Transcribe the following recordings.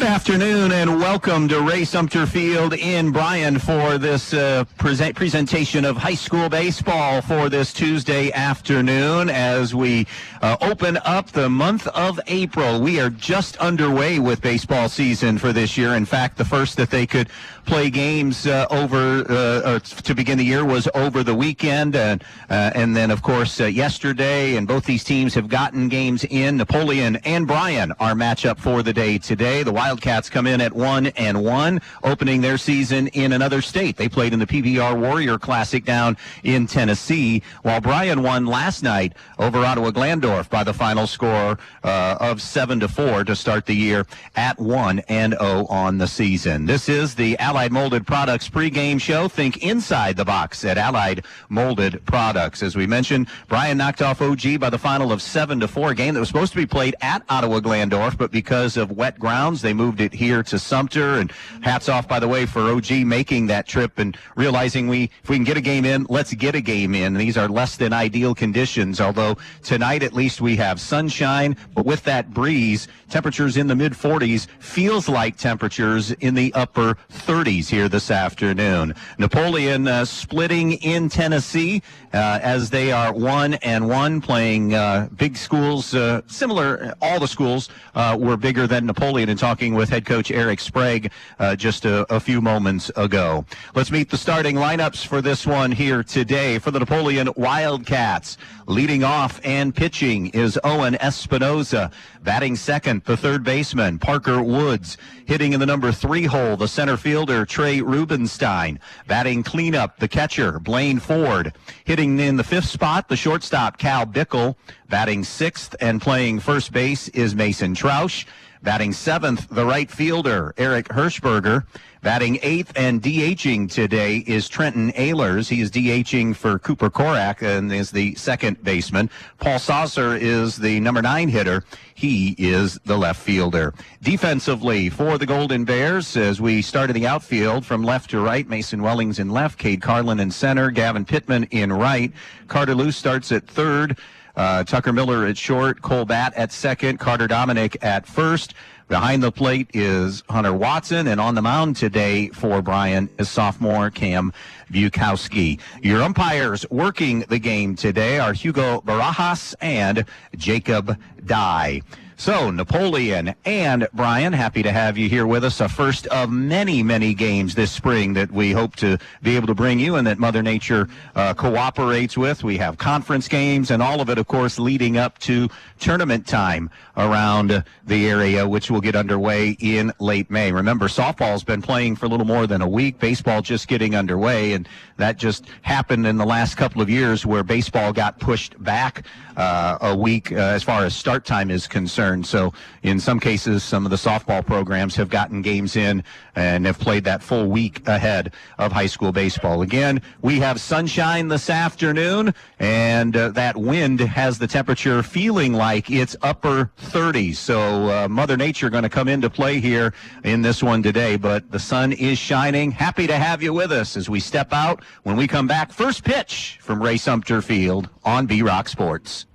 Good afternoon and welcome to Ray Sumter Field in Bryan for this presentation of high school baseball for this Tuesday afternoon as we open up the month of April. We are just underway with baseball season for this year. In fact, the first that they could play games to begin the year was over the weekend, and then of course yesterday, and both these teams have gotten games in. Napoleon and Bryan are matchup for the day today. The Wildcats come in at 1-1, opening their season in another state. They played in the PBR Warrior Classic down in Tennessee, while Bryan won last night over Ottawa Glandorf by the final score of 7-4 to start the year at 1-0 on the season. This is the Allied Molded Products pregame show. Think inside the box at Allied Molded Products. As we mentioned, Bryan knocked off OG by the final of 7-4, a game that was supposed to be played at Ottawa Glandorf, but because of wet grounds, they moved it here to Sumter. And hats off, by the way, for OG making that trip and realizing if we can get a game in, let's get a game in. These are less than ideal conditions, although tonight at least we have sunshine, but with that breeze, temperatures in the mid-40s, feels like temperatures in the upper 30s here this afternoon. Napoleon splitting in Tennessee as they are 1-1, playing big schools, similar. All the schools were bigger than Napoleon, and talking with head coach Eric Sprague just a few moments ago. Let's meet the starting lineups for this one here today for the Napoleon Wildcats. Leading off and pitching is Owen Espinoza. Batting second, the third baseman, Parker Woods. Hitting in the number 3 hole, the center fielder, Trey Rubenstein. Batting cleanup, the catcher, Blaine Ford. Hitting in the 5th spot, the shortstop, Cal Bickle. Batting 6th and playing first base is Mason Trausch. Batting 7th, the right fielder, Eric Hirschberger. Batting 8th and DHing today is Trenton Ehlers. He is DHing for Cooper Korak and is the second baseman. Paul Saucer is the number 9 hitter. He is the left fielder. Defensively for the Golden Bears, as we start in the outfield from left to right, Mason Wellings in left, Cade Carlin in center, Gavin Pittman in right. Carter Luce starts at third. Tucker Miller at short, Cole Batt at second, Carter Dominic at first. Behind the plate is Hunter Watson, and on the mound today for Bryan is sophomore Cam Bukowski. Your umpires working the game today are Hugo Barajas and Jacob Dye. So, Napoleon and Bryan, happy to have you here with us. A first of many, many games this spring that we hope to be able to bring you and that Mother Nature cooperates with. We have conference games and all of it, of course, leading up to tournament time around the area, which will get underway in late May. Remember, softball's been playing for a little more than a week. Baseball just getting underway, and that just happened in the last couple of years where baseball got pushed back a week as far as start time is concerned. So in some cases, some of the softball programs have gotten games in and have played that full week ahead of high school baseball. Again, we have sunshine this afternoon, and that wind has the temperature feeling like it's upper 30s. So Mother Nature going to come into play here in this one today, but the sun is shining. Happy to have you with us as we step out. When we come back, first pitch from Ray Sumter Field on B-Rock Sports.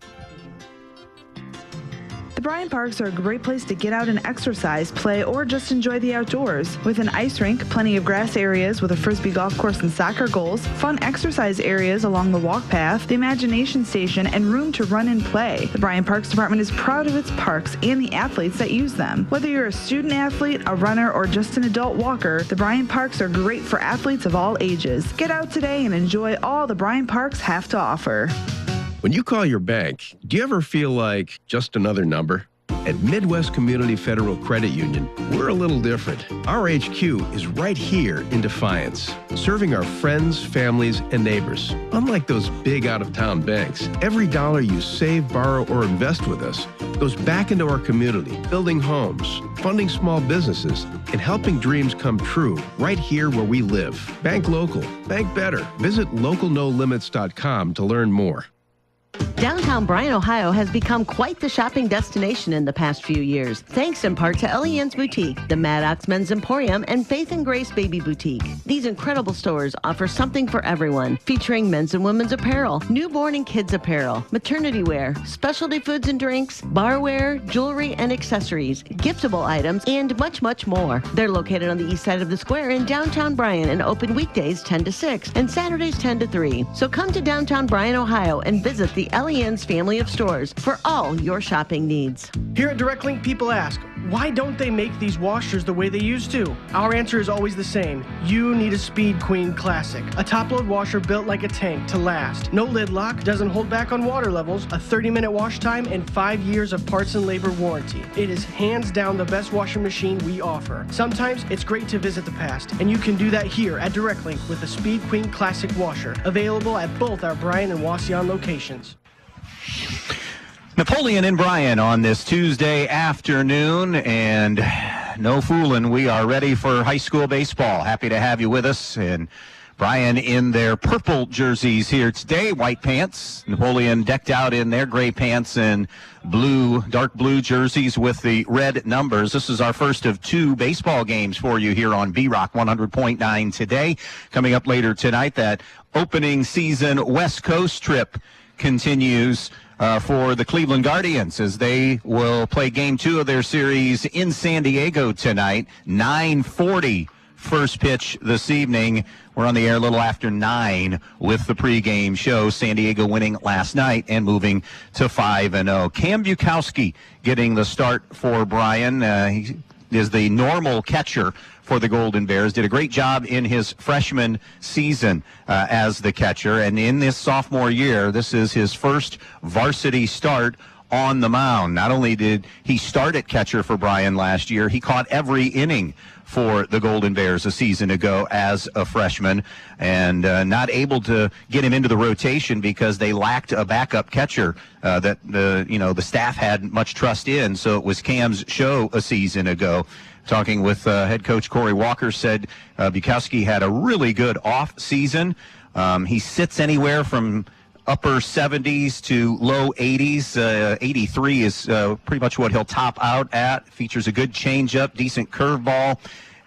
The Bryan Parks are a great place to get out and exercise, play, or just enjoy the outdoors. With an ice rink, plenty of grass areas with a Frisbee golf course and soccer goals, fun exercise areas along the walk path, the imagination station, and room to run and play. The Bryan Parks Department is proud of its parks and the athletes that use them. Whether you're a student athlete, a runner, or just an adult walker, the Bryan Parks are great for athletes of all ages. Get out today and enjoy all the Bryan Parks have to offer. When you call your bank, do you ever feel like just another number? At Midwest Community Federal Credit Union, we're a little different. Our HQ is right here in Defiance, serving our friends, families, and neighbors. Unlike those big out-of-town banks, every dollar you save, borrow, or invest with us goes back into our community, building homes, funding small businesses, and helping dreams come true right here where we live. Bank local. Bank better. Visit localnolimits.com to learn more. Downtown Bryan, Ohio has become quite the shopping destination in the past few years, thanks in part to Elian's Boutique, the Maddox Men's Emporium, and Faith and Grace Baby Boutique. These incredible stores offer something for everyone, featuring men's and women's apparel, newborn and kids apparel, maternity wear, specialty foods and drinks, barware, jewelry and accessories, giftable items, and much, much more. They're located on the east side of the square in downtown Bryan and open weekdays 10 to 6 and Saturdays 10 to 3. So come to downtown Bryan, Ohio and visit the Elian's family of stores for all your shopping needs. Here at Direct Link, people ask, why don't they make these washers the way they used to? Our answer is always the same. You need a Speed Queen Classic, a top-load washer built like a tank to last. No lid lock, doesn't hold back on water levels, a 30-minute wash time, and 5 years of parts and labor warranty. It is hands down the best washing machine we offer. Sometimes it's great to visit the past, and you can do that here at Direct Link with the Speed Queen Classic washer, available at both our Bryan and Wauseon locations. Napoleon and Bryan on this Tuesday afternoon, and no fooling, we are ready for high school baseball. Happy to have you with us. And Bryan in their purple jerseys here today, white pants. Napoleon decked out in their gray pants and blue, dark blue jerseys with the red numbers. This is our first of two baseball games for you here on B-Rock 100.9 today. Coming up later tonight, that opening season West Coast trip continues for the Cleveland Guardians as they will play game 2 of their series in San Diego tonight. 9:40 first pitch this evening. We're on the air a little after 9 with the pregame show. San Diego winning last night and moving to 5-0. Cam Bukowski getting the start for Bryan. He is the normal catcher for the Golden Bears. Did a great job in his freshman season as the catcher. And in this sophomore year, this is his first varsity start on the mound. Not only did he start at catcher for Bryan last year, he caught every inning for the Golden Bears a season ago as a freshman, and not able to get him into the rotation because they lacked a backup catcher that the staff had much trust in. So it was Cam's show a season ago. Talking with head coach Corey Walker, said Bukowski had a really good off season. He sits anywhere from upper 70s to low 80s. 83 is pretty much what he'll top out at. Features a good changeup, decent curveball,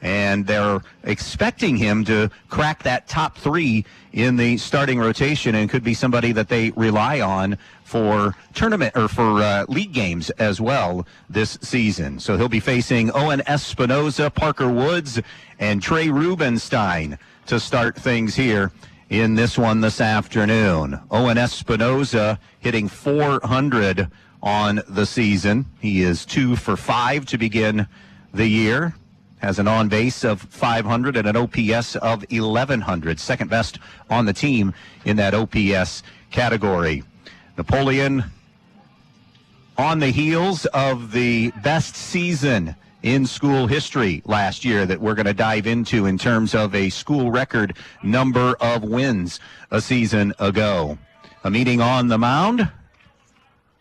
and they're expecting him to crack that top 3 in the starting rotation and could be somebody that they rely on for tournament or for league games as well this season. So he'll be facing Owen Espinoza, Parker Woods, and Trey Rubenstein to start things here in this one this afternoon. Owen Espinoza hitting .400 on the season. He is 2 for 5 to begin the year. Has an on-base of .500 and an OPS of .1100. Second best on the team in that OPS category. Napoleon on the heels of the best season in school history last year that we're going to dive into in terms of a school record number of wins a season ago. A meeting on the mound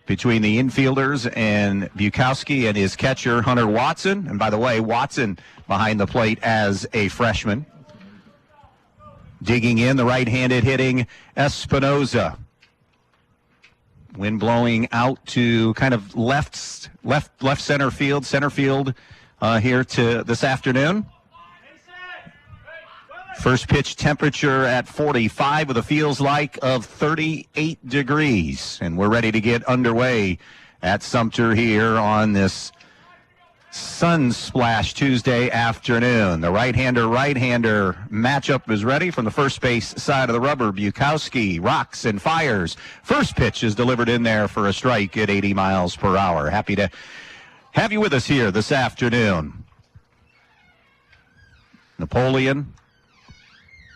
between the infielders and Bukowski and his catcher, Hunter Watson. And by the way, Watson behind the plate as a freshman. Digging in, the right-handed hitting Espinoza. Wind blowing out to kind of left center field here to this afternoon. First pitch temperature at 45 with a feels like of 38 degrees. And we're ready to get underway at Sumter here on this sun splash Tuesday afternoon. The right-hander matchup is ready from the first base side of the rubber. Bukowski rocks and fires. First pitch is delivered in there for a strike at 80 miles per hour. Happy to have you with us here this afternoon. Napoleon,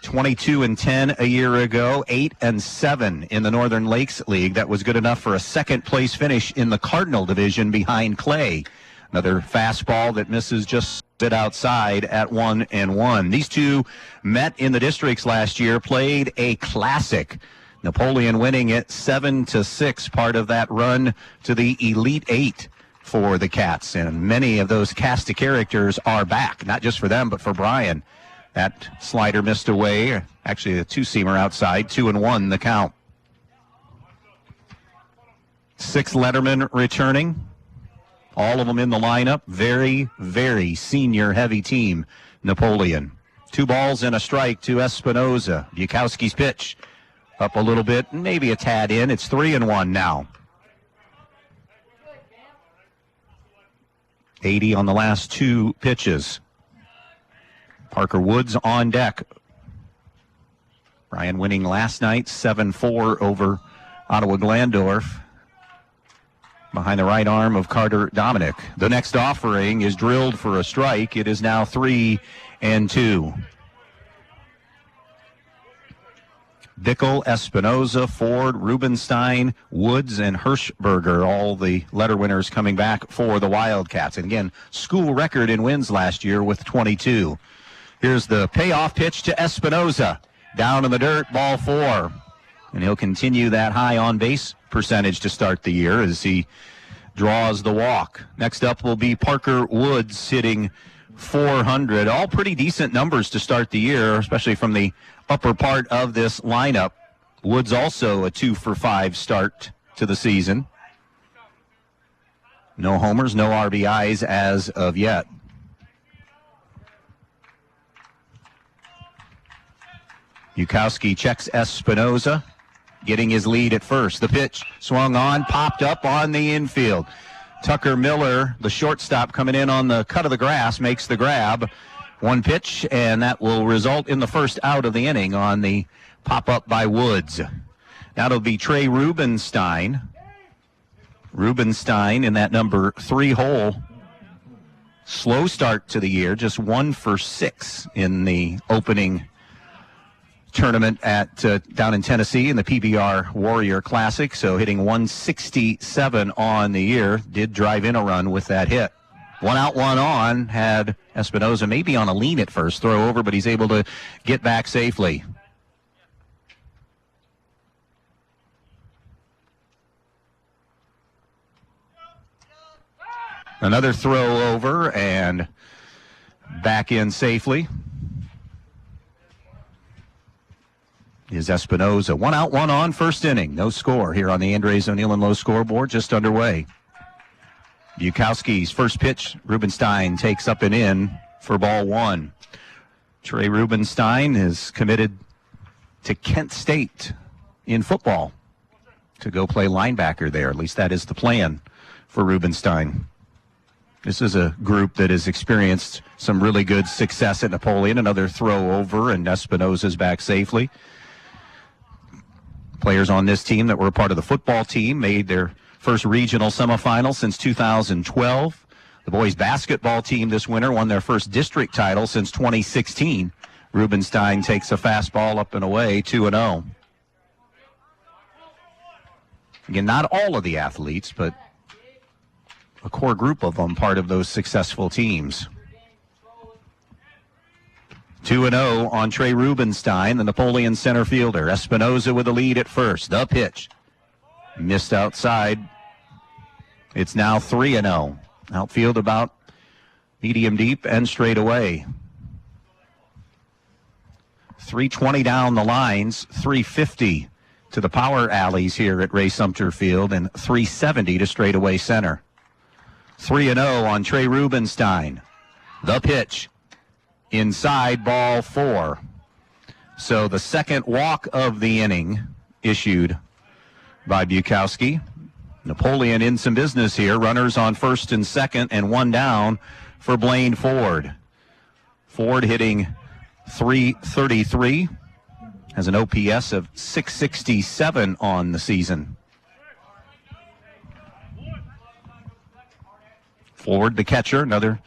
22-10 a year ago, 8-7 in the Northern Lakes League. That was good enough for a second-place finish in the Cardinal division behind Clay. Another fastball that misses just sit outside at 1-1. These two met in the districts last year, played a classic. Napoleon winning it 7-6, part of that run to the Elite Eight for the Cats. And many of those cast of characters are back, not just for them, but for Bryan. That slider missed away. Actually, a two-seamer outside, 2-1 the count. 6 lettermen returning. All of them in the lineup. Very, very senior-heavy team, Napoleon. 2 balls and a strike to Espinoza. Bukowski's pitch up a little bit, maybe a tad in. It's 3-1 now. 80 on the last 2 pitches. Parker Woods on deck. Bryan winning last night, 7-4 over Ottawa Glandorf. Behind the right arm of Carter Dominic. The next offering is drilled for a strike. It is now 3-2. Bickle, Espinoza, Ford, Rubenstein, Woods, and Hirschberger, all the letter winners coming back for the Wildcats. And again, school record in wins last year with 22. Here's the payoff pitch to Espinoza. Down in the dirt, ball 4. And he'll continue that high on-base percentage to start the year as he draws the walk. Next up will be Parker Woods hitting .400. All pretty decent numbers to start the year, especially from the upper part of this lineup. Woods also a 2-for-5 start to the season. No homers, no RBIs as of yet. Bukowski checks Espinoza, getting his lead at first. The pitch swung on, popped up on the infield. Tucker Miller, the shortstop, coming in on the cut of the grass, makes the grab. 1 pitch, and that will result in the first out of the inning on the pop-up by Woods. Now it'll be Trey Rubenstein. Rubenstein in that number 3 hole. Slow start to the year, just 1 for 6 in the opening tournament at down in Tennessee in the PBR Warrior Classic. So hitting 167 on the year. Did drive in a run with that hit. 1 out, 1 on. Had Espinoza maybe on a lean at first, throw over, but he's able to get back safely. Another throw over and back in safely is Espinoza. 1 out, 1 on, first inning. No score here on the Andres O'Neill and Low scoreboard, just underway. Bukowski's first pitch, Rubenstein takes up and in for ball 1. Trey Rubenstein is committed to Kent State in football to go play linebacker there. At least that is the plan for Rubenstein. This is a group that has experienced some really good success at Napoleon. Another throw over, and Espinoza's back safely. Players on this team that were a part of the football team made their first regional semifinal since 2012. The boys basketball team this winter won their first district title since 2016. Rubenstein takes a fastball up and away, 2-0. Again, not all of the athletes, but a core group of them part of those successful teams. 2-0 on Trey Rubenstein, the Napoleon center fielder. Espinoza with the lead at first. The pitch missed outside. It's now 3-0. Outfield about medium deep and straight away. 320 down the lines, 350 to the power alleys here at Ray Sumter Field, and 370 to straightaway center. 3-0 on Trey Rubenstein. The pitch inside, ball 4. So the second walk of the inning issued by Bukowski. Napoleon in some business here. Runners on first and second, and 1 down for Blaine Ford. Ford hitting .333, has an OPS of .667 on the season. Ford, the catcher, another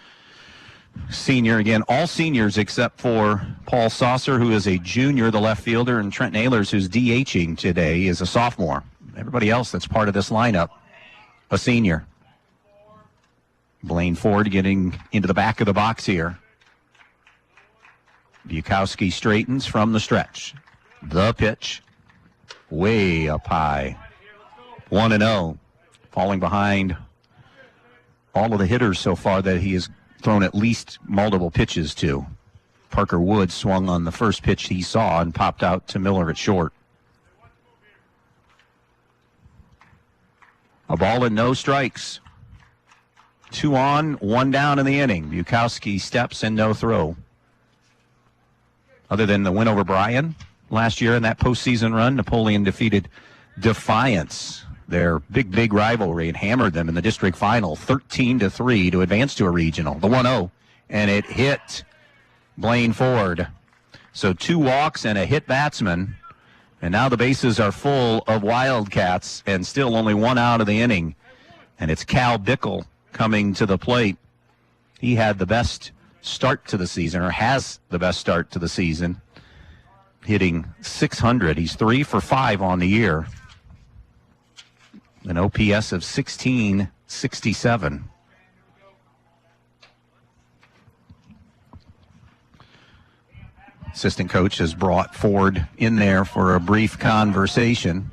senior. Again, all seniors except for Paul Saucer, who is a junior, the left fielder, and Trent Naylors, who's DHing today, is a sophomore. Everybody else that's part of this lineup, a senior. Blaine Ford getting into the back of the box here. Bukowski straightens from the stretch. The pitch, way up high. 1-0, falling behind all of the hitters so far that he has thrown at least multiple pitches to. Parker Woods swung on the first pitch he saw and popped out to Miller at short. A ball and no strikes. 2 on, 1 down in the inning. Bukowski steps and no throw. Other than the win over Bryan last year in that postseason run, Napoleon defeated Defiance, their big rivalry, and hammered them in the district final 13-3 to advance to a regional. The 1-0, and it hit Blaine Ford. So 2 walks and a hit batsman. And now the bases are full of Wildcats and still only 1 out of the inning. And it's Cal Brigle coming to the plate. He had the best start to the season, or has the best start to the season, hitting .600. He's 3 for 5 on the year. An OPS of 1667. Assistant coach has brought Ford in there for a brief conversation.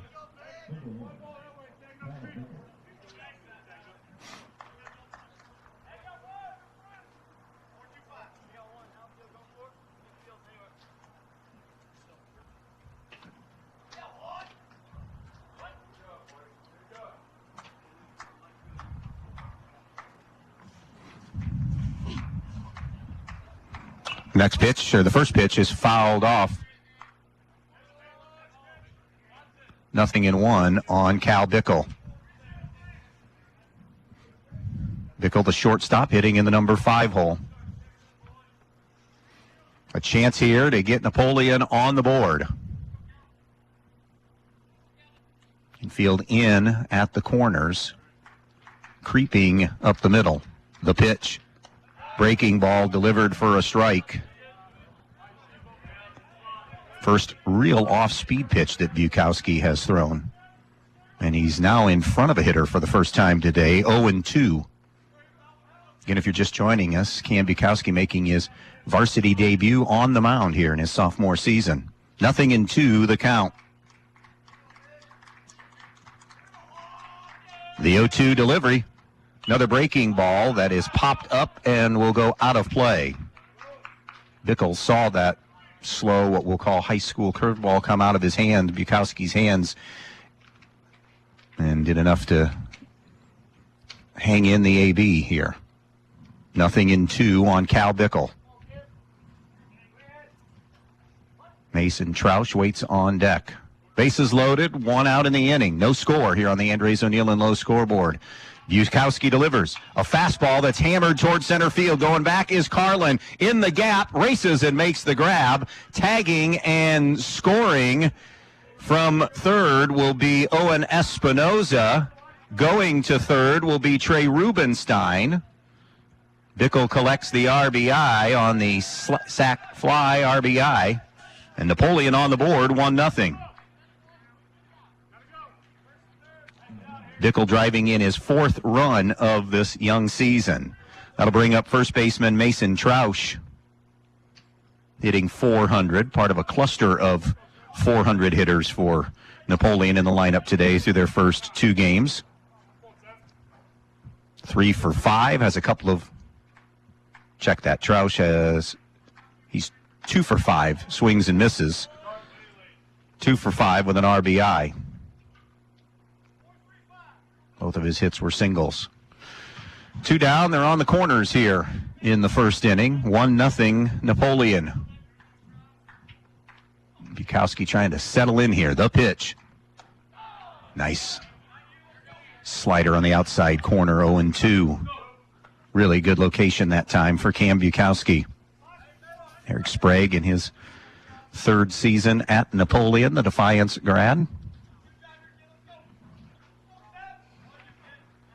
Next pitch, or the first pitch, is fouled off. 0-1 on Cal Brigle. Brigle, the shortstop, hitting in the number 5 hole. A chance here to get Napoleon on the board. Infield in at the corners, creeping up the middle. The pitch. Breaking ball delivered for a strike. First real off-speed pitch that Bukowski has thrown. And he's now in front of a hitter for the first time today, 0-2. Again, if you're just joining us, Cam Bukowski making his varsity debut on the mound here in his sophomore season. 0-2 the count. The 0-2 delivery. Another breaking ball that is popped up and will go out of play. Brigle saw that slow, what we'll call high school curveball, come out of his hand, Bukowski's hands, and did enough to hang in the AB here. 0-2 on Cal Brigle. Mason Troush waits on deck. Bases loaded, 1 out in the inning. No score here on the Andres O'Neill and Low scoreboard. Bukowski delivers a fastball that's hammered towards center field. Going back is Carlin in the gap, races and makes the grab. Tagging and scoring from third will be Owen Espinoza. Going to third will be Trey Rubenstein. Brigle collects the RBI on the sac fly RBI. And Napoleon on the board, 1-0. Brigle driving in his 4th run of this young season. That'll bring up first baseman Mason Troush, hitting .400, part of a cluster of .400 hitters for Napoleon in the lineup today through their first 2 games. 3 for 5, has a couple of, check that, Troush he's 2 for 5, swings and misses. 2 for 5 with an RBI. Both of his hits were singles. 2 down, they're on the corners here in the first inning. 1-0 Napoleon. Bukowski trying to settle in here. The pitch. Nice. Slider on the outside corner, 0-2. Really good location that time for Cam Bukowski. Eric Sprague in his 3rd season at Napoleon, the Defiance grad.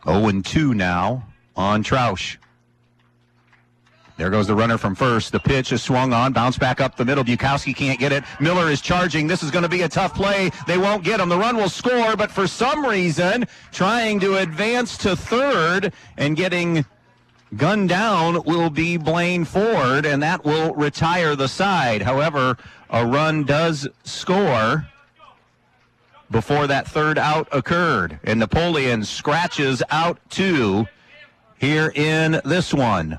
0-2 now on Troush. There goes the runner from first. The pitch is swung on, bounce back up the middle. Bukowski can't get it. Miller is charging. This is going to be a tough play. They won't get him. The run will score, but for some reason, trying to advance to third and getting gunned down will be Blaine Ford, and that will retire the side. However, a run does score before that 3rd out occurred. And Napoleon scratches out 2 here in this one.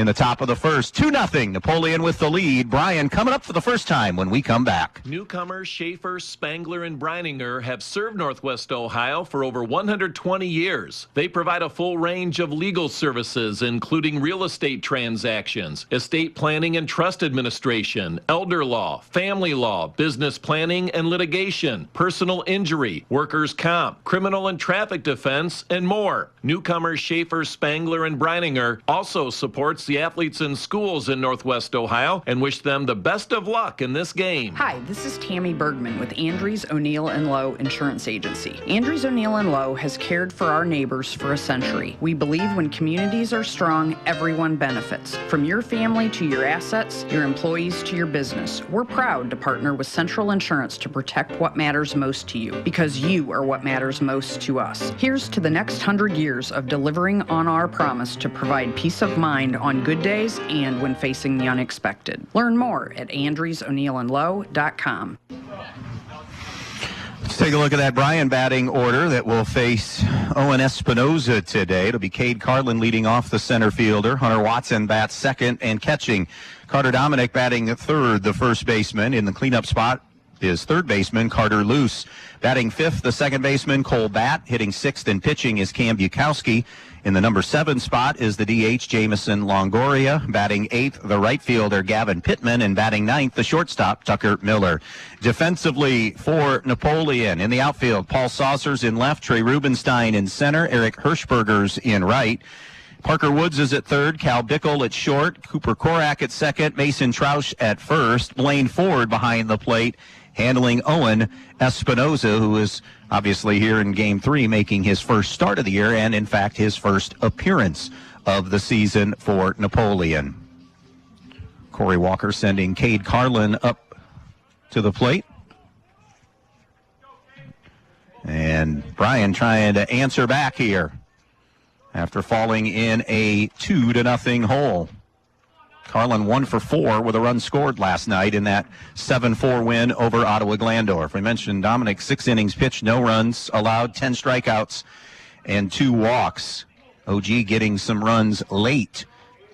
in the top of the first. 2-0, Napoleon with the lead. Bryan coming up for the first time when we come back. Newcomers Schaefer, Spangler, and Brininger have served Northwest Ohio for over 120 years. They provide a full range of legal services, including real estate transactions, estate planning and trust administration, elder law, family law, business planning and litigation, personal injury, workers' comp, criminal and traffic defense, and more. Newcomers Schaefer, Spangler, and Brininger also supports the athletes in schools in Northwest Ohio and wish them the best of luck in this game. Hi, this is Tammy Bergman with Andrews, O'Neill & Lowe Insurance Agency. Andrews, O'Neill & Lowe has cared for our neighbors for a century. We believe when communities are strong, everyone benefits. From your family to your assets, your employees to your business. We're proud to partner with Central Insurance to protect what matters most to you, because you are what matters most to us. Here's to the next 100 years of delivering on our promise to provide peace of mind on good days and when facing the unexpected. Learn more at andrewsoneillandlowe.com. Let's take a look at that Bryan batting order that will face Owen Espinoza today. It'll be Cade Carlin leading off the center fielder. Hunter Watson bats second and catching. Carter Dominic batting third, the first baseman. In the cleanup spot is third baseman Carter Luce. Batting fifth, the second baseman Cole Batt. Hitting sixth and pitching is Cam Bukowski. In the number 7 spot is the DH Jamison Longoria. Batting eighth, the right fielder Gavin Pittman. And batting ninth, the shortstop Tucker Miller. Defensively for Napoleon, in the outfield, Paul Saucers in left, Trey Rubenstein in center, Eric Hirschberger's in right. Parker Woods is at third, Cal Bickle at short, Cooper Korak at second, Mason Troush at first, Blaine Ford behind the plate, handling Owen Espinoza, who is obviously here in Game 3 making his first start of the year and, in fact, his first appearance of the season for Napoleon. Corey Walker sending Cade Carlin up to the plate. And Bryan trying to answer back here after falling in a 2-0 hole. Carlin 1 for 4 with a run scored last night in that 7-4 win over Ottawa Glandorf. We mentioned Dominic, 6 innings pitched, no runs allowed, 10 strikeouts, and 2 walks. OG getting some runs late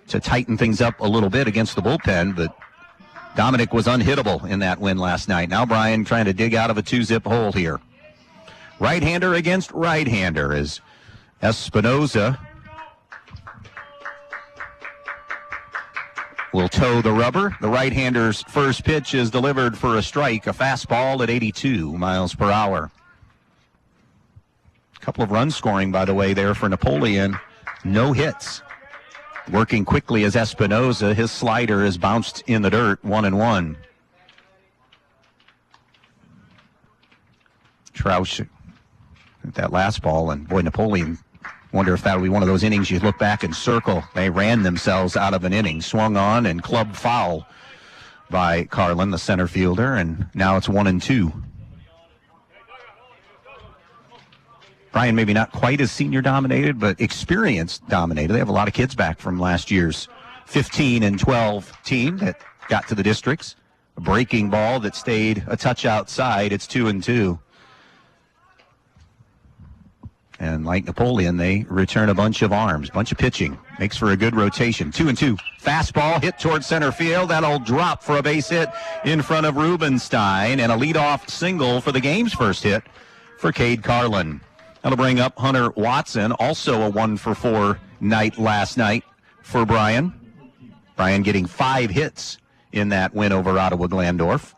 to tighten things up a little bit against the bullpen, but Dominic was unhittable in that win last night. Now Bryan trying to dig out of a 2-zip hole here. Right-hander against right-hander is Espinoza will toe the rubber. The right-hander's first pitch is delivered for a strike, a fastball at 82 miles per hour. A couple of runs scoring, by the way, there for Napoleon. No hits. Working quickly as Espinoza. His slider is bounced in the dirt, 1-1. Troush at that last ball, and boy, Napoleon, wonder if that would be one of those innings you look back and circle. They ran themselves out of an inning, swung on and club foul by Carlin, the center fielder, and now it's 1-2. Bryan maybe not quite as senior dominated, but experience dominated. They have a lot of kids back from last year's 15 and 12 team that got to the districts. A breaking ball that stayed a touch outside. It's 2-2. And like Napoleon, they return a bunch of arms, bunch of pitching. Makes for a good rotation. 2-2. Fastball hit towards center field. That'll drop for a base hit in front of Rubenstein. And a leadoff single for the game's first hit for Cade Carlin. That'll bring up Hunter Watson, also a 1 for 4 night last night for Bryan. Bryan getting 5 hits in that win over Ottawa Glandorf.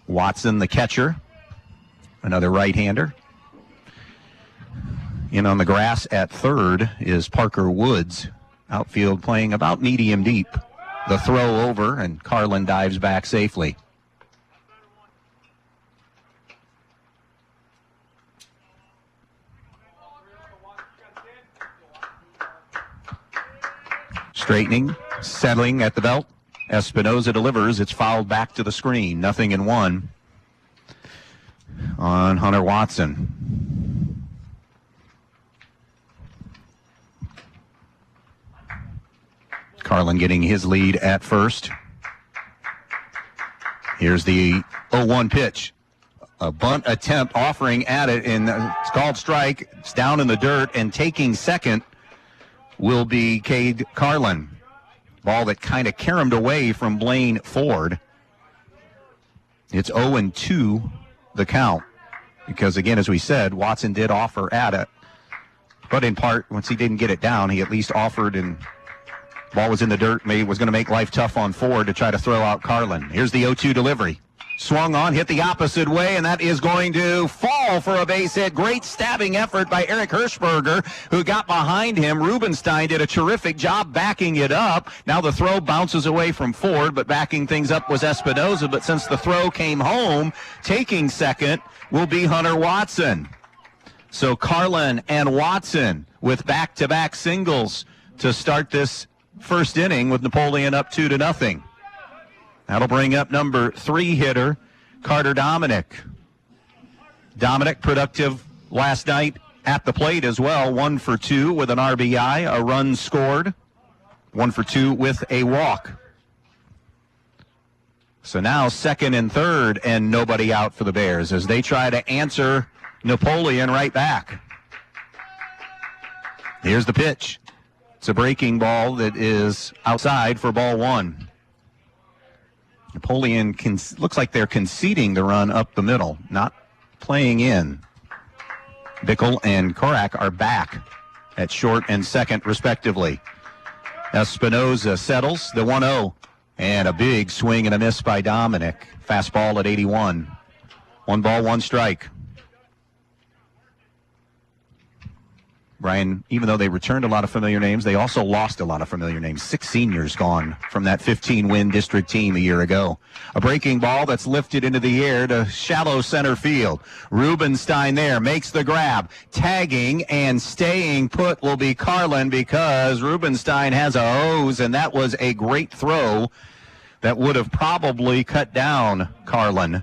Watson, the catcher. Another right-hander. In on the grass at third is Parker Woods. Outfield playing about medium deep. The throw over, and Carlin dives back safely. Straightening, settling at the belt. Espinoza delivers. It's fouled back to the screen. 0-1. On Hunter Watson. Carlin getting his lead at first. Here's the 0-1 pitch. A bunt attempt offering at it, and it's called strike. It's down in the dirt, and taking second will be Cade Carlin. Ball that kind of caromed away from Blaine Ford. It's 0-2 the count. Because, again, as we said, Watson did offer at it. But in part, once he didn't get it down, he at least offered, and ball was in the dirt. Maybe was going to make life tough on Ford to try to throw out Carlin. Here's the 0-2 delivery. Swung on, hit the opposite way, and that is going to fall for a base hit. Great stabbing effort by Eric Hirschberger, who got behind him. Rubenstein did a terrific job backing it up. Now the throw bounces away from Ford, but backing things up was Espinoza. But since the throw came home, taking second will be Hunter Watson. So Carlin and Watson with back-to-back singles to start this first inning with Napoleon up 2-0. That'll bring up number 3 hitter, Carter Dominic. Dominic productive last night at the plate as well. 1 for 2 with an RBI, a run scored. 1 for 2 with a walk. So now second and third and nobody out for the Bears as they try to answer Napoleon right back. Here's the pitch. It's a breaking ball that is outside for ball 1. Napoleon looks like they're conceding the run up the middle, not playing in. Brigle and Korak are back at short and second, respectively. Espinoza settles the 1-0, and a big swing and a miss by Dominic. Fastball at 81. 1 ball, 1 strike. Bryan, even though they returned a lot of familiar names, they also lost a lot of familiar names. 6 seniors gone from that 15-win district team a year ago. A breaking ball that's lifted into the air to shallow center field. Rubenstein there makes the grab. Tagging and staying put will be Carlin because Rubenstein has a hose, and that was a great throw that would have probably cut down Carlin.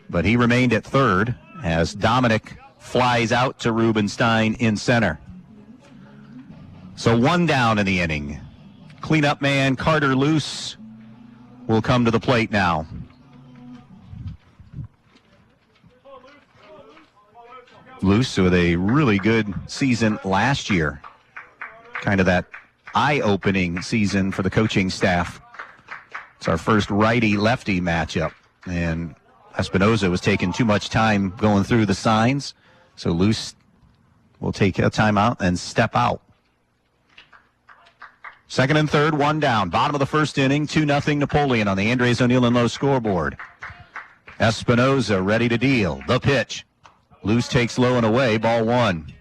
But he remained at third as Dominic flies out to Rubenstein in center. So 1 down in the inning. Cleanup man Carter Luce will come to the plate now. Luce with a really good season last year. Kind of that eye-opening season for the coaching staff. It's our first righty-lefty matchup. And Espinoza was taking too much time going through the signs. So Luce will take a timeout and step out. Second and third, 1 down. Bottom of the first inning, 2-0 Napoleon on the Andres O'Neill and Lowe scoreboard. Espinoza ready to deal. The pitch. Luce takes low and away, ball 1.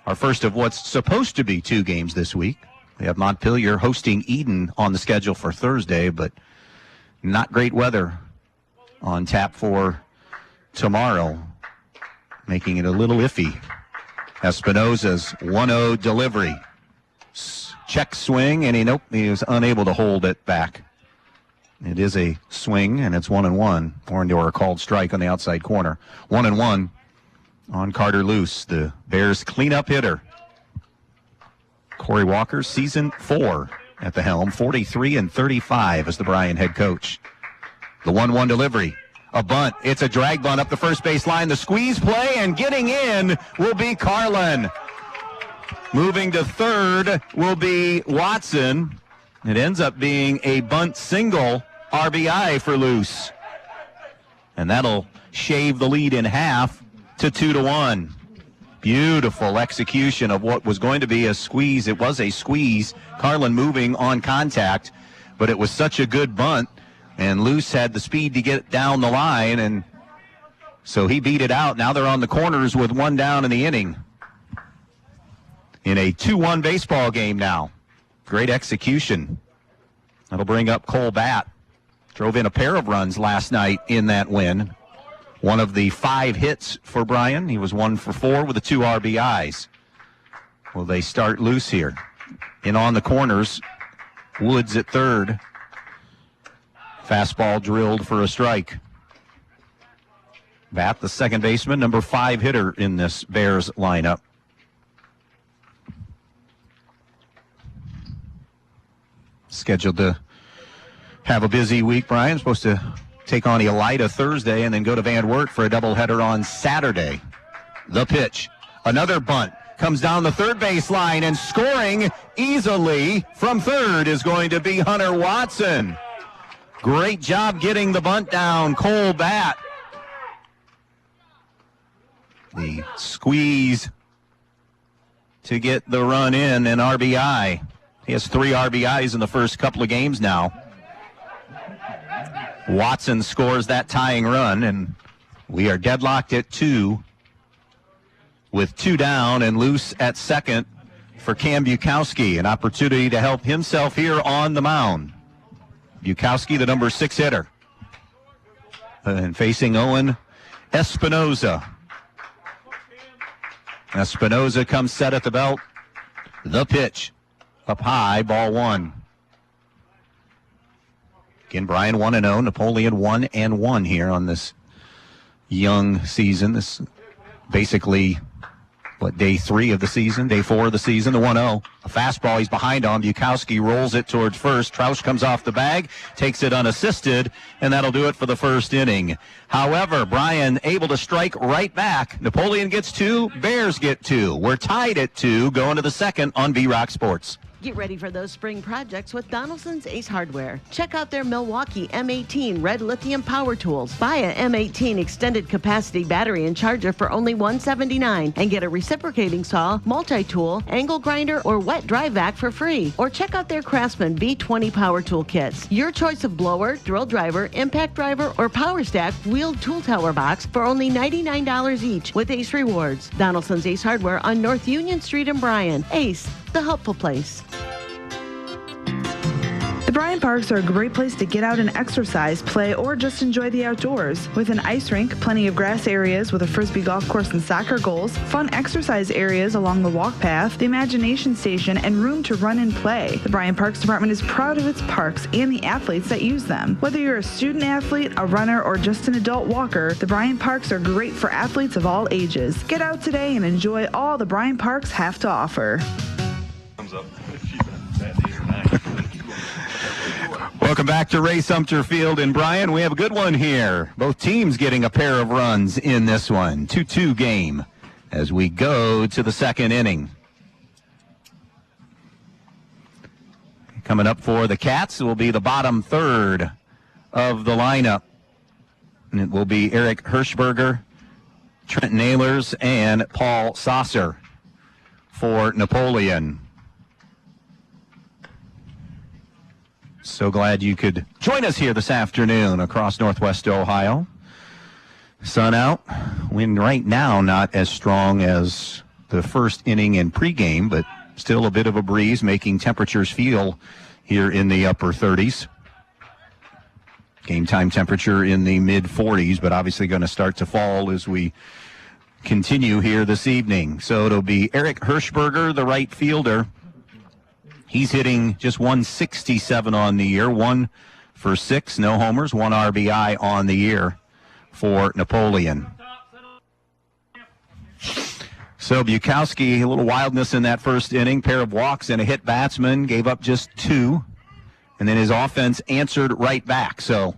Our first of what's supposed to be 2 games this week. We have Montpelier hosting Eden on the schedule for Thursday, but not great weather on tap for tomorrow, making it a little iffy. Espinoza's 1-0 delivery. Check swing, and he was unable to hold it back. It is a swing, and it's 1-1. Orndor called strike on the outside corner. 1-1 on Carter Luce, the Bears' cleanup hitter. Corey Walker, season 4 at the helm, 43-35 as the Bryan head coach. The 1-1 delivery. A bunt. It's a drag bunt up the first base line. The squeeze play, and getting in will be Carlin. Moving to third will be Watson. It ends up being a bunt single RBI for Luce. And that'll shave the lead in half to 2-1. Beautiful execution of what was going to be a squeeze. It was a squeeze. Carlin moving on contact, but it was such a good bunt. And Luce had the speed to get down the line, and so he beat it out. Now they're on the corners with 1 down in the inning. In a 2-1 baseball game now. Great execution. That'll bring up Cole Batt. Drove in a pair of runs last night in that win. One of the 5 hits for Bryan. He was 1 for 4 with the 2 RBIs. Will they start Luce here? In on the corners, Woods at third. Fastball drilled for a strike. Batt, the second baseman, number 5 hitter in this Bears lineup. Scheduled to have a busy week, Bryan. Supposed to take on Elida Thursday and then go to Van Wert for a doubleheader on Saturday. The pitch. Another bunt. comes down the third baseline, and scoring easily from third is going to be Hunter Watson. Great job getting the bunt down, Cole Batt. The squeeze to get the run in and RBI. He has 3 RBIs in the first couple of games now. Watson scores that tying run, and we are deadlocked at 2 with 2 down and loose at second for Cam Bukowski. An opportunity to help himself here on the mound. Bukowski, the number 6 hitter. And facing Owen Espinoza. Espinoza comes set at the belt. The pitch. Up high, ball 1. Again, Bryan 1-0, Napoleon 1-1 here on this young season. This basically, day 3 of the season, day 4 of the season, the 1-0. A fastball, he's behind on. Bukowski rolls it towards first. Troush comes off the bag, takes it unassisted, and that'll do it for the first inning. However, Bryan able to strike right back. Napoleon gets 2, Bears get 2. We're tied at 2, going to the second on B-Rock Sports. Get ready for those spring projects with Donaldson's Ace Hardware. Check out their Milwaukee M18 red lithium power tools. Buy a M18 extended capacity battery and charger for only $179 and get a reciprocating saw, multi-tool, angle grinder, or wet dry vac for free. Or check out their Craftsman V20 power tool kits. Your choice of blower, drill driver, impact driver, or power stack wheeled tool tower box for only $99 each with Ace Rewards. Donaldson's Ace Hardware on North Union Street in Bryan. Ace, the helpful place. The Bryan Parks are a great place to get out and exercise, play, or just enjoy the outdoors. With an ice rink, plenty of grass areas with a frisbee golf course and soccer goals, fun exercise areas along the walk path, the imagination station, and room to run and play. The Bryan Parks Department is proud of its parks and the athletes that use them. Whether you're a student athlete, a runner, or just an adult walker, the Bryan Parks are great for athletes of all ages. Get out today and enjoy all the Bryan Parks have to offer. Welcome back to Ray Sumter Field in Bryan. We have a good one here. Both teams getting a pair of runs in this one. 2-2 game as we go to the second inning. Coming up for the Cats will be the bottom third of the lineup. And it will be Eric Hirschberger, Trenton Ehlers, and Paul Saucer for Napoleon. So glad you could join us here this afternoon across Northwest Ohio. Sun out. Wind right now not as strong as the first inning and pregame, but still a bit of a breeze, making temperatures feel here in the upper 30s. Game time temperature in the mid-40s, but obviously going to start to fall as we continue here this evening. So it'll be Eric Hirschberger, the right fielder. He's hitting just 167 on the year, 1 for 6, no homers, 1 RBI on the year for Napoleon. So Bukowski, a little wildness in that first inning, pair of walks and a hit batsman, gave up just 2, and then his offense answered right back. So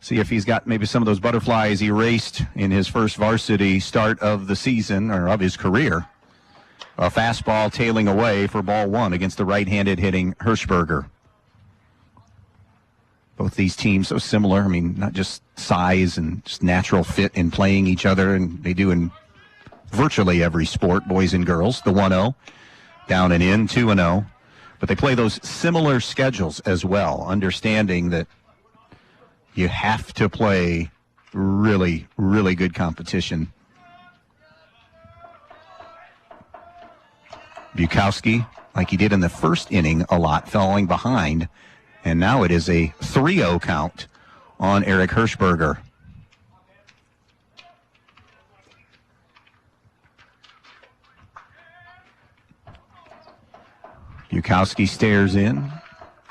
see if he's got maybe some of those butterflies erased in his first varsity start of the season or of his career. A fastball tailing away for ball 1 against the right-handed hitting Hirschberger. Both these teams so similar. I mean, not just size and just natural fit in playing each other, and they do in virtually every sport, boys and girls. The 1-0, down and in, 2-0. But they play those similar schedules as well, understanding that you have to play really, really good competition. Bukowski, like he did in the first inning a lot, falling behind. And now it is a 3-0 count on Eric Hirschberger. Bukowski stares in,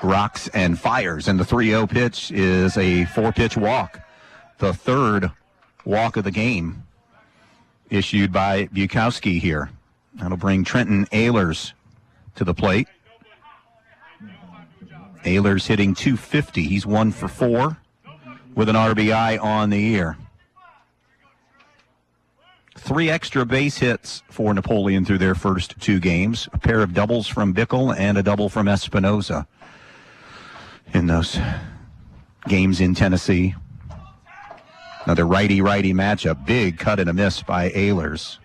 rocks and fires, and the 3-0 pitch is a 4-pitch walk. The third walk of the game issued by Bukowski here. That'll bring Trenton Ehlers to the plate. Ehlers hitting .250. He's 1 for 4 with an RBI on the year. 3 extra base hits for Napoleon through their first 2 games. A pair of doubles from Brigle and a double from Espinoza in those games in Tennessee. Another righty-righty matchup. Big cut and a miss by Ehlers.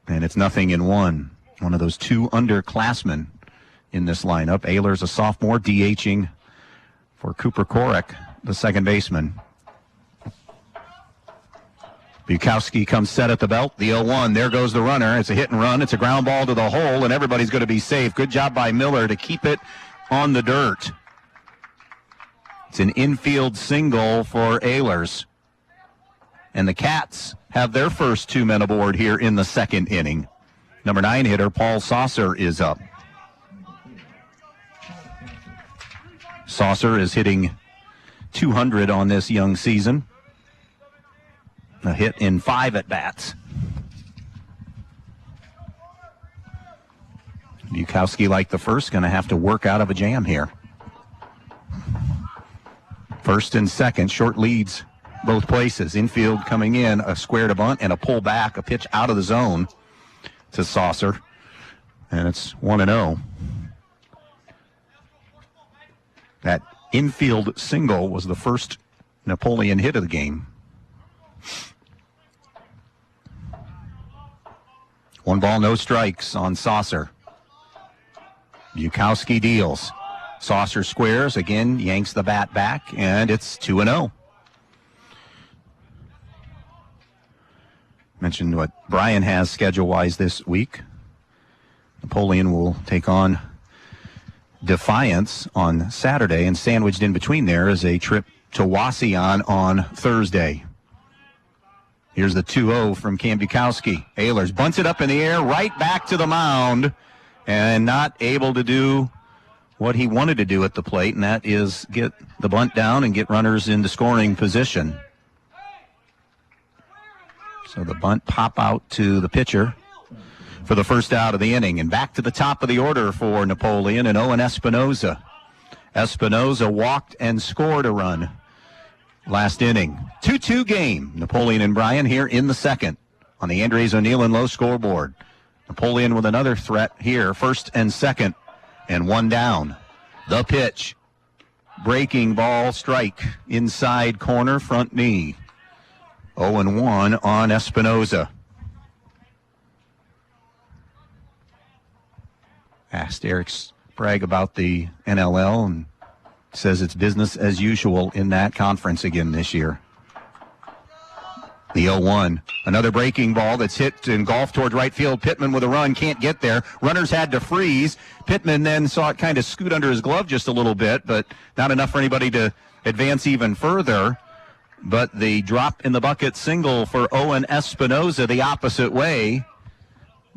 And it's 0-1. One of those 2 underclassmen in this lineup. Ehlers, a sophomore, DHing for Cooper Korek, the second baseman. Bukowski comes set at the belt. The 0-1. There goes the runner. It's a hit and run. It's a ground ball to the hole, and everybody's going to be safe. Good job by Miller to keep it on the dirt. It's an infield single for Ehlers. And the Cats have their first 2 men aboard here in the second inning. Number 9 hitter Paul Saucer is up. Saucer is hitting .200 on this young season. A hit in 5 at-bats. Bukowski, like the first, going to have to work out of a jam here. First and second, short leads both places. Infield coming in, a square to bunt and a pull back, a pitch out of the zone to Saucer. And it's 1-0. That infield single was the first Napoleon hit of the game. 1 ball, no strikes on Saucer. Bukowski deals. Saucer squares, again, yanks the bat back, and it's 2-0. Mentioned what Bryan has schedule-wise this week. Napoleon will take on Defiance on Saturday, and sandwiched in between there is a trip to Wauseon on Thursday. Here's the 2-0 from Cam Bukowski. Ehlers bunts it up in the air, right back to the mound, and not able to do what he wanted to do at the plate, and that is get the bunt down and get runners into scoring position. So the bunt pop out to the pitcher for the first out of the inning. And back to the top of the order for Napoleon and Owen Espinoza. Espinoza walked and scored a run last inning. 2-2 game. Napoleon and Bryan here in the second on the Andres O'Neill and Low scoreboard. Napoleon with another threat here, first and second, and 1 down. The pitch. Breaking ball, strike, inside corner, front knee. 0-1 on Espinoza. Asked Eric Sprague about the NLL and says it's business as usual in that conference again this year. The 0-1. Another breaking ball that's hit and golf towards right field. Pittman with a run, can't get there. Runners had to freeze. Pittman then saw it kind of scoot under his glove just a little bit, but not enough for anybody to advance even further. But the drop in the bucket single for Owen Espinoza the opposite way.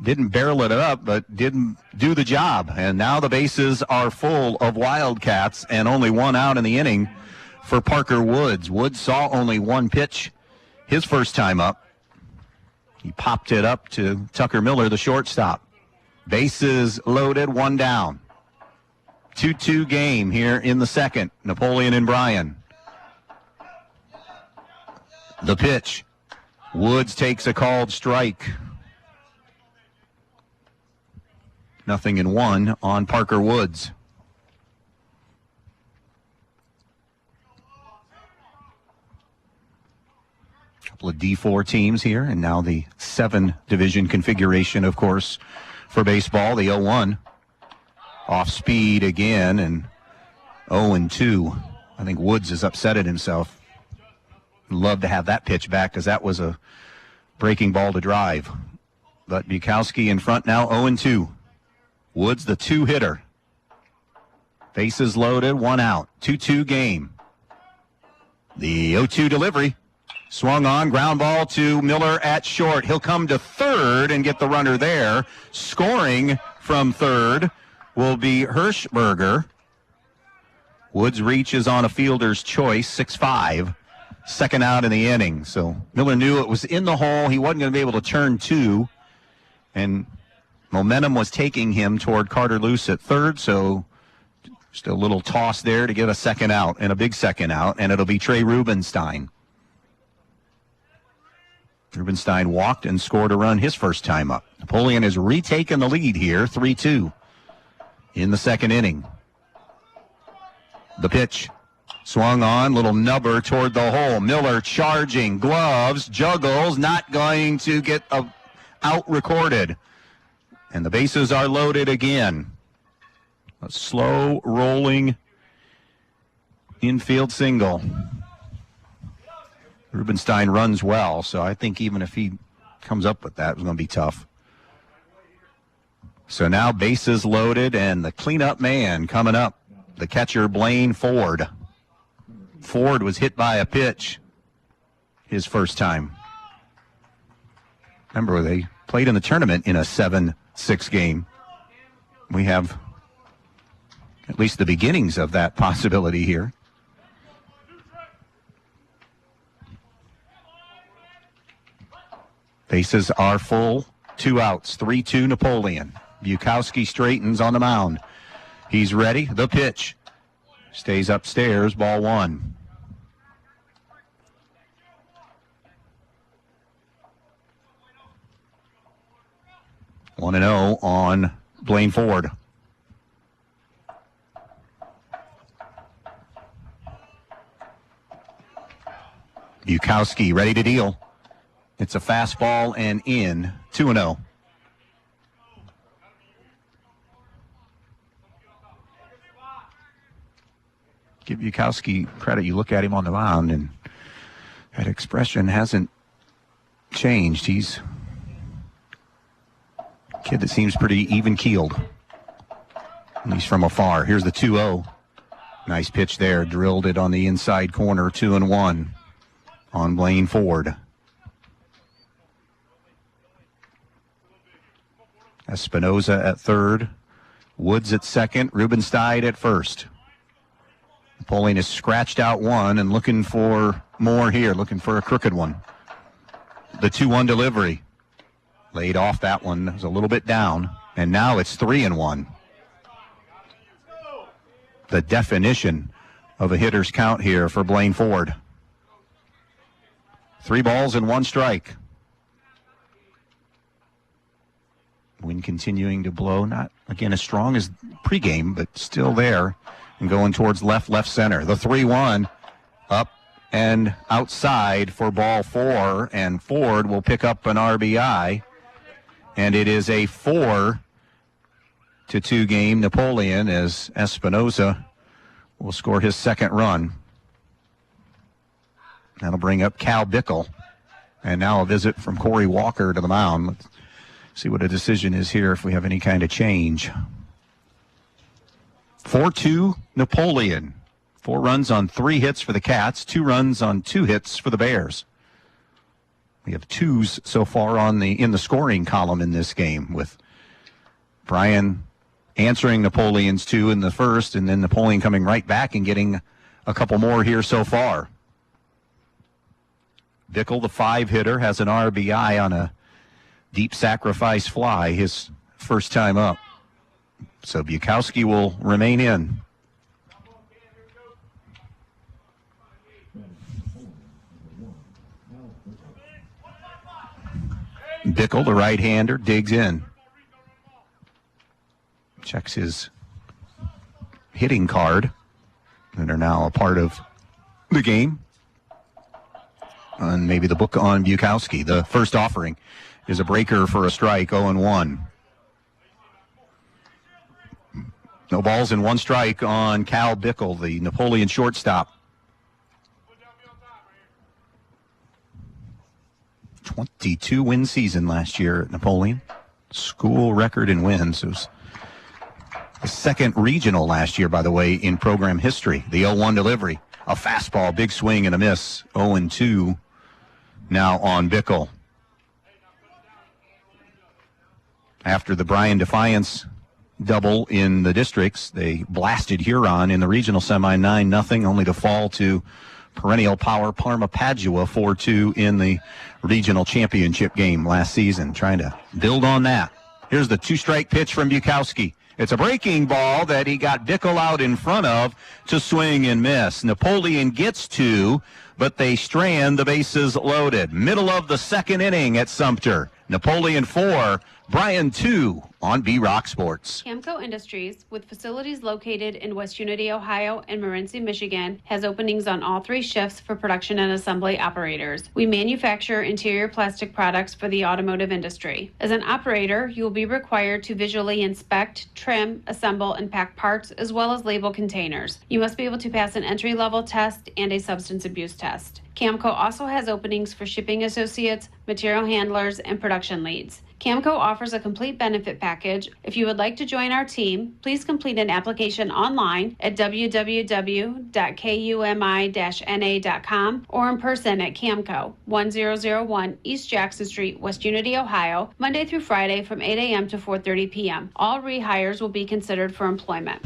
Didn't barrel it up, but didn't do the job. And now the bases are full of Wildcats and only 1 out in the inning for Parker Woods. Woods saw only 1 pitch his first time up. He popped it up to Tucker Miller, the shortstop. Bases loaded, 1 down. 2-2 game here in the second. Napoleon and Bryan. The pitch. Woods takes a called strike. 0-1 on Parker Woods. Couple of D4 teams here, and now the 7 division configuration, of course, for baseball. The 0-1. Off speed again, and 0-2. I think Woods is upset at himself. Love to have that pitch back because that was a breaking ball to drive. But Bukowski in front now, 0-2. Woods, the 2 hitter. Bases loaded, 1 out. 2-2 game. The 0-2 delivery. Swung on, ground ball to Miller at short. He'll come to third and get the runner there. Scoring from third will be Hirschberger. Woods reaches on a fielder's choice, 6-5. Second out in the inning. So Miller knew it was in the hole. He wasn't going to be able to turn 2. And momentum was taking him toward Carter Luce at third, so just a little toss there to get a second out, and a big second out, and it'll be Trey Rubenstein. Rubenstein walked and scored a run his first time up. Napoleon has retaken the lead here, 3-2 in the second inning. The pitch swung on, little nubber toward the hole. Miller charging, gloves, juggles, not going to get out recorded. And the bases are loaded again. A slow rolling infield single. Rubenstein runs well, so I think even if he comes up with that, it's going to be tough. So now bases loaded, and the cleanup man coming up, the catcher Blaine Ford. Ford was hit by a pitch his first time. Remember, they played in the tournament in a 7-6 game. We have at least the beginnings of that possibility here. Bases are full, 2 outs, 3-2 Napoleon. Bukowski straightens on the mound. He's ready. The pitch stays upstairs, ball 1. One and 0 on Blaine Ford. Bukowski ready to deal. It's a fastball and in, 2-0. Give Bukowski credit. You look at him on the mound, and that expression hasn't changed. He's a kid that seems pretty even-keeled, at least from afar. Here's the 2-0. Nice pitch there. Drilled it on the inside corner, 2-1 on Blaine Ford. Espinoza at third. Woods at second. Rubenstein at first. Napoleon has scratched out one and looking for more here, looking for a crooked one. The 2-1 delivery. Laid off that one. It was a little bit down. And now it's 3-1. The definition of a hitter's count here for Blaine Ford. 3 balls and 1 strike. Wind continuing to blow, not again as strong as pregame, but still there and going towards left center. The 3-1 up and outside for ball 4, and Ford will pick up an RBI, and it is a 4-2 game Napoleon as Espinoza will score his second run. That'll bring up Cal Bickle, and now a visit from Corey Walker to the mound. Let's see what a decision is here if we have any kind of change. 4-2 Napoleon. 4 runs on 3 hits for the Cats, 2 runs on 2 hits for the Bears. We have 2s so far in the scoring column in this game, with Bryan answering Napoleon's 2 in the first, and then Napoleon coming right back and getting a couple more here so far. Bickle, the 5-hitter, has an RBI on a deep sacrifice fly, his first time up. So Bukowski will remain in. Bickle, the right-hander, digs in. Checks his hitting card that are now a part of the game. And maybe the book on Bukowski. The first offering is a breaker for a strike, 0-1. No balls and 1 strike on Cal Bickle, the Napoleon shortstop. 22-win season last year at Napoleon. School record in wins. It was the second regional last year, by the way, in program history. The 0-1 delivery. A fastball, big swing and a miss. 0-2 now on Bickle. After the Bryan Defiance double in the districts, they blasted Huron in the regional semi 9-0, only to fall to perennial power Parma Padua 4-2 in the regional championship game last season. Trying to build on that. Here's the 2-strike pitch from Bukowski. It's a breaking ball that he got Bickle out in front of to swing and miss. Napoleon gets 2, but they strand the bases loaded. Middle of the second inning at Sumter. Napoleon 4, Bryan 2 on B-Rock Sports. Camco Industries, with facilities located in West Unity, Ohio and Morenci, Michigan, has openings on all 3 shifts for production and assembly operators. We manufacture interior plastic products for the automotive industry. As an operator, you will be required to visually inspect, trim, assemble, and pack parts, as well as label containers. You must be able to pass an entry-level test and a substance abuse test. Camco also has openings for shipping associates, material handlers, and production leads. Camco offers a complete benefit package. If you would like to join our team, please complete an application online at www.kumi-na.com or in person at Camco, 1001 East Jackson Street, West Unity, Ohio, Monday through Friday from 8 a.m. to 4:30 p.m. All rehires will be considered for employment.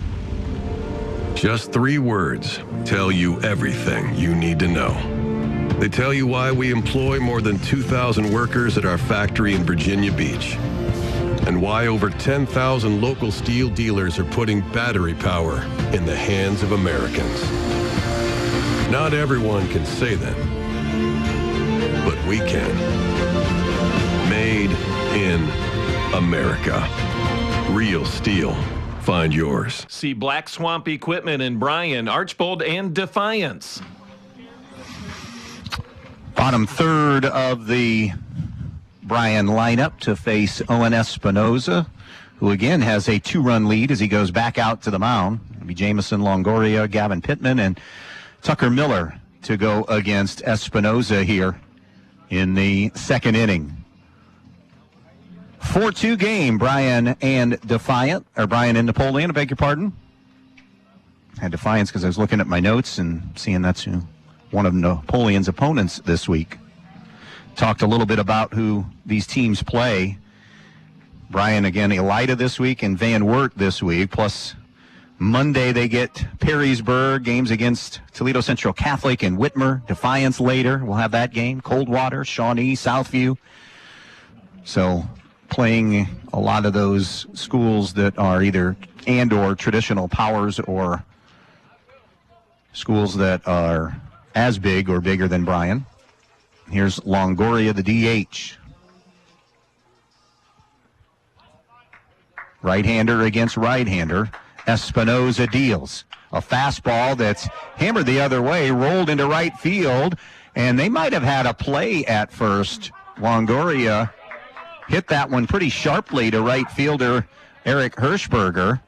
Just 3 words tell you everything you need to know. They tell you why we employ more than 2,000 workers at our factory in Virginia Beach, and why over 10,000 local steel dealers are putting battery power in the hands of Americans. Not everyone can say that, but we can. Made in America. Real steel. Find yours. See Black Swamp Equipment in Bryan, Archbold, and Defiance. Bottom third of the Bryan lineup to face Owen Espinoza, who again has a 2-run lead as he goes back out to the mound. It'll be Jamison Longoria, Gavin Pittman, and Tucker Miller to go against Espinoza here in the second inning. 4-2 game, Bryan and Napoleon, I beg your pardon. I had Defiance because I was looking at my notes and seeing that's one of Napoleon's opponents this week. Talked a little bit about who these teams play. Bryan, again, Elida this week and Van Wert this week. Plus, Monday they get Perrysburg, games against Toledo Central Catholic and Whitmer. Defiance later. We'll have that game. Coldwater, Shawnee, Southview. So playing a lot of those schools that are either or traditional powers or schools that are as big or bigger than Bryan. Here's Longoria, the DH. Right-hander against right-hander. Espinoza deals. A fastball that's hammered the other way, rolled into right field, and they might have had a play at first. Longoria hit that one pretty sharply to right fielder Eric Hirschberger,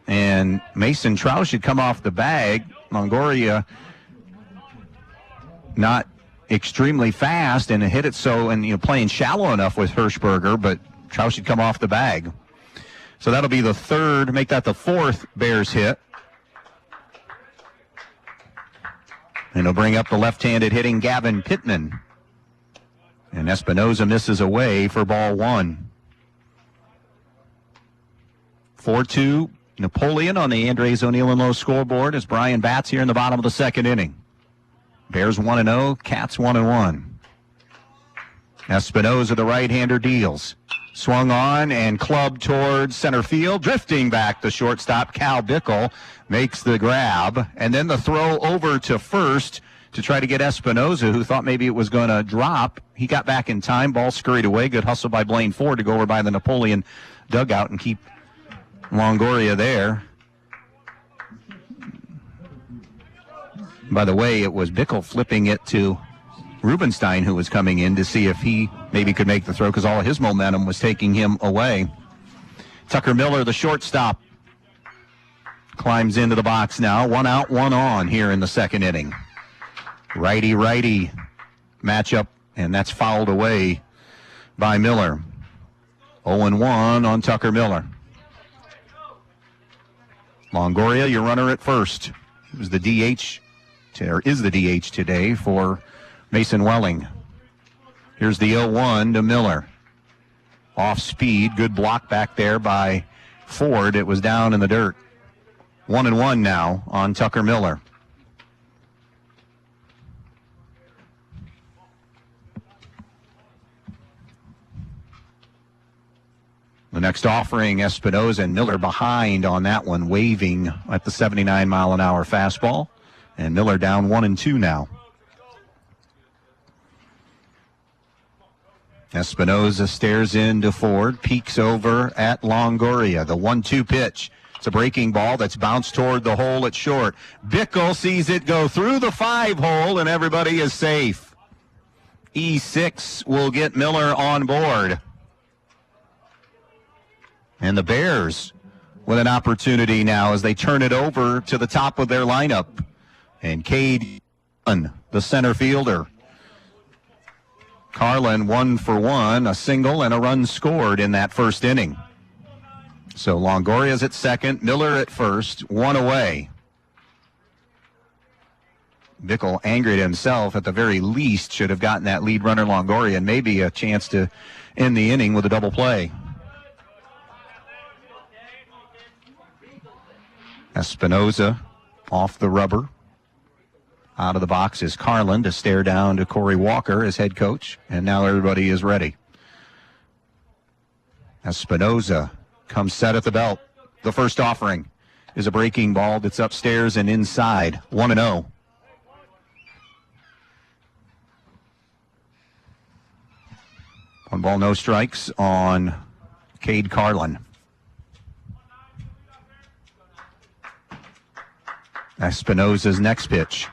and Mason Trout should come off the bag. Longoria not extremely fast and hit it playing shallow enough with Hirschberger, but Trout should come off the bag. So that'll be the third, make that the 4th Bears hit. And he'll bring up the left-handed hitting Gavin Pittman. And Espinoza misses away for ball 1. 4-2, Napoleon on the Andres O'Neill and Lowe scoreboard as Bryan bats here in the bottom of the second inning. Bears 1-0, Cats 1-1. Espinoza, the right-hander, deals. Swung on and clubbed towards center field. Drifting back, the shortstop, Cal Brigle, makes the grab. And then the throw over to first to try to get Espinoza, who thought maybe it was going to drop. He got back in time. Ball scurried away. Good hustle by Blaine Ford to go over by the Napoleon dugout and keep Longoria there. By the way, it was Bickle flipping it to Rubenstein, who was coming in to see if he maybe could make the throw because all of his momentum was taking him away. Tucker Miller, the shortstop, climbs into the box now. 1 out, 1 on here in the second inning. Righty-righty matchup, and that's fouled away by Miller. 0-1 on Tucker Miller. Longoria, your runner at first. He was the DH. Is the DH today for Mason Welling. Here's the 0-1 to Miller. Off speed, good block back there by Ford. It was down in the dirt. 1-1 now on Tucker Miller. The next offering, Espinoza and Miller behind on that one, waving at the 79-mile-an-hour fastball. And Miller down 1-2 now. Espinoza stares into Ford, peeks over at Longoria. The 1-2 pitch. It's a breaking ball that's bounced toward the hole at short. Brigle sees it go through the 5-hole, and everybody is safe. E6 will get Miller on board. And the Bears with an opportunity now as they turn it over to the top of their lineup. And Cade, the center fielder. Carlin 1 for 1, a single and a run scored in that first inning. So Longoria's at second, Miller at first, one away. Brigle, angry at himself, at the very least should have gotten that lead runner Longoria and maybe a chance to end the inning with a double play. Espinoza off the rubber. Out of the box is Carlin to stare down to Corey Walker as head coach, and now everybody is ready. Espinoza comes set at the belt. The first offering is a breaking ball that's upstairs and inside. 1-0. One ball, no strikes on Cade Carlin. Espinoza's next pitch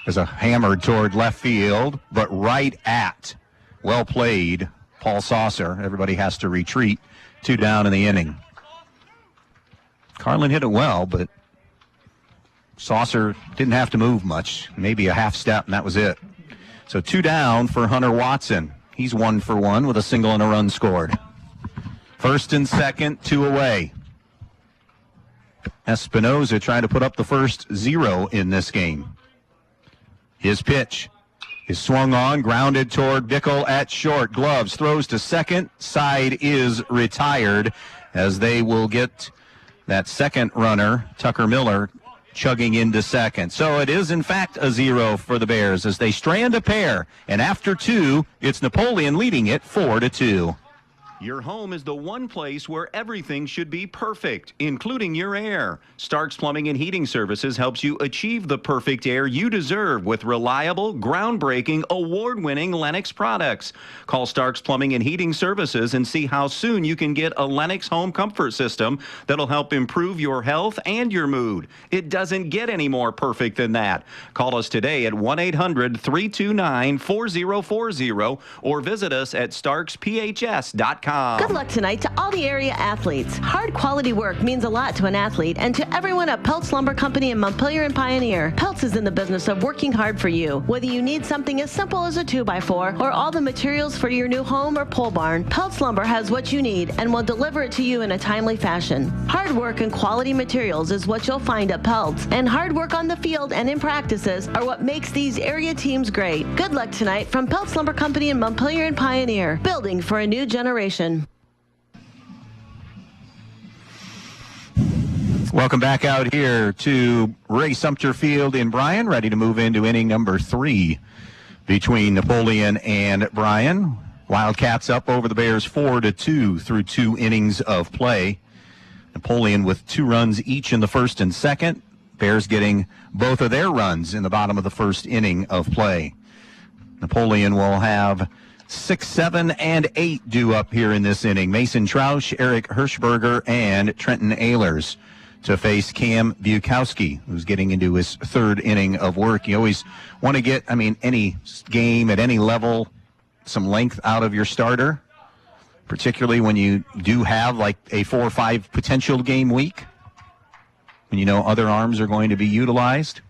is a hammered toward left field, but right at, well played, Paul Saucer. Everybody has to retreat. 2 down in the inning. Carlin hit it well, but Saucer didn't have to move much. Maybe a half step, and that was it. So 2 down for Hunter Watson. He's 1 for 1 with a single and a run scored. First and second, 2 away. Espinoza trying to put up the first 0 in this game. His pitch is swung on, grounded toward Brigle at short. Gloves, throws to second. Side is retired as they will get that second runner, Tucker Miller, chugging into second. So it is, in fact, a 0 for the Bears as they strand a pair. And after 2, it's Napoleon leading it 4-2. Your home is the one place where everything should be perfect, including your air. Stark's Plumbing and Heating Services helps you achieve the perfect air you deserve with reliable, groundbreaking, award-winning Lennox products. Call Stark's Plumbing and Heating Services and see how soon you can get a Lennox home comfort system that'll help improve your health and your mood. It doesn't get any more perfect than that. Call us today at 1-800-329-4040 or visit us at starksphs.com. Good luck tonight to all the area athletes. Hard quality work means a lot to an athlete and to everyone at Peltz Lumber Company in Montpelier and Pioneer. Peltz is in the business of working hard for you. Whether you need something as simple as a 2x4 or all the materials for your new home or pole barn, Peltz Lumber has what you need and will deliver it to you in a timely fashion. Hard work and quality materials is what you'll find at Peltz, and hard work on the field and in practices are what makes these area teams great. Good luck tonight from Peltz Lumber Company in Montpelier and Pioneer, building for a new generation. Welcome back out here to Ray Sumter Field in Bryan, ready to move into inning number 3 between Napoleon and Bryan. Wildcats up over the Bears 4-2 through 2 innings of play. Napoleon with 2 runs each in the first and second. Bears getting both of their runs in the bottom of the first inning of play. Napoleon will have 6, 7, and 8 due up here in this inning. Mason Trausch, Eric Hirschberger, and Trenton Ehlers to face Cam Bukowski, who's getting into his 3rd inning of work. You always want to get, any game at any level, some length out of your starter, particularly when you do have like a 4 or 5 potential game week, when you know other arms are going to be utilized.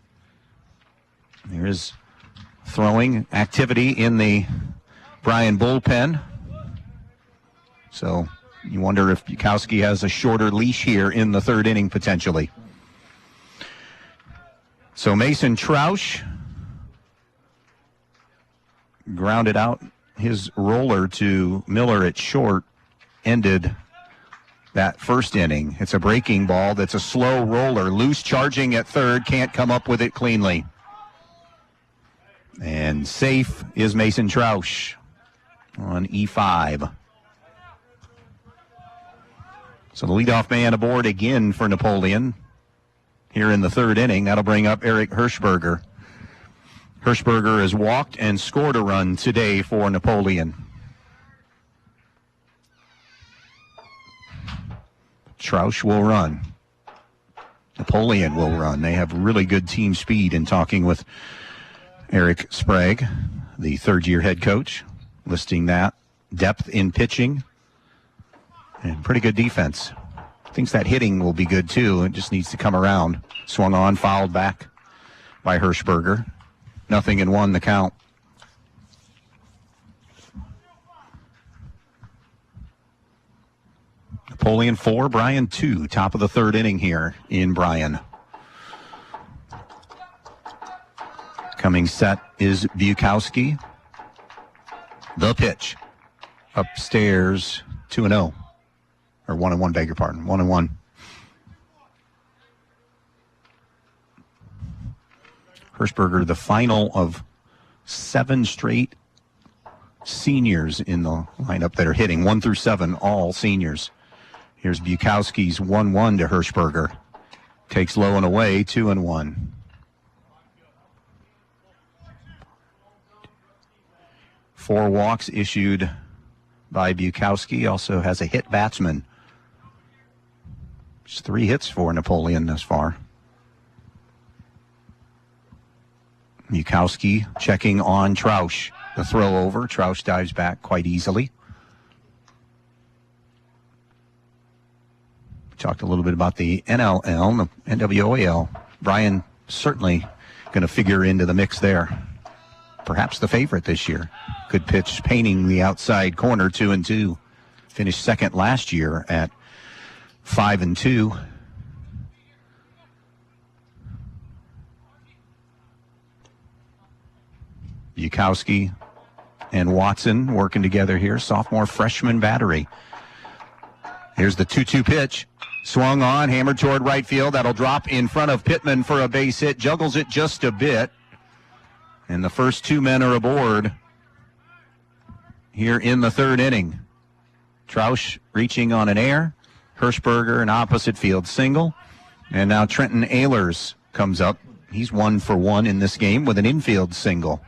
There is throwing activity in the Bryan bullpen. So you wonder if Bukowski has a shorter leash here in the 3rd inning potentially. So Mason Trausch grounded out his roller to Miller at short, ended that first inning. It's a breaking ball that's a slow roller, loose charging at third, can't come up with it cleanly. And safe is Mason Trausch on E5. So the leadoff man aboard again for Napoleon here in the 3rd inning. That'll bring up Eric Hirschberger. Hirschberger has walked and scored a run today for Napoleon. Troush will run. Napoleon will run. They have really good team speed. In talking with Eric Sprague, the third-year head coach, listing that depth in pitching and pretty good defense. Thinks that hitting will be good too. It just needs to come around. Swung on, fouled back by Hirschberger. 0-1 the count. Napoleon 4, Bryan 2. Top of the third inning here in Bryan. Coming set is Bukowski. The pitch. Upstairs, 2-0. Or 1-1, beg your pardon. 1-1. Hirschberger, the final of 7 straight seniors in the lineup that are hitting. 1 through 7, all seniors. Here's Bukowski's 1-1 to Hirschberger. Takes low and away, 2-1. Four walks issued by Bukowski. Also has a hit batsman. Just 3 hits for Napoleon thus far. Bukowski checking on Troush. The throw over. Troush dives back quite easily. We talked a little bit about the NLL, the NWOAL. Bryan certainly going to figure into the mix there. Perhaps the favorite this year. Good pitch painting the outside corner, 2-2. Finished second last year at 5-2. Bukowski and Watson working together here. Sophomore freshman battery. Here's the 2-2 pitch. Swung on, hammered toward right field. That'll drop in front of Pittman for a base hit. Juggles it just a bit. And the first 2 men are aboard here in the third inning. Troush reaching on an air. Hirschberger an opposite field single. And now Trenton Ehlers comes up. He's 1 for 1 in this game with an infield single.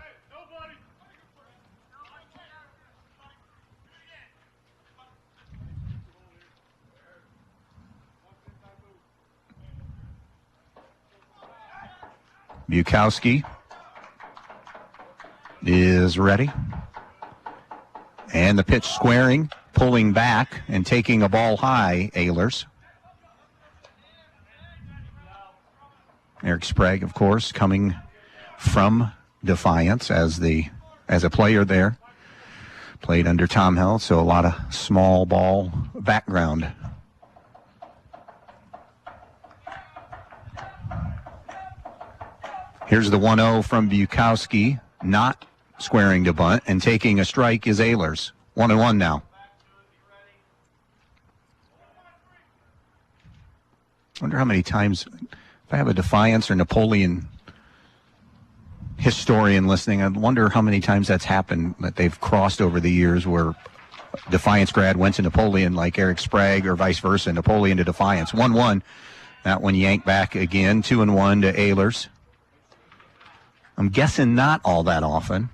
Bukowski is ready. And the pitch squaring, pulling back and taking a ball high, Ehlers. Eric Sprague, of course, coming from Defiance as a player there. Played under Tom Held, so a lot of small ball background. Here's the 1-0 from Bukowski, not squaring to bunt, and taking a strike is Ehlers. 1-1 now. Wonder how many times, if I have a Defiance or Napoleon historian listening, I wonder how many times that's happened, that they've crossed over the years where Defiance grad went to Napoleon like Eric Sprague or vice versa, Napoleon to Defiance. 1-1. That one yanked back again, 2-1 to Ehlers. I'm guessing not all that often.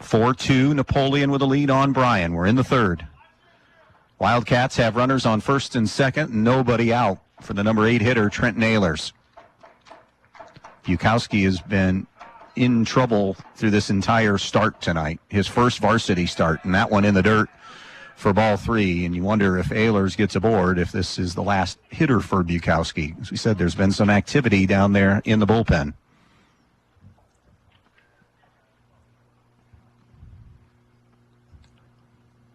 4-2, Napoleon with a lead on Bryan. We're in the third. Wildcats have runners on first and second, nobody out for the number 8 hitter, Trenton Ehlers. Bukowski has been in trouble through this entire start tonight. His first varsity start, and that one in the dirt for ball 3. And you wonder if Ehlers gets aboard, if this is the last hitter for Bukowski. As we said, there's been some activity down there in the bullpen.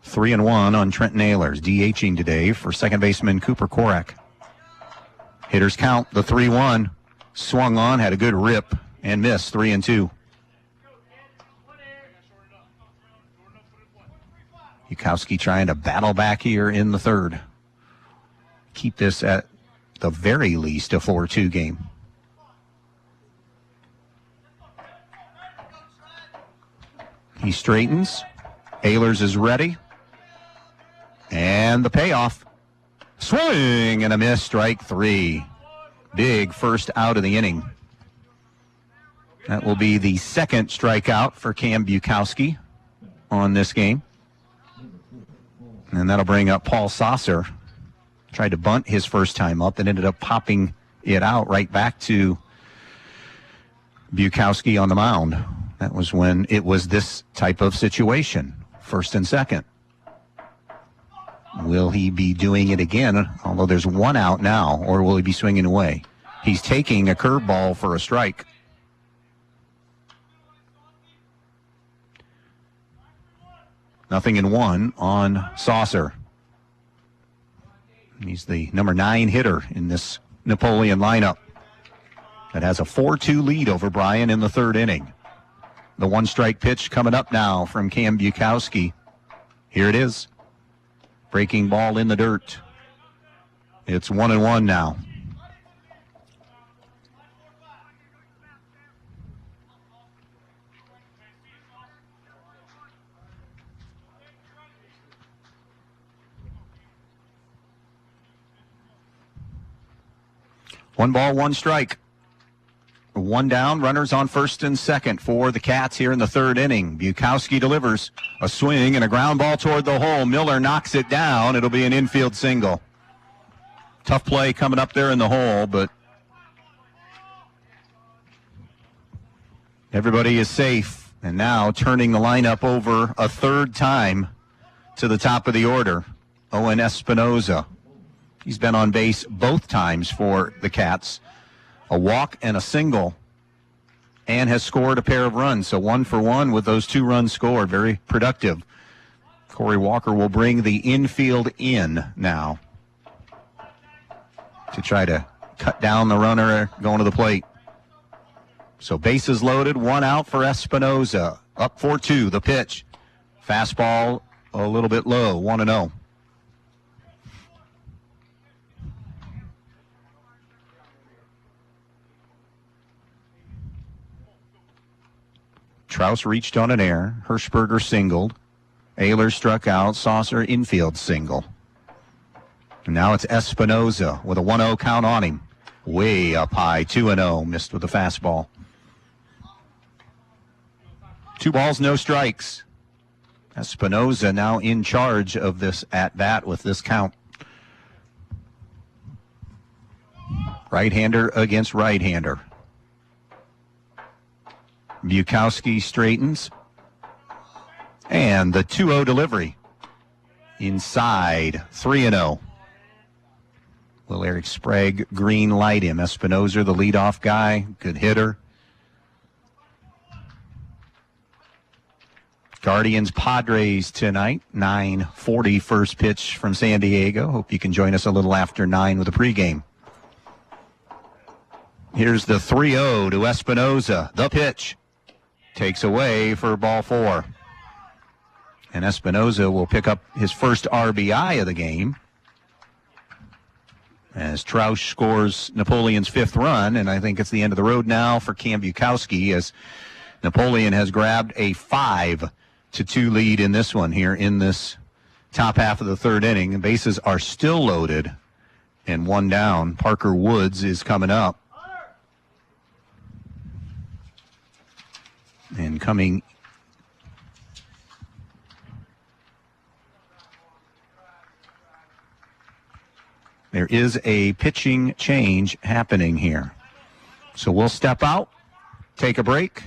Three and one on Trenton Ehlers, DHing today for second baseman Cooper Korak. Hitters count the 3-1. Swung on, had a good rip and missed. 3-2. Bukowski trying to battle back here in the third. Keep this at the very least a 4-2 game. He straightens. Ehlers is ready. And the payoff. Swing and a miss, strike 3. Big first out of the inning. That will be the second strikeout for Cam Bukowski on this game. And that'll bring up Paul Saucer. Tried to bunt his first time up and ended up popping it out right back to Bukowski on the mound. That was when it was this type of situation, first and second. Will he be doing it again, although there's one out now, or will he be swinging away? He's taking a curveball for a strike. Nothing in one on Saucer. He's the number 9 hitter in this Napoleon lineup that has a 4-2 lead over Bryan in the third inning. The one-strike pitch coming up now from Cam Bukowski. Here it is. Breaking ball in the dirt. It's 1-1 now. One ball, one strike. One down, runners on first and second for the Cats here in the third inning. Bukowski delivers a swing and a ground ball toward the hole. Miller knocks it down. It'll be an infield single. Tough play coming up there in the hole, but everybody is safe. And now turning the lineup over a third time to the top of the order, Owen Espinoza. He's been on base both times for the Cats. A walk and a single, and has scored a pair of runs. So 1 for 1 with those 2 runs scored. Very productive. Corey Walker will bring the infield in now to try to cut down the runner going to the plate. So bases loaded, 1 out for Espinoza. Up 4-2, the pitch. Fastball a little bit low, 1-0. Trouse reached on an error. Hirschberger singled. Ayler struck out. Saucer infield single. And now it's Espinoza with a 1-0 count on him. Way up high, 2-0. Missed with the fastball. 2 balls, no strikes. Espinoza now in charge of this at-bat with this count. Right-hander against right-hander. Bukowski straightens. And the 2-0 delivery. Inside, 3-0. Will Eric Sprague green light him? Espinoza, the leadoff guy, good hitter. Guardians Padres tonight, 9:40 first pitch from San Diego. Hope you can join us a little after 9 with the pregame. Here's the 3-0 to Espinoza. The pitch. Takes away for ball 4. And Espinoza will pick up his first RBI of the game as Trout scores Napoleon's 5th run. And I think it's the end of the road now for Cam Bukowski as Napoleon has grabbed a 5-2 lead in this one here in this top half of the third inning. The bases are still loaded and 1 down. Parker Woods is coming up. And coming there is a pitching change happening here. So we'll step out, take a break.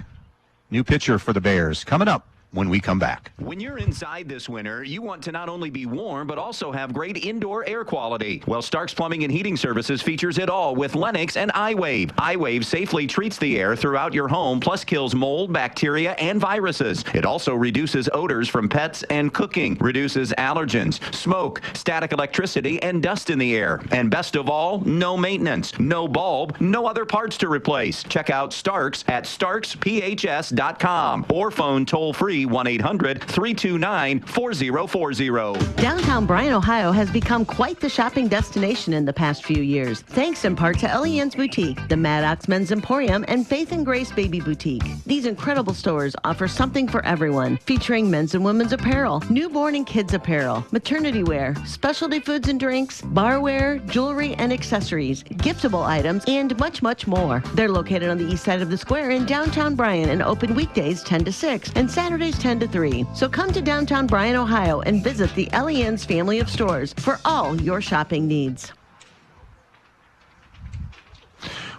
New pitcher for the Bears coming up when we come back. When you're inside this winter, you want to not only be warm, but also have great indoor air quality. Well, Stark's Plumbing and Heating Services features it all with Lennox and iWave. iWave safely treats the air throughout your home, plus kills mold, bacteria, and viruses. It also reduces odors from pets and cooking, reduces allergens, smoke, static electricity, and dust in the air. And best of all, no maintenance, no bulb, no other parts to replace. Check out Stark's at starksphs.com or phone toll-free 1-800-329-4040. Downtown Bryan, Ohio has become quite the shopping destination in the past few years, thanks in part to Elian's Boutique, the Maddox Men's Emporium, and Faith and Grace Baby Boutique. These incredible stores offer something for everyone, featuring men's and women's apparel, newborn and kids apparel, maternity wear, specialty foods and drinks, barware, jewelry and accessories, giftable items, and much, much more. They're located on the east side of the square in downtown Bryan and open weekdays 10 to 6 and Saturdays Tuesdays 10 to 3. So come to downtown Bryan, Ohio, and visit the Elian's family of stores for all your shopping needs.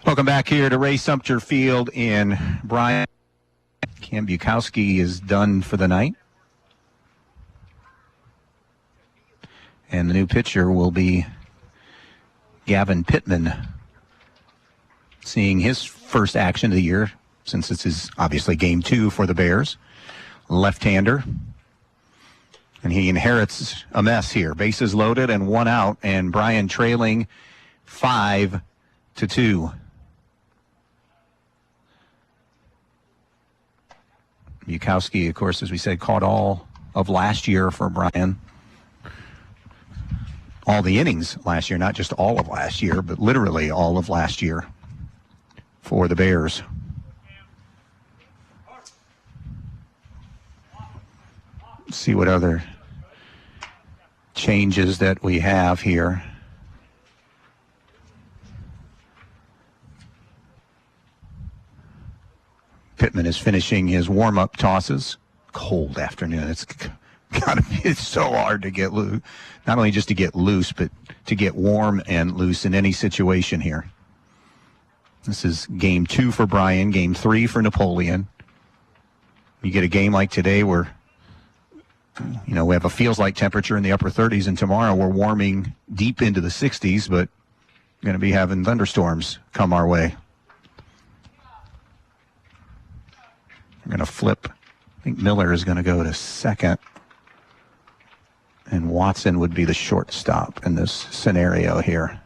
Welcome back here to Ray Sumpter Field in Bryan. Cam Bukowski is done for the night. And the new pitcher will be Gavin Pittman, seeing his first action of the year, since this is obviously game 2 for the Bears. Left-hander. And he inherits a mess here. Bases loaded and 1 out, and Bryan trailing 5-2. Bukowski, of course, as we said, caught all of last year for Bryan. All the innings last year, not just all of last year, but literally all of last year for the Bears. Let's see what other changes that we have here. Pittman is finishing his warm-up tosses. Cold afternoon. It's so hard to get loose. Not only just to get loose, but to get warm and loose in any situation here. This is game 2 for Bryan, game 3 for Napoleon. You get a game like today where, we have a feels-like temperature in the upper 30s, and tomorrow we're warming deep into the 60s, but we're going to be having thunderstorms come our way. We're going to flip. I think Miller is going to go to second. And Watson would be the shortstop in this scenario here.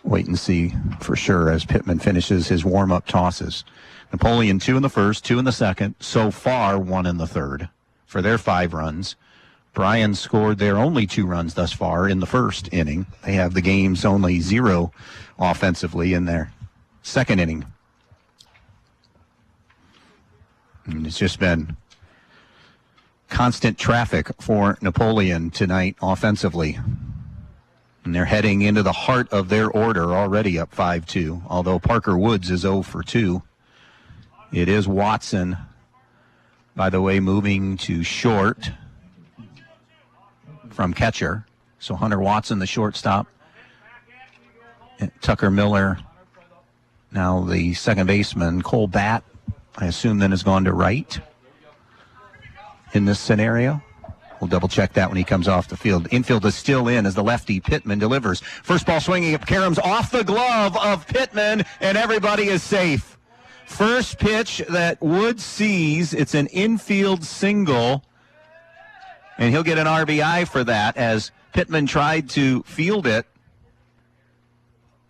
Wait and see for sure as Pittman finishes his warm-up tosses. Napoleon 2 in the first, 2 in the second. So far, 1 in the third for their 5 runs. Bryan scored their only 2 runs thus far in the first inning. They have the game's only 0 offensively in their second inning. And it's just been constant traffic for Napoleon tonight offensively. And they're heading into the heart of their order, already up 5-2, although Parker Woods is 0 for 2. It is Watson, by the way, moving to short from catcher. So Hunter Watson, the shortstop. And Tucker Miller, now the second baseman. Cole Batt, I assume, then has gone to right in this scenario. We'll double check that when he comes off the field. Infield is still in as the lefty Pittman delivers. First ball swinging up, Karams off the glove of Pittman, and everybody is safe. First pitch that Woods sees, it's an infield single, and he'll get an RBI for that as Pittman tried to field it.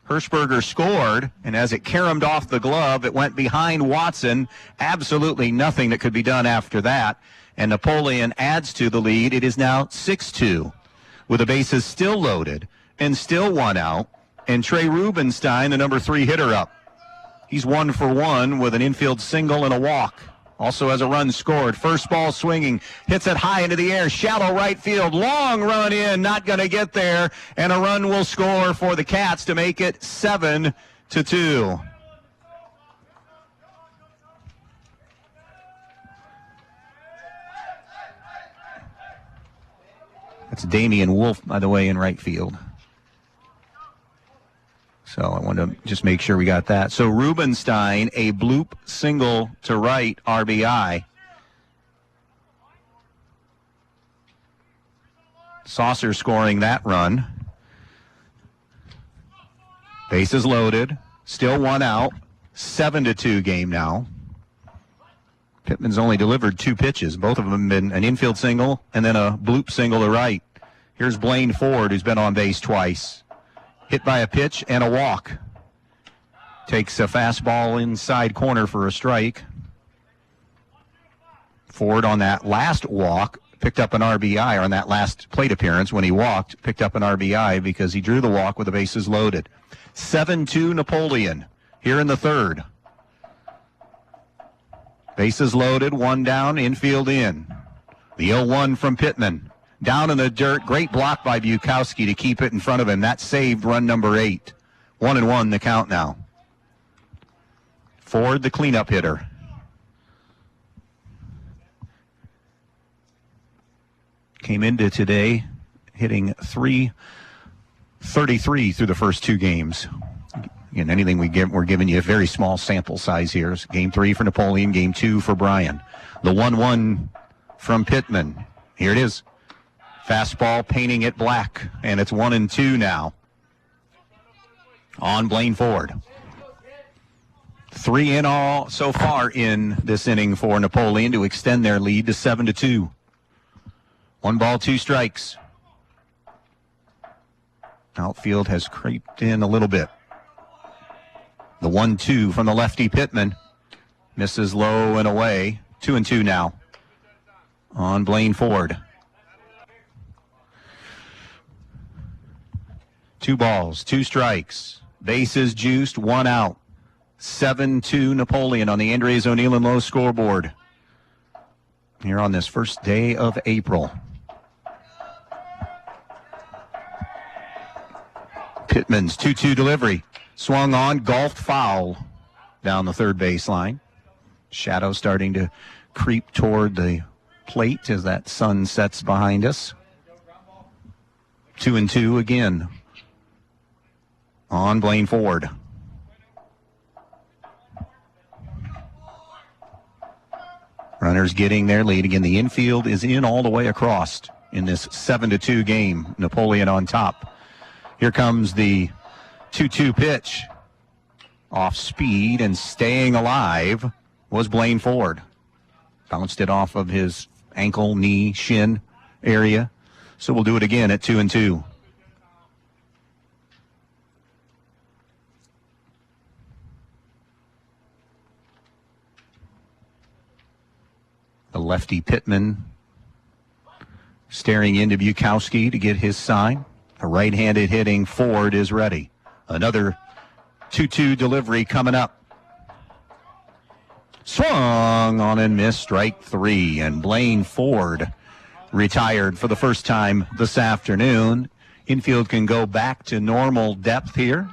Hirschberger scored, and as it caromed off the glove, it went behind Watson. Absolutely nothing that could be done after that. And Napoleon adds to the lead. It is now 6-2 with the bases still loaded and still 1 out. And Trey Rubenstein, the number 3 hitter, up. He's 1 for 1 with an infield single and a walk. Also has a run scored. First ball swinging, hits it high into the air, shallow right field, long run in, not going to get there, and a run will score for the Cats to make it 7-2. That's Damian Wolf, by the way, in right field. So I want to just make sure we got that. So Rubenstein, a bloop single to right, RBI. Saucer scoring that run. Bases loaded. Still 1 out. 7-2 game now. Pittman's only delivered 2 pitches. Both of them have been an infield single and then a bloop single to right. Here's Blaine Ford, who's been on base twice. Hit by a pitch and a walk. Takes a fastball inside corner for a strike. Ford on that last walk picked up an RBI, or on that last plate appearance when he walked, picked up an RBI because he drew the walk with the bases loaded. 7-2 Napoleon here in the third. Bases loaded, 1 down, infield in. The 0-1 from Pittman. Down in the dirt, great block by Bukowski to keep it in front of him. That saved run number 8. 1-1 the count now. Ford, the cleanup hitter. Came into today hitting .333 through the first two games. Again, anything we're giving you a very small sample size here. It's game 3 for Napoleon, game 2 for Bryan. The 1-1 from Pittman. Here it is. Fastball painting it black, and it's 1-2 now on Blaine Ford. 3 in all so far in this inning for Napoleon to extend their lead to 7-2. 1 ball, 2 strikes. Outfield has creeped in a little bit. The 1-2 from the lefty Pittman. Misses low and away. 2-2 now on Blaine Ford. 2 balls, 2 strikes. Bases juiced, 1 out. 7-2 Napoleon on the Andres O'Neill and Lowe scoreboard here on this first day of April. Pittman's 2-2 delivery. Swung on, golfed foul down the third baseline. Shadow starting to creep toward the plate as that sun sets behind us. 2-2 again on Blaine Ford. Runners getting their lead. Again, the infield is in all the way across in this 7-2 game. Napoleon on top. Here comes the 2-2 pitch. Off speed and staying alive was Blaine Ford. Bounced it off of his ankle, knee, shin area. So we'll do it again at 2-2. The lefty Pittman staring into Bukowski to get his sign. A right-handed hitting Ford is ready. Another 2-2 delivery coming up. Swung on and missed, strike 3. And Blaine Ford retired for the first time this afternoon. Infield can go back to normal depth here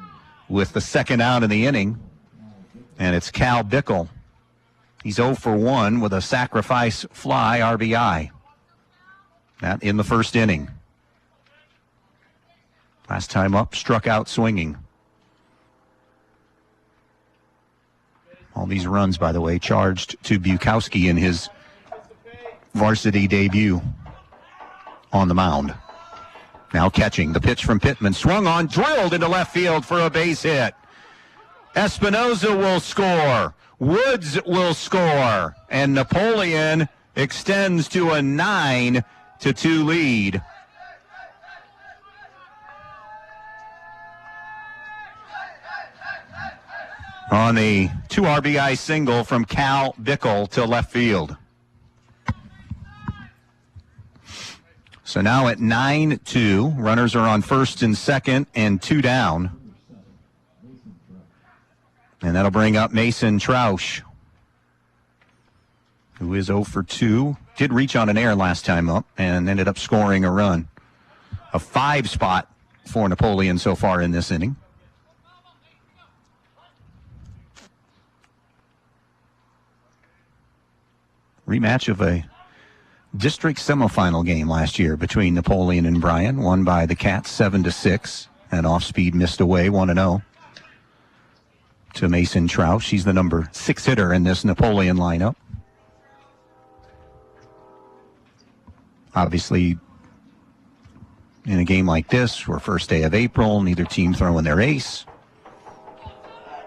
with the second out in the inning. And it's Cal Brigle. He's 0 for 1 with a sacrifice fly RBI. That in the first inning. Last time up, struck out swinging. All these runs, by the way, charged to Bukowski in his varsity debut on the mound. Now catching the pitch from Pittman. Swung on, drilled into left field for a base hit. Espinoza will score. Woods will score. And Napoleon extends to a 9-2 lead. On the 2 RBI single from Cal Brigle to left field. So now at 9-2, runners are on first and second and 2 down. And that'll bring up Mason Troush, who is 0 for 2. Did reach on an error last time up and ended up scoring a run. A 5 spot for Napoleon so far in this inning. Rematch of a district semifinal game last year between Napoleon and Bryan, won by the Cats 7-6, and off speed missed away 1-0 to Mason Troush. He's the number 6 hitter in this Napoleon lineup. Obviously, in a game like this, we're first day of April, neither team throwing their ace.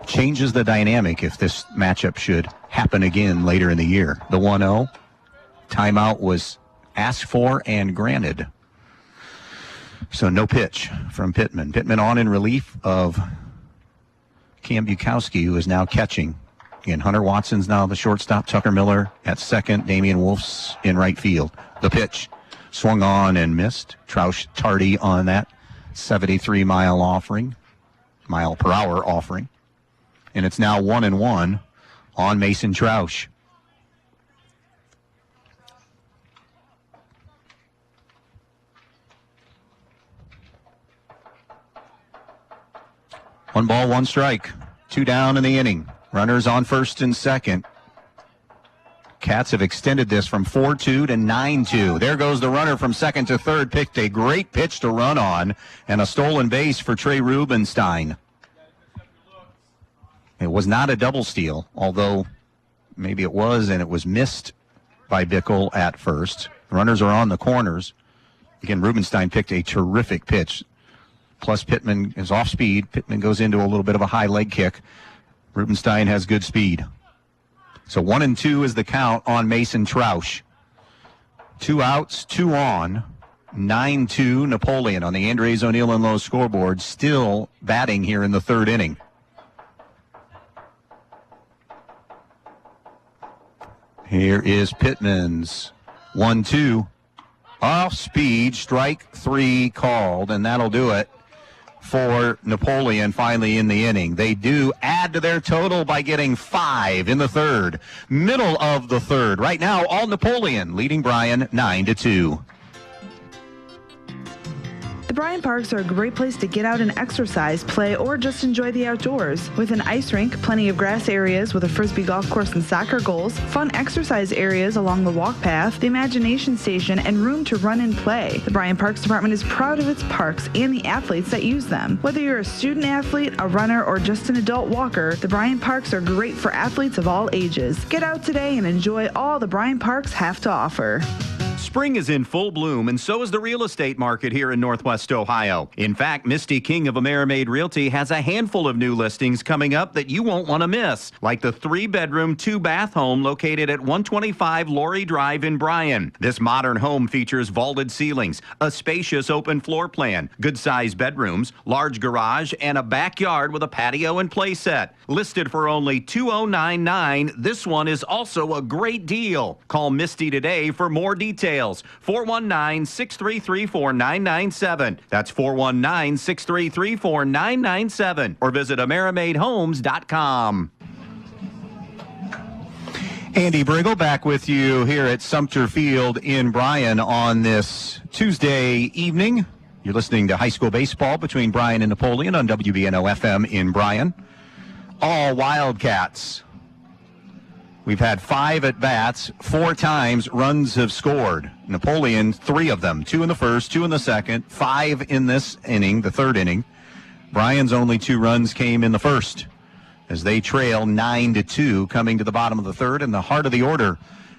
Changes the dynamic if this matchup should happen again later in the year. The 1-0 timeout was asked for and granted. So no pitch from Pittman. Pittman on in relief of Cam Bukowski, who is now catching. Again, Hunter Watson's now the shortstop. Tucker Miller at second. Damian Wolf's in right field. The pitch swung on and missed. Troush tardy on that 73 mile per hour offering. And it's now 1-1 on Mason Troush. One ball, 1 strike. 2 down in the inning. Runners on first and second. Cats have extended this from 4-2 to 9-2. There goes the runner from second to third. Picked a great pitch to run on, and a stolen base for Trey Rubenstein. It was not a double steal, although maybe it was, and it was missed by Brigle at first. The runners are on the corners. Again, Rubenstein picked a terrific pitch. Plus, Pittman is off speed. Pittman goes into a little bit of a high leg kick. Rubenstein has good speed. So 1-2 is the count on Mason Troush. 2 outs, 2 on. 9-2 Napoleon on the Andres O'Neill and Lowe scoreboard. Still batting here in the third inning. Here is Pittman's 1-2. Off speed, strike 3 called, and that'll do it for Napoleon finally in the inning. They do add to their total by getting 5 in the third. Middle of the third. Right now, all Napoleon leading Bryan 9-2. The Bryan Parks are a great place to get out and exercise, play, or just enjoy the outdoors. With an ice rink, plenty of grass areas with a frisbee golf course and soccer goals, fun exercise areas along the walk path, the imagination station, and room to run and play. The Bryan Parks Department is proud of its parks and the athletes that use them. Whether you're a student athlete, a runner, or just an adult walker, the Bryan Parks are great for athletes of all ages. Get out today and enjoy all the Bryan Parks have to offer. Spring is in full bloom, and so is the real estate market here in Northwest Ohio. In fact, Misty King of Amerimaid Realty has a handful of new listings coming up that you won't want to miss, like the 3-bedroom, 2-bath home located at 125 Laurie Drive in Bryan. This modern home features vaulted ceilings, a spacious open floor plan, good-sized bedrooms, large garage, and a backyard with a patio and play set. Listed for only $2,099, this one is also a great deal. Call Misty today for more details. 419-633-4997. That's 419-633-4997. Or visit AmeramaidHomes.com. Andy Brigle back with you here at Sumter Field in Bryan on this Tuesday evening. You're listening to high school baseball between Bryan and Napoleon on WBNO-FM in Bryan. All Wildcats. We've had 5 at-bats, 4 times runs have scored. Napoleon, 3 of them, 2 in the first, 2 in the second, 5 in this inning, the third inning. Bryan's only 2 runs came in the first as they trail 9-2 coming to the bottom of the third, and the heart of the order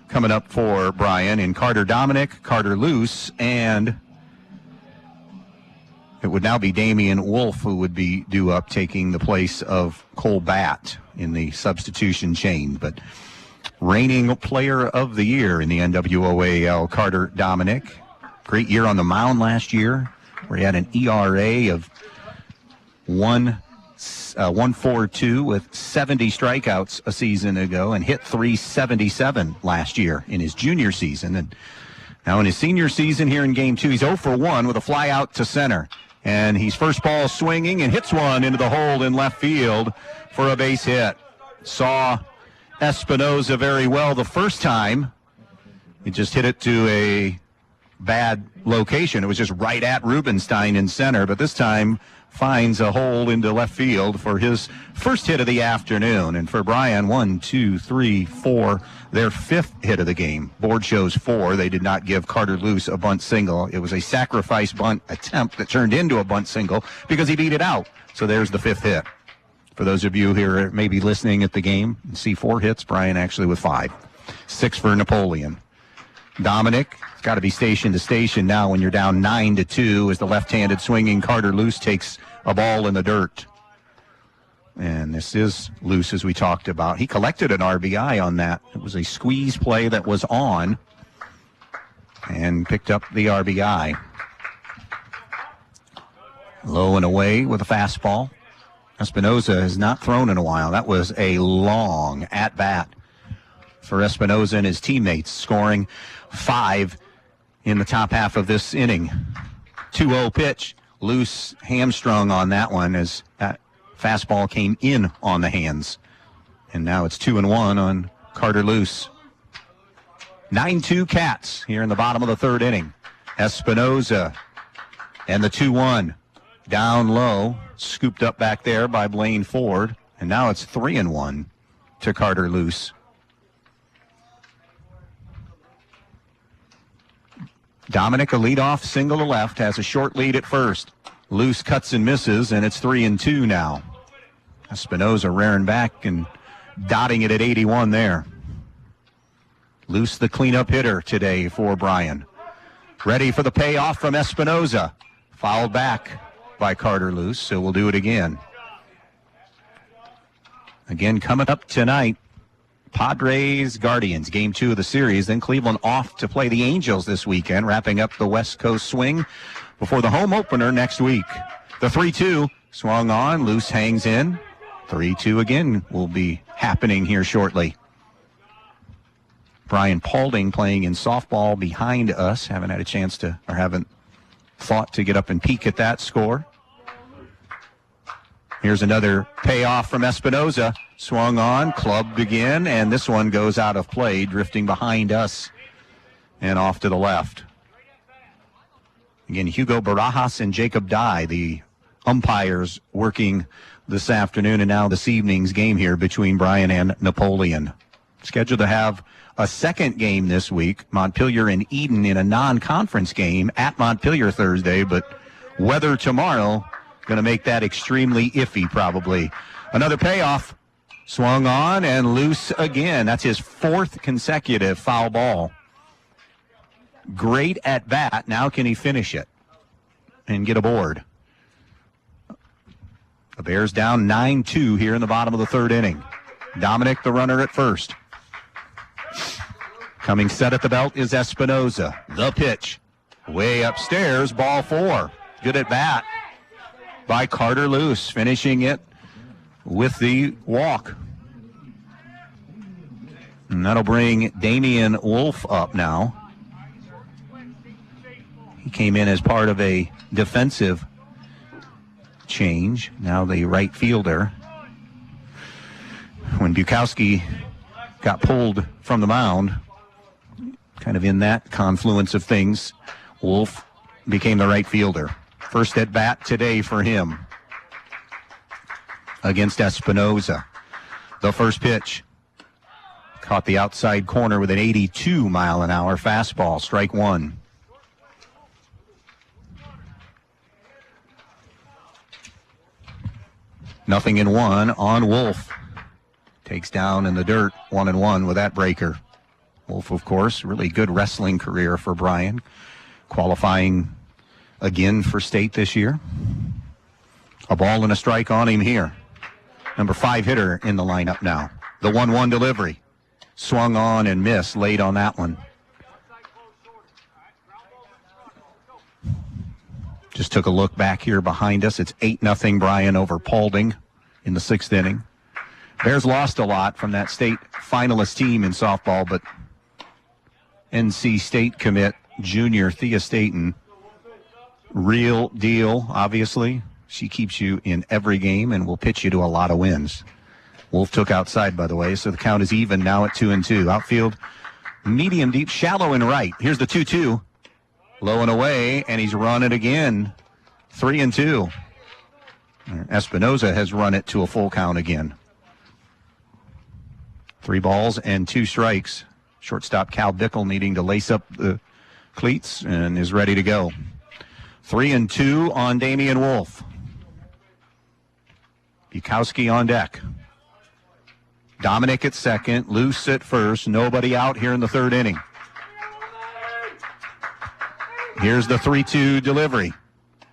coming up for Bryan in Carter Dominic, Carter Luce, and it would now be Damian Wolf who would be due up taking the place of Cole Batt in the substitution chain. But reigning player of the year in the NWOAL, Carter Dominic. Great year on the mound last year, where he had an ERA of 1.42 with 70 strikeouts a season ago and hit .377 last year in his junior season. And now in his senior season here in Game 2, he's 0 for 1 with a fly out to center. And he's first ball swinging and hits one into the hole in left field for a base hit. Saw Espinoza very well the first time. He just hit it to a bad location. It was just right at Rubenstein in center, but this time finds a hole into left field for his first hit of the afternoon. And for Bryan, 1, 2, 3, 4, their 5th hit of the game. Board shows 4. They did not give Carter Luce a bunt single. It was a sacrifice bunt attempt that turned into a bunt single because he beat it out. So there's the 5th hit. For those of you who are maybe listening at the game, you see 4 hits, Bryan actually with 5. 6 for Napoleon. Dominic, it's got to be station to station now when you're down 9-2 as the left-handed swinging Carter Luce takes a ball in the dirt. And this is Luce, as we talked about. He collected an RBI on that. It was a squeeze play that was on and picked up the RBI. Low and away with a fastball. Espinoza has not thrown in a while. That was a long at-bat for Espinoza and his teammates, scoring 5 in the top half of this inning. 2-0 pitch. Luce hamstrung on that one as that fastball came in on the hands. And now it's 2-1 on Carter Luce. 9-2 Cats here in the bottom of the third inning. Espinoza and the 2-1. Down low, scooped up back there by Blaine Ford. And now it's 3-1 to Carter Luce. Dominic, a leadoff single to left, has a short lead at first. Luce cuts and misses, and it's 3-2 now. Espinoza rearing back and dotting it at 81 there. Luce, the cleanup hitter today for Bryan. Ready for the payoff from Espinoza. Fouled back by Carter Luce, so we'll do it again. Again, coming up tonight, Padres, Guardians, game 2 of the series. Then Cleveland off to play the Angels this weekend, wrapping up the West Coast swing before the home opener next week. The 3-2 swung on. Luce hangs in. 3-2 again will be happening here shortly. Brian Paulding playing in softball behind us. Haven't had a chance to, or haven't thought to get up and peek at that score. Here's another payoff from Espinoza. Swung on, clubbed again, and this one goes out of play, drifting behind us and off to the left. Again, Hugo Barajas and Jacob Dye, the umpires working this afternoon and now this evening's game here between Bryan and Napoleon. Scheduled to have a second game this week, Montpelier and Eden in a non-conference game at Montpelier Thursday, but weather tomorrow going to make that extremely iffy probably. Another payoff. Swung on and Luce again. That's his 4th consecutive foul ball. Great at bat. Now can he finish it and get aboard? The Bears down 9-2 here in the bottom of the 3rd inning. Dominic, the runner at first. Coming set at the belt is Espinoza. The pitch. Way upstairs, ball 4. Good at bat by Carter Luce, finishing it with the walk. And that'll bring Damian Wolf up now. He came in as part of a defensive change. Now the right fielder. When Bukowski got pulled from the mound, kind of in that confluence of things, Wolf became the right fielder. First at bat today for him against Espinoza. The first pitch caught the outside corner with an 82-mile-an-hour fastball. Strike 1. Nothing in 1 on Wolf. Takes down in the dirt 1-1 with that breaker. Wolf, of course, really good wrestling career for Bryan. Qualifying again for state this year. A ball and a strike on him here. Number 5 hitter in the lineup now. The 1-1 delivery. Swung on and missed late on that one. Just took a look back here behind us. It's 8-0 Bryan over Paulding in the 6th inning. Bears lost a lot from that state finalist team in softball, but NC State commit junior Thea Staten, real deal, obviously. She keeps you in every game and will pitch you to a lot of wins. Wolf took outside, by the way, so the count is even now at 2-2. Outfield, medium deep, shallow and right. Here's the 2-2. Low and away, and he's run it again. 3-2. Espinoza has run it to a full count again. 3 balls and 2 strikes. Shortstop Cal Bickle needing to lace up the cleats and is ready to go. 3-2 on Damian Wolf. Bukowski on deck. Dominic at second, Luce at first, nobody out here in the 3rd inning. Here's the 3-2 delivery.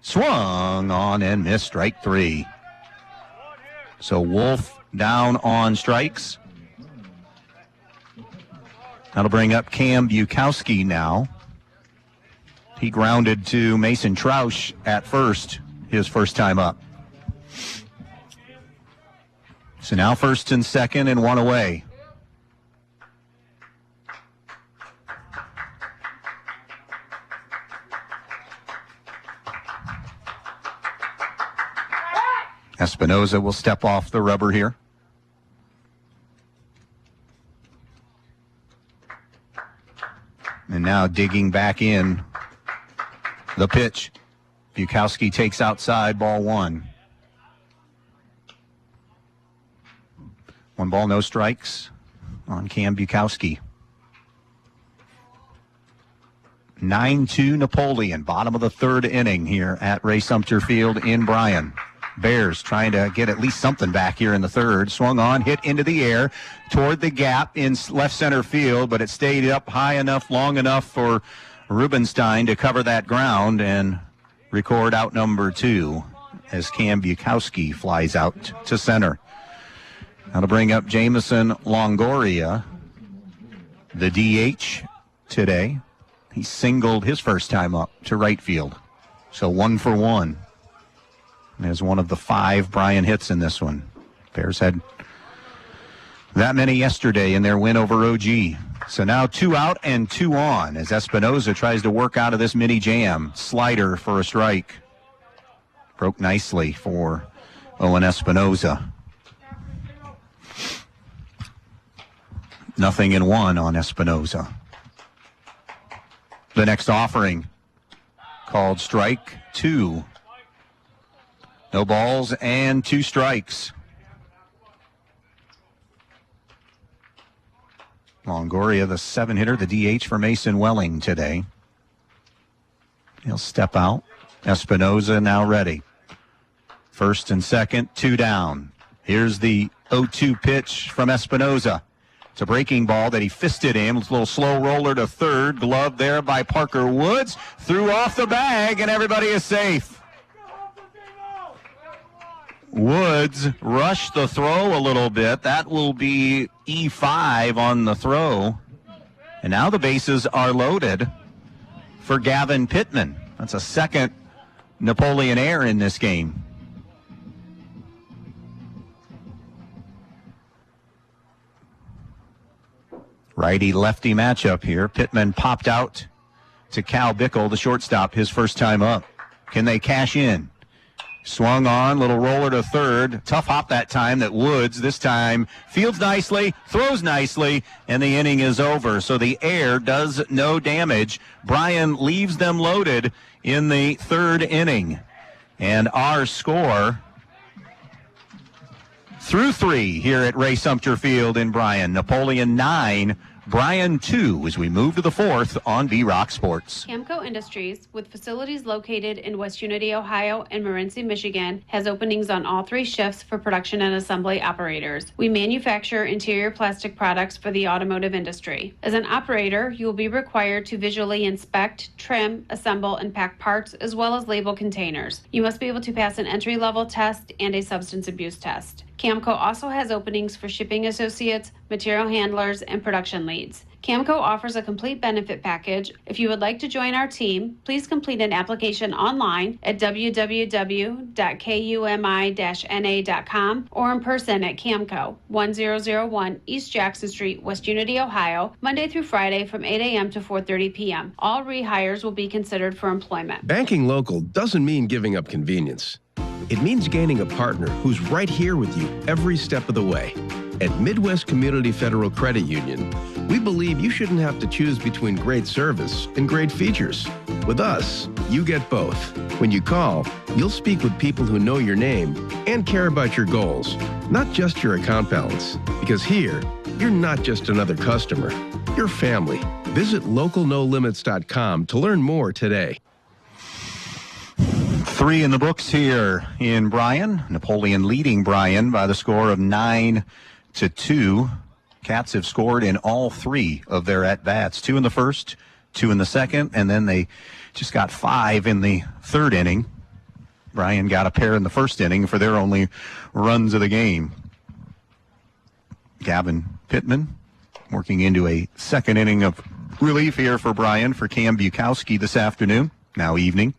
Swung on and missed, strike 3. So Wolf down on strikes. That'll bring up Cam Bukowski now. He grounded to Mason Troush at first, his first time up. So now 1st and 2nd and 1 away. Espinoza will step off the rubber here. And now digging back in. The pitch. Bukowski takes outside, ball 1. 1 ball, no strikes on Cam Bukowski. 9-2 Napoleon, bottom of the third inning here at Ray Sumter Field in Bryan. Bears trying to get at least something back here in the third. Swung on, hit into the air toward the gap in left center field, but it stayed up high enough, long enough for Rubenstein to cover that ground and record out number 2 as Cam Bukowski flies out to center. That'll bring up Jamison Longoria, the DH today. He singled his first time up to right field. So 1 for 1. As one of the 5 Bryan hits in this one. Bears had that many yesterday in their win over OG. So now 2 out and 2 on as Espinoza tries to work out of this mini jam. Slider for a strike. Broke nicely for Owen Espinoza. 0-1 on Espinoza. The next offering called strike 2. No balls and 2 strikes. Longoria, the 7-hitter, the DH for Mason Welling today. He'll step out. Espinoza now ready. First and second, 2 down. Here's the 0-2 pitch from Espinoza. It's a breaking ball that he fisted in. It's a little slow roller to third. Glove there by Parker Woods. Threw off the bag, and everybody is safe. Woods rushed the throw a little bit. That will be E5 on the throw. And now the bases are loaded for Gavin Pittman. That's a second Napoleon error in this game. Righty-lefty matchup here. Pittman popped out to Cal Bickle, the shortstop, his first time up. Can they cash in? Swung on, little roller to third. Tough hop that time that Woods this time fields nicely, throws nicely, and the inning is over. So the air does no damage. Bryan leaves them loaded in the third inning. And our score through 3 here at Ray Sumter Field in Bryan. Napoleon 9, Bryan 2 as we move to the 4th on B-Rock Sports. Camco Industries, with facilities located in West Unity, Ohio and Morenci, Michigan, has openings on all 3 shifts for production and assembly operators. We manufacture interior plastic products for the automotive industry. As an operator, you will be required to visually inspect, trim, assemble, and pack parts as well as label containers. You must be able to pass an entry-level test and a substance abuse test. Camco also has openings for shipping associates, material handlers, and production leads. Camco offers a complete benefit package. If you would like to join our team, please complete an application online at www.kumi-na.com or in person at Camco, 1001 East Jackson Street, West Unity, Ohio, Monday through Friday from 8 a.m. to 4:30 p.m. All rehires will be considered for employment. Banking local doesn't mean giving up convenience. It means gaining a partner who's right here with you every step of the way. At Midwest Community Federal Credit Union, we believe you shouldn't have to choose between great service and great features. With us, you get both. When you call, you'll speak with people who know your name and care about your goals, not just your account balance. Because here, you're not just another customer, you're family. Visit localnolimits.com to learn more today. 3 in the books here in Bryan. Napoleon leading Bryan by the score of 9-2. Cats have scored in all 3 of their at-bats. 2 in the first, 2 in the second, and then they just got 5 in the third inning. Bryan got a pair in the first inning for their only runs of the game. Gavin Pittman working into a second inning of relief here for Bryan for Cam Bukowski this afternoon, now evening.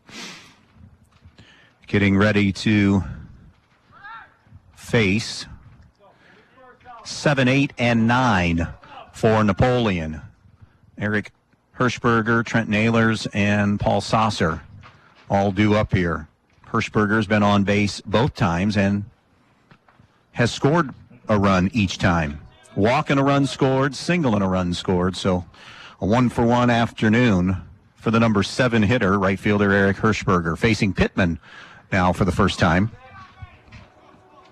Getting ready to face 7, 8, and 9 for Napoleon. Eric Hirschberger, Trent Nailers, and Paul Sasser all due up here. Hirschberger's been on base both times and has scored a run each time. Walk and a run scored, single and a run scored. So a 1-for-1 afternoon for the number 7 hitter, right fielder Eric Hirschberger, facing Pittman now for the first time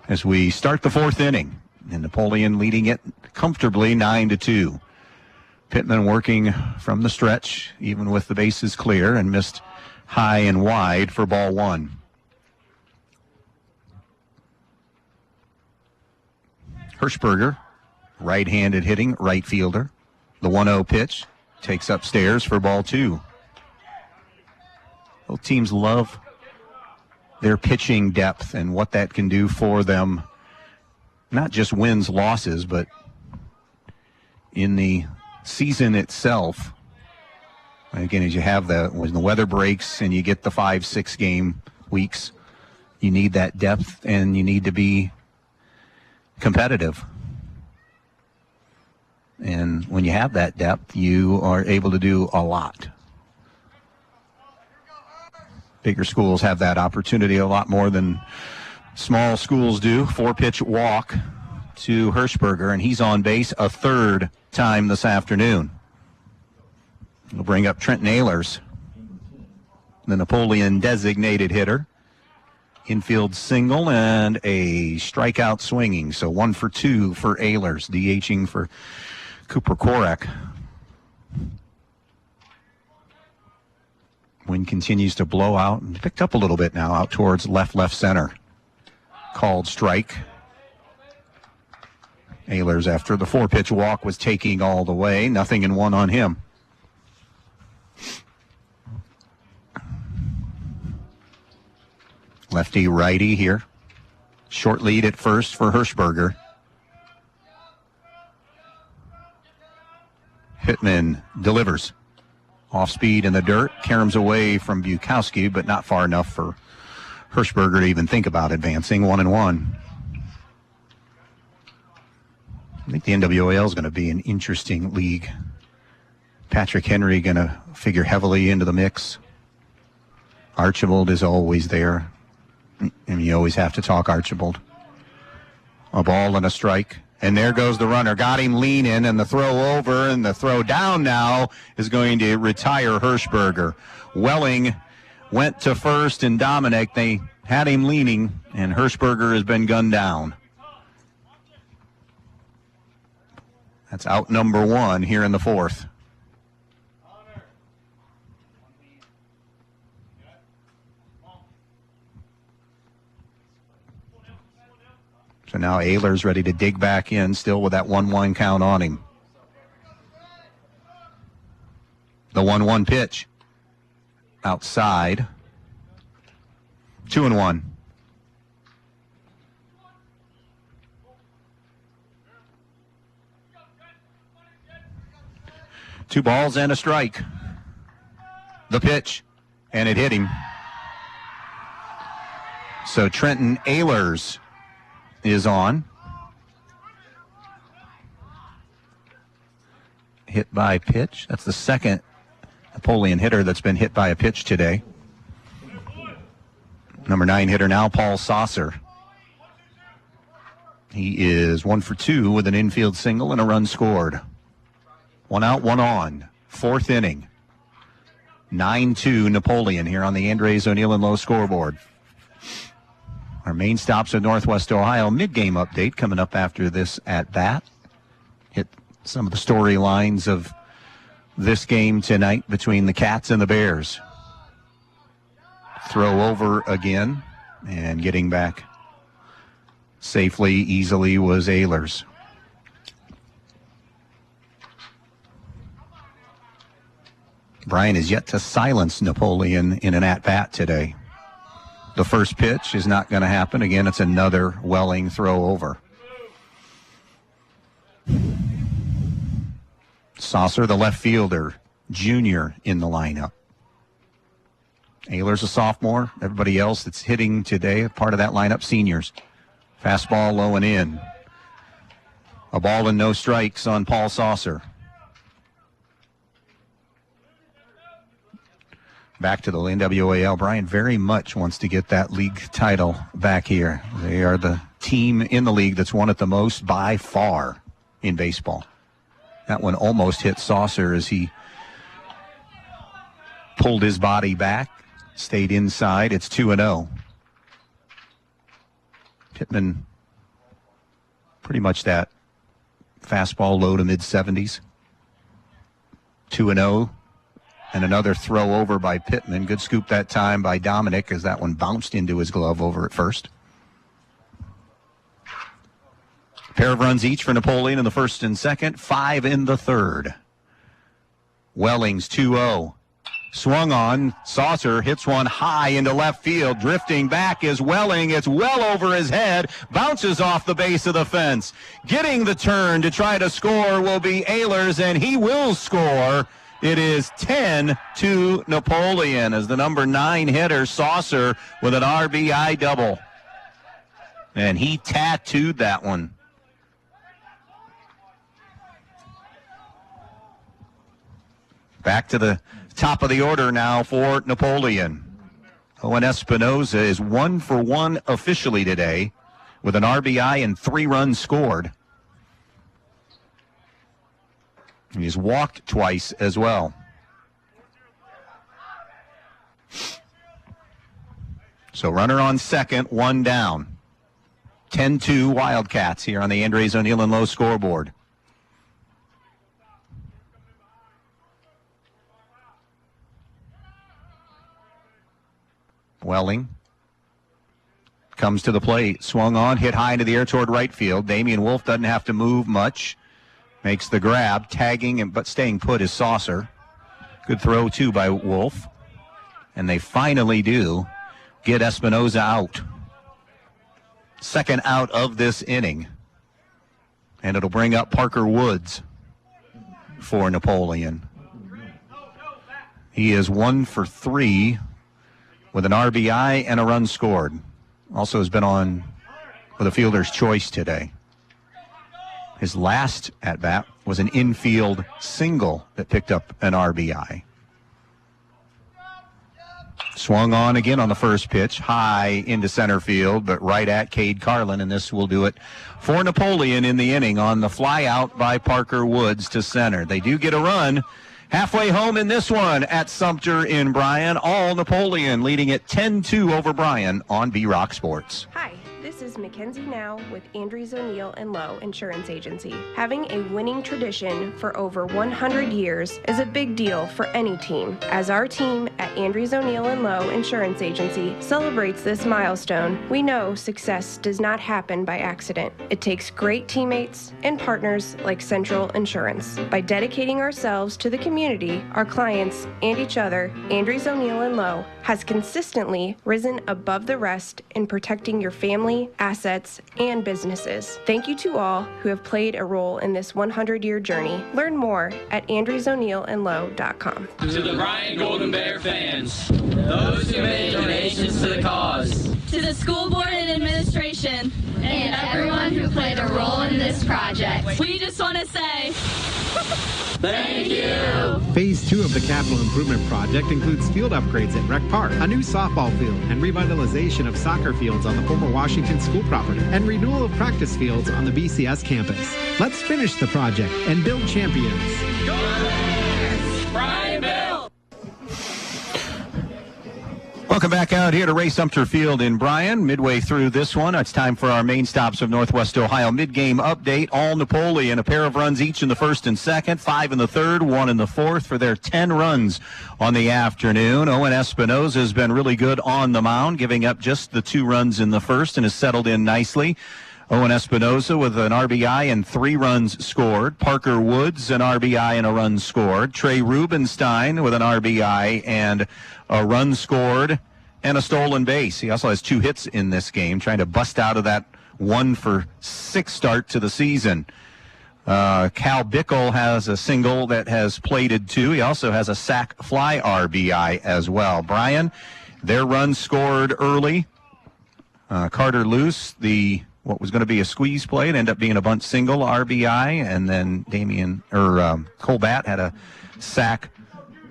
as we start the 4th inning. And Napoleon leading it comfortably 9-2. Pittman working from the stretch, even with the bases clear, and missed high and wide for ball one. Hirschberger, right-handed hitting, right fielder. The 1-0 pitch takes upstairs for ball two. Both teams love their pitching depth and what that can do for them, not just wins, losses, but in the season itself. Again, as you have when the weather breaks and you get the 5-6 game weeks, you need that depth and you need to be competitive. And when you have that depth, you are able to do a lot. Bigger schools have that opportunity a lot more than small schools do. 4-pitch walk to Hirschberger, and he's on base a third time this afternoon. We'll bring up Trenton Ehlers, the Napoleon designated hitter. Infield single and a strikeout swinging. So 1 for 2 for Ehlers, DHing for Cooper Korek. Wind continues to blow out and picked up a little bit now out towards left center. Called strike. Ehlers, after the 4-pitch walk, was taking all the way. 0-1 on him. Lefty righty here. Short lead at first for Hirschberger. Pittman delivers. Off speed in the dirt. Caroms away from Bukowski, but not far enough for Hirschberger to even think about advancing. 1-1. I think the NWAL is going to be an interesting league. Patrick Henry going to figure heavily into the mix. Archibald is always there. And you always have to talk Archibald. A ball and a strike. And there goes the runner. Got him leaning, and the throw over and the throw down now is going to retire Hirschberger. Welling went to first, and Dominic, they had him leaning, and Hirschberger has been gunned down. That's out number 1 here in the 4th. So now Ehlers ready to dig back in, still with that 1-1 count on him. The 1-1 pitch. Outside. 2-1. Two balls and a strike. The pitch, and it hit him. So Trenton Ehlers is on. Hit by pitch. That's the second Napoleon hitter that's been hit by a pitch today. Number 9 hitter now, Paul Saucer. He is 1 for 2 with an infield single and a run scored. 1 out, 1 on. 4th inning. 9-2 Napoleon here on the Andres O'Neill and Low scoreboard. Our main stops at Northwest Ohio. Mid-game update coming up after this at-bat. Hit some of the storylines of this game tonight between the Cats and the Bears. Throw over again, and getting back safely, easily was Ehlers. Bryan is yet to silence Napoleon in an at-bat today. The first pitch is not going to happen. Again, it's another Welling throw over. Saucer, the left fielder, junior in the lineup. Ehlers a sophomore. Everybody else that's hitting today, part of that lineup, seniors. Fastball low and in. A ball and no strikes on Paul Saucer. Back to the NWAL. Bryan very much wants to get that league title back here. They are the team in the league that's won it the most by far in baseball. That one almost hit Saucer as he pulled his body back, stayed inside. It's 2-0. Pittman, pretty much that fastball low to mid-70s. 2-0. And another throw over by Pittman. Good scoop that time by Dominic as that one bounced into his glove over at first. Pair of runs each for Napoleon in the first and second, 5 in the third. Wellings 2-0. Swung on. Saucer hits one high into left field. Drifting back is Welling. It's well over his head. Bounces off the base of the fence. Getting the turn to try to score will be Ehlers, and he will score. It is 10-2 Napoleon as the number 9 hitter, Saucer, with an RBI double. And he tattooed that one. Back to the top of the order now for Napoleon. Owen Espinoza is 1 for 1 officially today with an RBI and 3 runs scored. He's walked twice as well. So runner on second, 1 down. 10-2 Wildcats here on the Andres O'Neill and Lowe scoreboard. Welling comes to the plate, swung on, hit high into the air toward right field. Damian Wolf doesn't have to move much. Makes the grab, tagging but staying put is Saucer. Good throw, too, by Wolf. And they finally do get Espinoza out. Second out of this inning. And it'll bring up Parker Woods for Napoleon. He is 1 for 3 with an RBI and a run scored. Also has been on with a fielder's choice today. His last at-bat was an infield single that picked up an RBI. Swung on again on the first pitch, high into center field, but right at Cade Carlin, and this will do it for Napoleon in the inning on the fly out by Parker Woods to center. They do get a run halfway home in this one at Sumter in Bryan. All Napoleon leading it 10-2 over Bryan on B-Rock Sports. Hi. This is Mackenzie Now with Andres O'Neill and Lowe Insurance Agency. Having a winning tradition for over 100 years is a big deal for any team. As our team at Andres O'Neill and Lowe Insurance Agency celebrates this milestone, we know success does not happen by accident. It takes great teammates and partners like Central Insurance. By dedicating ourselves to the community, our clients, and each other, Andres O'Neill and Lowe has consistently risen above the rest in protecting your family, assets, and businesses. Thank you to all who have played a role in this 100-year journey. Learn more at andresoneillandlowe.com. To the Bryan Golden Bear fans, those who made donations to the cause, to the school board and administration, and everyone who played a role in this project, we just want to say thank you. Phase 2 of the capital improvement project includes field upgrades at Rec Park, a new softball field, and revitalization of soccer fields on the former Washington School property, and renewal of practice fields on the BCS campus. Let's finish the project and build champions. Go Bears! Bryan Bill! Welcome back out here to Ray Sumter Field in Bryan. Midway through this one, it's time for our main stops of Northwest Ohio mid-game update. All Napoleon, a pair of runs each in the first and second, 5 in the third, 1 in the fourth for their 10 runs on the afternoon. Owen Espinoza has been really good on the mound, giving up just the 2 runs in the first and has settled in nicely. Owen Espinoza with an RBI and 3 runs scored. Parker Woods, an RBI and a run scored. Trey Rubenstein with an RBI and a run scored and a stolen base. He also has 2 hits in this game, trying to bust out of that 1 for 6 start to the season. Cal Brigle has a single that has plated 2. He also has a sac fly RBI as well. Bryan, their run scored early. Carter Luce, what was going to be a squeeze play, it ended up being a bunt single RBI, and then Cole Batt had a sac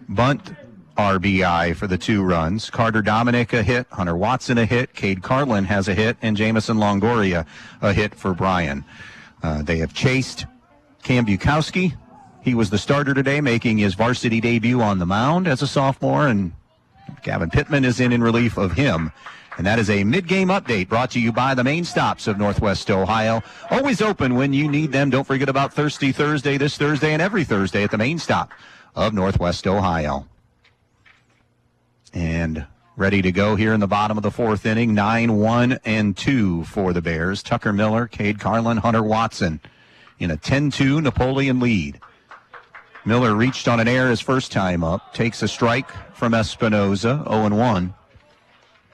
bunt RBI for the 2 runs. Carter Dominic a hit, Hunter Watson a hit, Cade Carlin has a hit, and Jamison Longoria a hit for Bryan. They have chased Cam Bukowski. He was the starter today, making his varsity debut on the mound as a sophomore, and Gavin Pittman is in relief of him. And that is a mid-game update brought to you by the main stops of Northwest Ohio. Always open when you need them. Don't forget about Thirsty Thursday this Thursday and every Thursday at the main stop of Northwest Ohio. And ready to go here in the bottom of the fourth inning. 9-1-2 for the Bears. Tucker Miller, Cade Carlin, Hunter Watson in a 10-2 Napoleon lead. Miller reached on an error his first time up. Takes a strike from Espinoza, 0-1.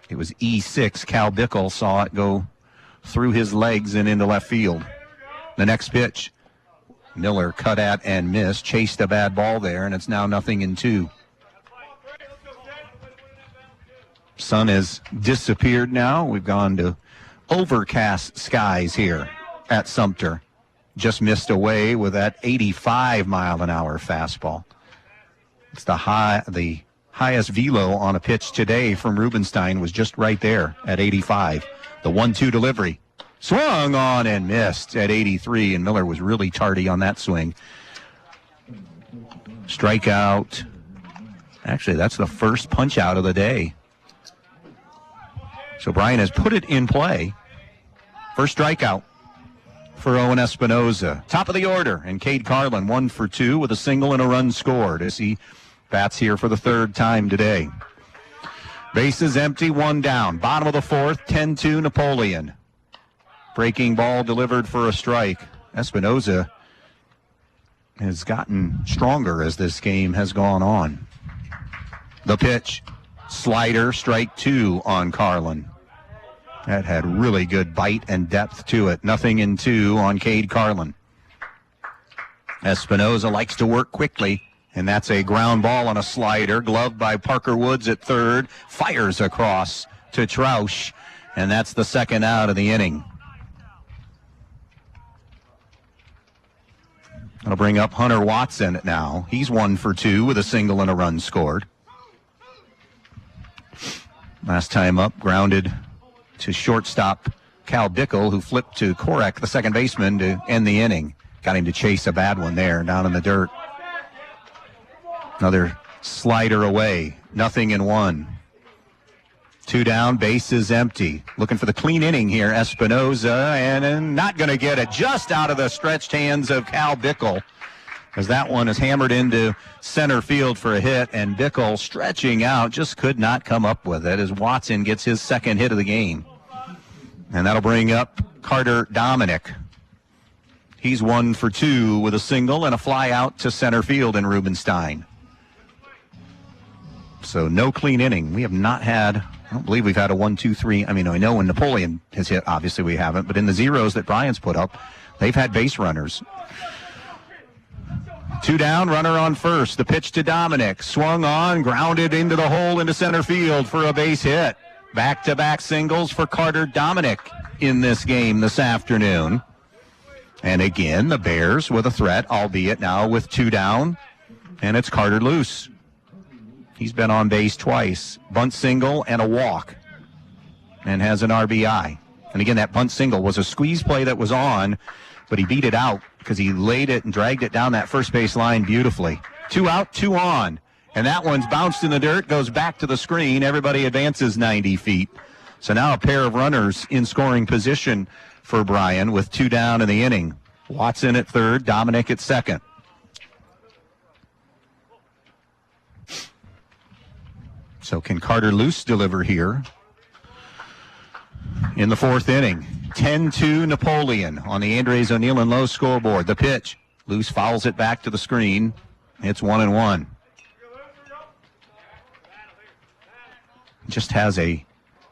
It was E6. Cal Brigle saw it go through his legs and into left field. The next pitch, Miller cut at and missed. Chased a bad ball there, and it's now 0-2. Sun has disappeared now. We've gone to overcast skies here at Sumter. Just missed away with that 85-mile-an-hour fastball. It's the highest velo on a pitch today from Rubenstein was just right there at 85. The 1-2 delivery. Swung on and missed at 83, and Miller was really tardy on that swing. Strikeout. Actually, that's the first punch out of the day. So Bryan has put it in play. First strikeout for Owen Espinoza. Top of the order, and Cade Carlin 1 for 2 with a single and a run scored as he bats here for the third time today. Bases empty, 1 down. Bottom of the fourth, 10-2 Napoleon. Breaking ball delivered for a strike. Espinoza has gotten stronger as this game has gone on. The pitch, slider, strike 2 on Carlin. That had really good bite and depth to it. 0-2 on Cade Carlin. Espinoza likes to work quickly, and that's a ground ball on a slider, gloved by Parker Woods at third, fires across to Trausch, and that's the second out of the inning. That'll bring up Hunter Watson now. He's 1 for 2 with a single and a run scored. Last time up, grounded to shortstop Cal Brigle, who flipped to Korek, the second baseman, to end the inning. Got him to chase a bad one there down in the dirt. Another slider away. 0-1. 2 down, bases empty. Looking for the clean inning here, Espinoza, and not going to get it. Just out of the stretched hands of Cal Brigle, as that one is hammered into center field for a hit, and Brigle stretching out just could not come up with it as Watson gets his second hit of the game. And that'll bring up Carter Dominic. He's 1 for 2 with a single and a fly out to center field in Rubenstein. So no clean inning. We have not had, I don't believe we've had a 1-2-3. I mean, I know when Napoleon has hit, obviously we haven't, but in the zeros that Bryan's put up, they've had base runners. 2 down, runner on first. The pitch to Dominic. Swung on, grounded into the hole into center field for a base hit. Back-to-back singles for Carter Dominic in this game this afternoon. And again, the Bears with a threat, albeit now with 2 down. And it's Carter loose. He's been on base twice. Bunt single and a walk. And has an RBI. And again, that bunt single was a squeeze play that was on, but he beat it out because he laid it and dragged it down that first base line beautifully. 2 out, 2 on. And that one's bounced in the dirt, goes back to the screen. Everybody advances 90 feet. So now a pair of runners in scoring position for Bryan with 2 down in the inning. Watson at third, Dominic at second. So can Carter Luce deliver here in the fourth inning? 10-2 Napoleon on the Andres O'Neill and Lowe scoreboard. The pitch. Luce fouls it back to the screen. It's 1-1. Just has a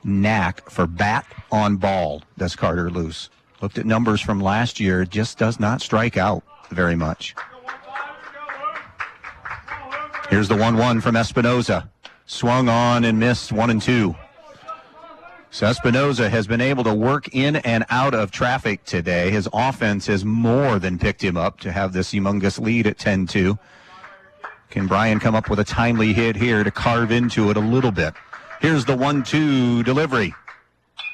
knack for bat on ball, does Carter Luce. Looked at numbers from last year, just does not strike out very much. Here's the 1-1 from Espinoza. Swung on and missed 1-2. So Espinoza has been able to work in and out of traffic today. His offense has more than picked him up to have this humongous lead at 10-2. Can Bryan come up with a timely hit here to carve into it a little bit? Here's the 1-2 delivery.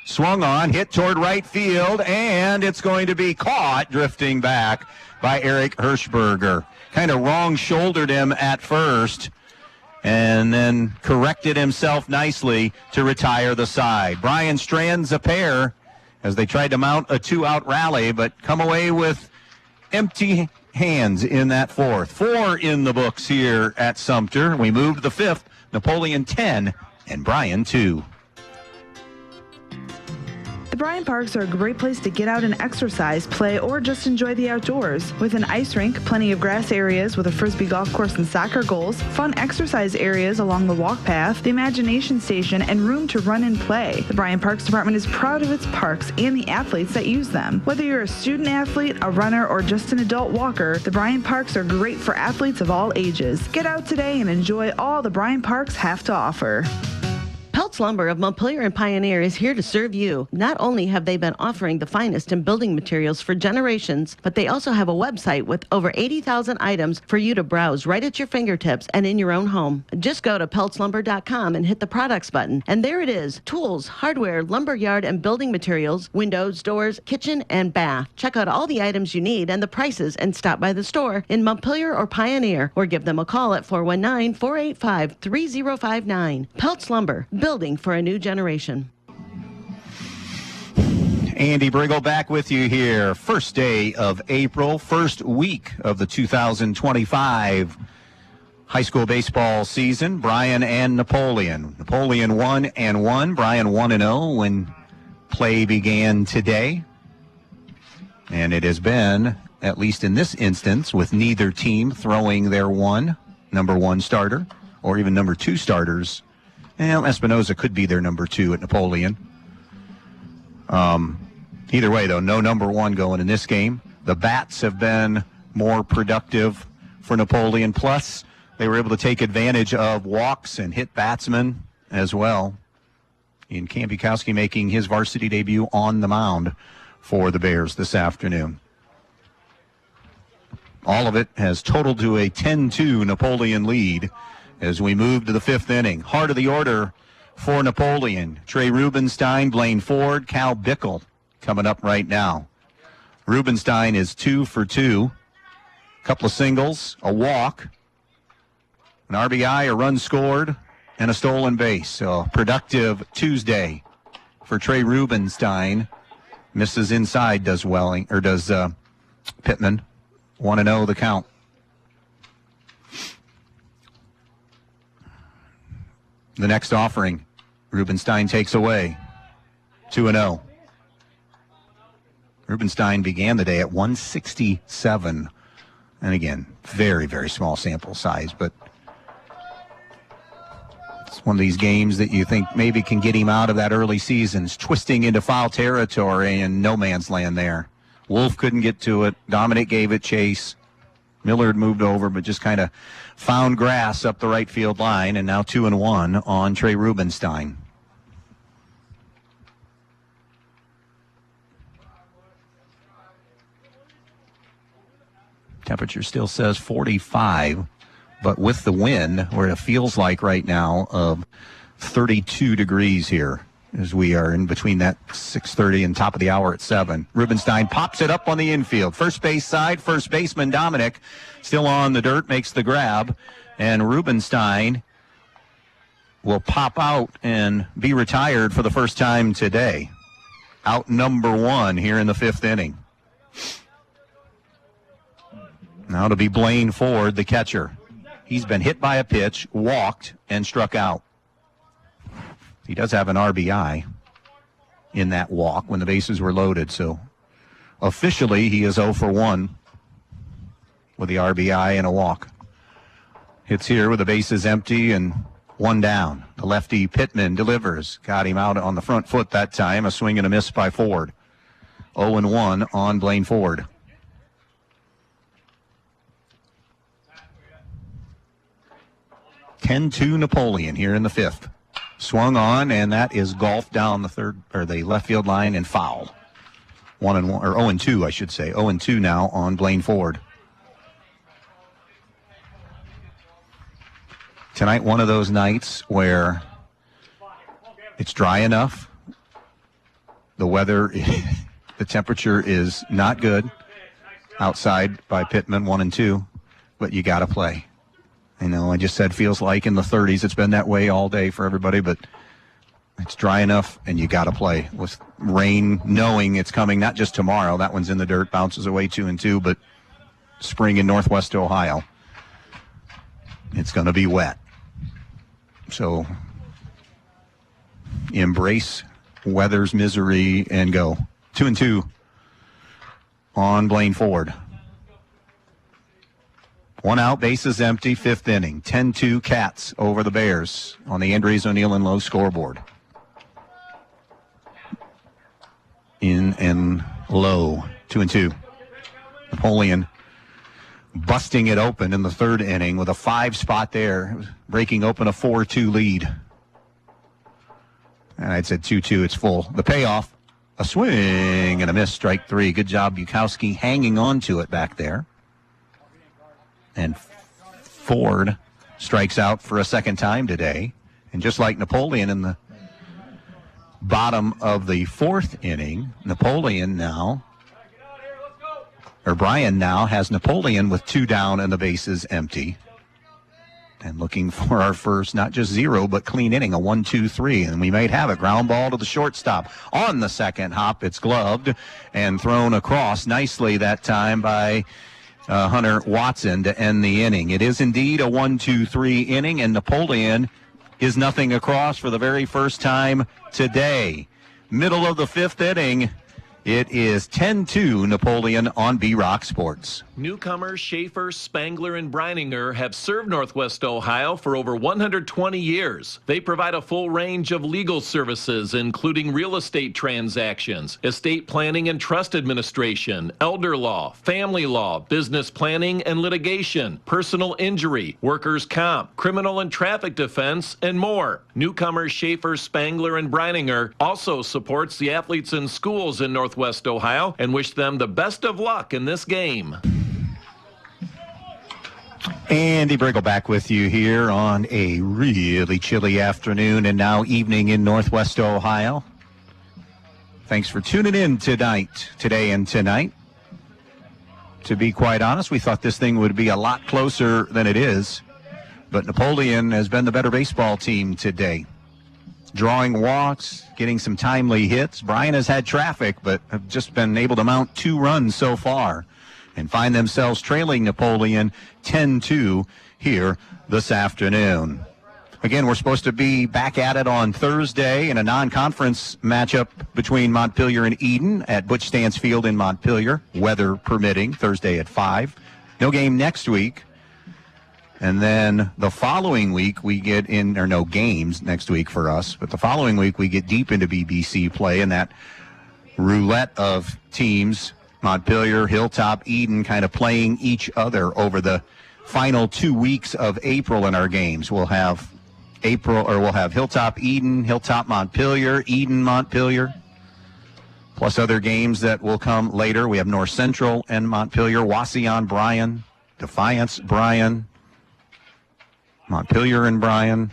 Swung on, hit toward right field, and it's going to be caught drifting back by Eric Hirschberger. Kind of wrong-shouldered him at first, and then corrected himself nicely to retire the side. Bryan strands a pair as they tried to mount a 2-out rally, but come away with empty hands in that fourth. 4 in the books here at Sumter. We moved to the fifth. Napoleon 10 and Bryan 2. The Bryan Parks are a great place to get out and exercise, play, or just enjoy the outdoors. With an ice rink, plenty of grass areas with a frisbee golf course and soccer goals, fun exercise areas along the walk path, the imagination station, and room to run and play. The Bryan Parks Department is proud of its parks and the athletes that use them. Whether you're a student athlete, a runner, or just an adult walker, the Bryan Parks are great for athletes of all ages. Get out today and enjoy all the Bryan Parks have to offer. Peltz Lumber of Montpelier and Pioneer is here to serve you. Not only have they been offering the finest in building materials for generations, but they also have a website with over 80,000 items for you to browse right at your fingertips and in your own home. Just go to peltzlumber.com and hit the products button, and there it is. Tools, hardware, lumberyard, and building materials, windows, doors, kitchen, and bath. Check out all the items you need and the prices and stop by the store in Montpelier or Pioneer, or give them a call at 419-485-3059. Peltz Lumber, building for a new generation. Andy Brigle back with you here. First day of April, first week of the 2025 high school baseball season. Bryan and Napoleon. Napoleon 1-1. Bryan 1-0 when play began today. And it has been, at least in this instance, with neither team throwing their number one starter, or even number 2 starters. Well, Espinoza could be their number 2 at Napoleon. Either way, though, no number 1 going in this game. The bats have been more productive for Napoleon. Plus, they were able to take advantage of walks and hit batsmen as well. In Cam Bukowski making his varsity debut on the mound for the Bears this afternoon. All of it has totaled to a 10-2 Napoleon lead as we move to the 5th inning. Heart of the order for Napoleon. Trey Rubenstein, Blaine Ford, Cal Brigle coming up right now. Rubenstein is 2 for 2. A couple of singles, a walk, an RBI, a run scored, and a stolen base. So productive Tuesday for Trey Rubenstein. Misses inside, does Pittman. 1-0 the count. The next offering, Rubenstein takes away. 2-0. Rubenstein began the day at 167. And again, very, very small sample size, but it's one of these games that you think maybe can get him out of that early seasons, twisting into foul territory and no man's land there. Wolf couldn't get to it. Dominic gave it chase. Miller had moved over, but just kind of found grass up the right field line, and now 2-1 on Trey Rubenstein. Temperature still says 45, but with the wind, where it feels like right now of 32 degrees here as we are in between that 6:30 and top of the hour at 7. Rubenstein pops it up on the infield. First base side, first baseman Dominic still on the dirt, makes the grab, and Rubenstein will pop out and be retired for the first time today. Out number 1 here in the 5th inning. Now to be Blaine Ford, the catcher. He's been hit by a pitch, walked, and struck out. He does have an RBI in that walk when the bases were loaded. So officially he is 0 for 1 with the RBI and a walk. Hits here with the bases empty and 1 down. The lefty Pittman delivers. Got him out on the front foot that time. A swing and a miss by Ford. 0-1 on Blaine Ford. (10-2) Napoleon here in the 5th. Swung on, and that is golfed down the left field line and foul. 1-1, or 0-2, I should say. 0-2 now on Blaine Ford. Tonight, one of those nights where it's dry enough. The weather, the temperature is not good outside by Pittman, 1-2, but you got to play. I know I just said feels like in the 30s. It's been that way all day for everybody, but it's dry enough and you got to play. With rain, knowing it's coming not just tomorrow. That one's in the dirt, bounces away 2-2, but spring in Northwest Ohio. It's going to be wet. So embrace weather's misery and go. 2-2 on Blaine Ford. One out, bases empty, fifth inning. 10-2 Cats over the Bears on the Andrews O'Neill and Lowe scoreboard. In and low, 2-2. Napoleon busting it open in the third inning with a 5 spot there, breaking open a 4-2 lead. And I'd said 2-2, it's full. The payoff, a swing and a miss, strike 3. Good job, Bukowski hanging on to it back there. And Ford strikes out for a second time today. And just like Napoleon in the bottom of the fourth inning, Bryan now has Napoleon with 2 down and the bases empty. And looking for our first, not just 0, but clean inning, a 1-2-3. And we might have it. Ground ball to the shortstop. On the second hop, it's gloved and thrown across nicely that time by Hunter Watson to end the inning. It is indeed a 1-2-3 inning, and Napoleon is nothing across for the very first time today. Middle of the fifth inning, it is 10-2 Napoleon on B-Rock Sports. Newcomers Schaefer, Spangler, and Brininger have served Northwest Ohio for over 120 years. They provide a full range of legal services, including real estate transactions, estate planning and trust administration, elder law, family law, business planning and litigation, personal injury, workers' comp, criminal and traffic defense, and more. Newcomers Schaefer, Spangler, and Brininger also supports the athletes in schools in Northwest Ohio and wish them the best of luck in this game. Andy Brigle back with you here on a really chilly afternoon and now evening in Northwest Ohio. Thanks for tuning in today and tonight. To be quite honest, we thought this thing would be a lot closer than it is, but Napoleon has been the better baseball team today. Drawing walks, getting some timely hits. Bryan has had traffic, but have just been able to mount 2 runs so far and find themselves trailing Napoleon 10-2 here this afternoon. Again, we're supposed to be back at it on Thursday in a non-conference matchup between Montpelier and Eden at Butch Stance Field in Montpelier, weather permitting, Thursday at 5. No game next week. And then the following week we get in, or no games next week for us, but the following week we get deep into BBC play, and that roulette of teams, Montpelier, Hilltop, Eden, kind of playing each other over the final 2 weeks of April in our games. We'll have Hilltop, Eden, Hilltop, Montpelier, Eden, Montpelier, plus other games that will come later. We have North Central and Montpelier, Wauseon, Bryan, Defiance, Bryan, Montpelier and Bryan,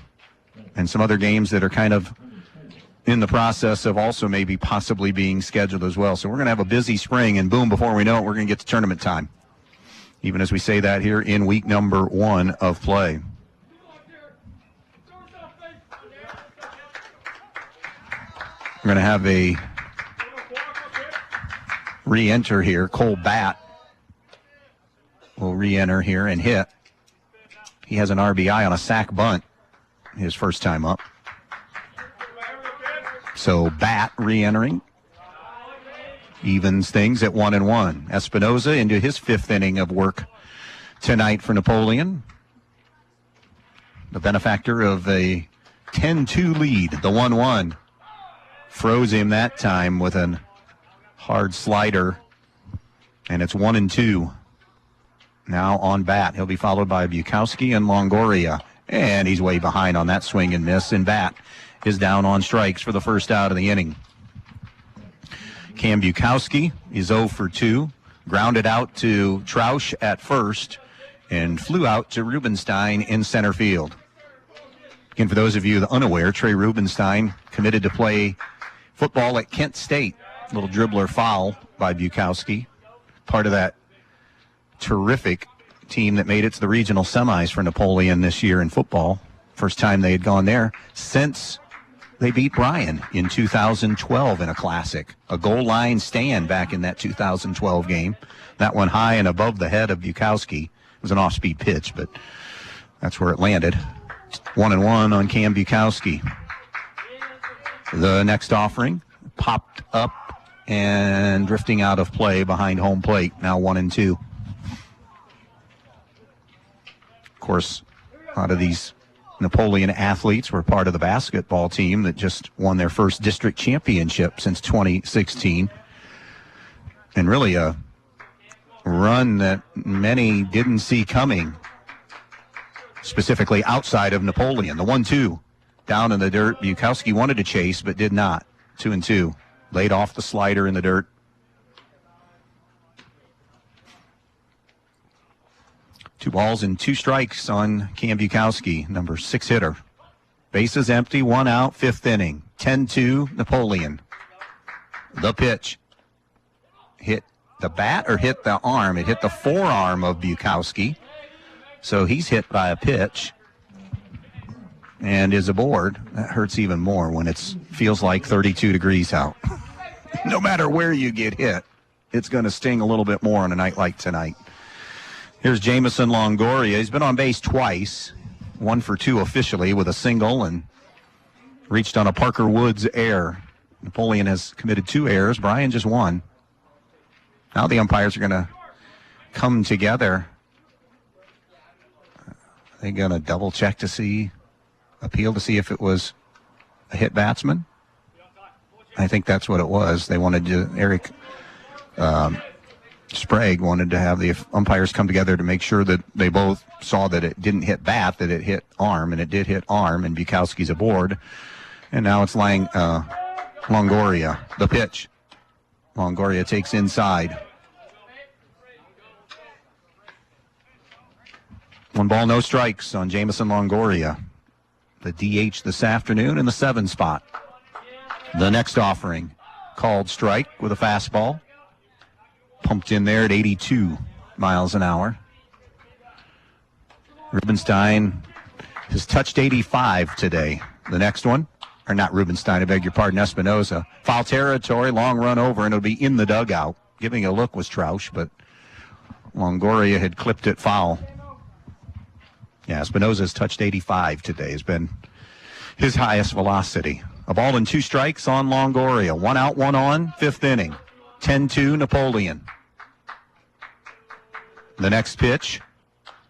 and some other games that are kind of in the process of also maybe possibly being scheduled as well. So we're going to have a busy spring, and boom, before we know it, we're going to get to tournament time, even as we say that here in week number 1 of play. We're going to have a re-enter here. Cole Batt will re-enter here and hit. He has an RBI on a sac bunt his first time up. So Batt re-entering evens things at 1-1. Espinoza into his 5th inning of work tonight for Napoleon. The benefactor of a 10-2 lead, the 1-1. Froze him that time with a hard slider, and it's 1-2. Now on Batt. He'll be followed by Bukowski and Longoria, and he's way behind on that swing and miss, and Batt is down on strikes for the first out of the inning. Cam Bukowski is 0 for 2, grounded out to Trausch at first, and flew out to Rubenstein in center field. Again, for those of you unaware, Trey Rubenstein committed to play football at Kent State. Little dribbler foul by Bukowski, part of that terrific team that made it to the regional semis for Napoleon this year in football. First time they had gone there since they beat Bryan in 2012 in a classic. A goal line stand back in that 2012 game. That one high and above the head of Bukowski. It was an off-speed pitch, but that's where it landed. 1-1 on Cam Bukowski. The next offering popped up and drifting out of play behind home plate. Now 1-2. Of course, a lot of these Napoleon athletes were part of the basketball team that just won their first district championship since 2016. And really a run that many didn't see coming, specifically outside of Napoleon. The 1-2 down in the dirt. Bukowski wanted to chase but did not. 2-2. Laid off the slider in the dirt. Two balls and two strikes on Cam Bukowski, number 6 hitter. Bases empty, 1 out, 5th inning. 10-2 Napoleon. The pitch. Hit the bat or hit the arm? It hit the forearm of Bukowski. So he's hit by a pitch and is aboard. That hurts even more when it feels like 32 degrees out. No matter where you get hit, it's going to sting a little bit more on a night like tonight. Here's Jamison Longoria. He's been on base twice, 1 for 2 officially with a single, and reached on a Parker Woods error. Napoleon has committed 2 errors. Bryan just 1. Now the umpires are going to come together. They're going to double check to see, appeal to see if it was a hit batsman. I think that's what it was. They wanted to, Eric Sprague wanted to have the umpires come together to make sure that they both saw that it didn't hit bat, that it hit arm, and it did hit arm, and Bukowski's aboard. And now it's Longoria, the pitch. Longoria takes inside. 1 ball, no strikes on Jamison Longoria. The DH this afternoon in the 7 spot. The next offering, called strike with a fastball. Pumped in there at 82 miles an hour. Rubenstein has touched 85 today. The next one, or not Rubenstein, I beg your pardon, Espinoza. Foul territory, long run over, and it'll be in the dugout. Giving a look was Troush, but Longoria had clipped it foul. Yeah, Espinoza's touched 85 today. Has been his highest velocity. A ball and 2 strikes on Longoria. 1 out, 1 on, 5th inning. 10-2 Napoleon. The next pitch,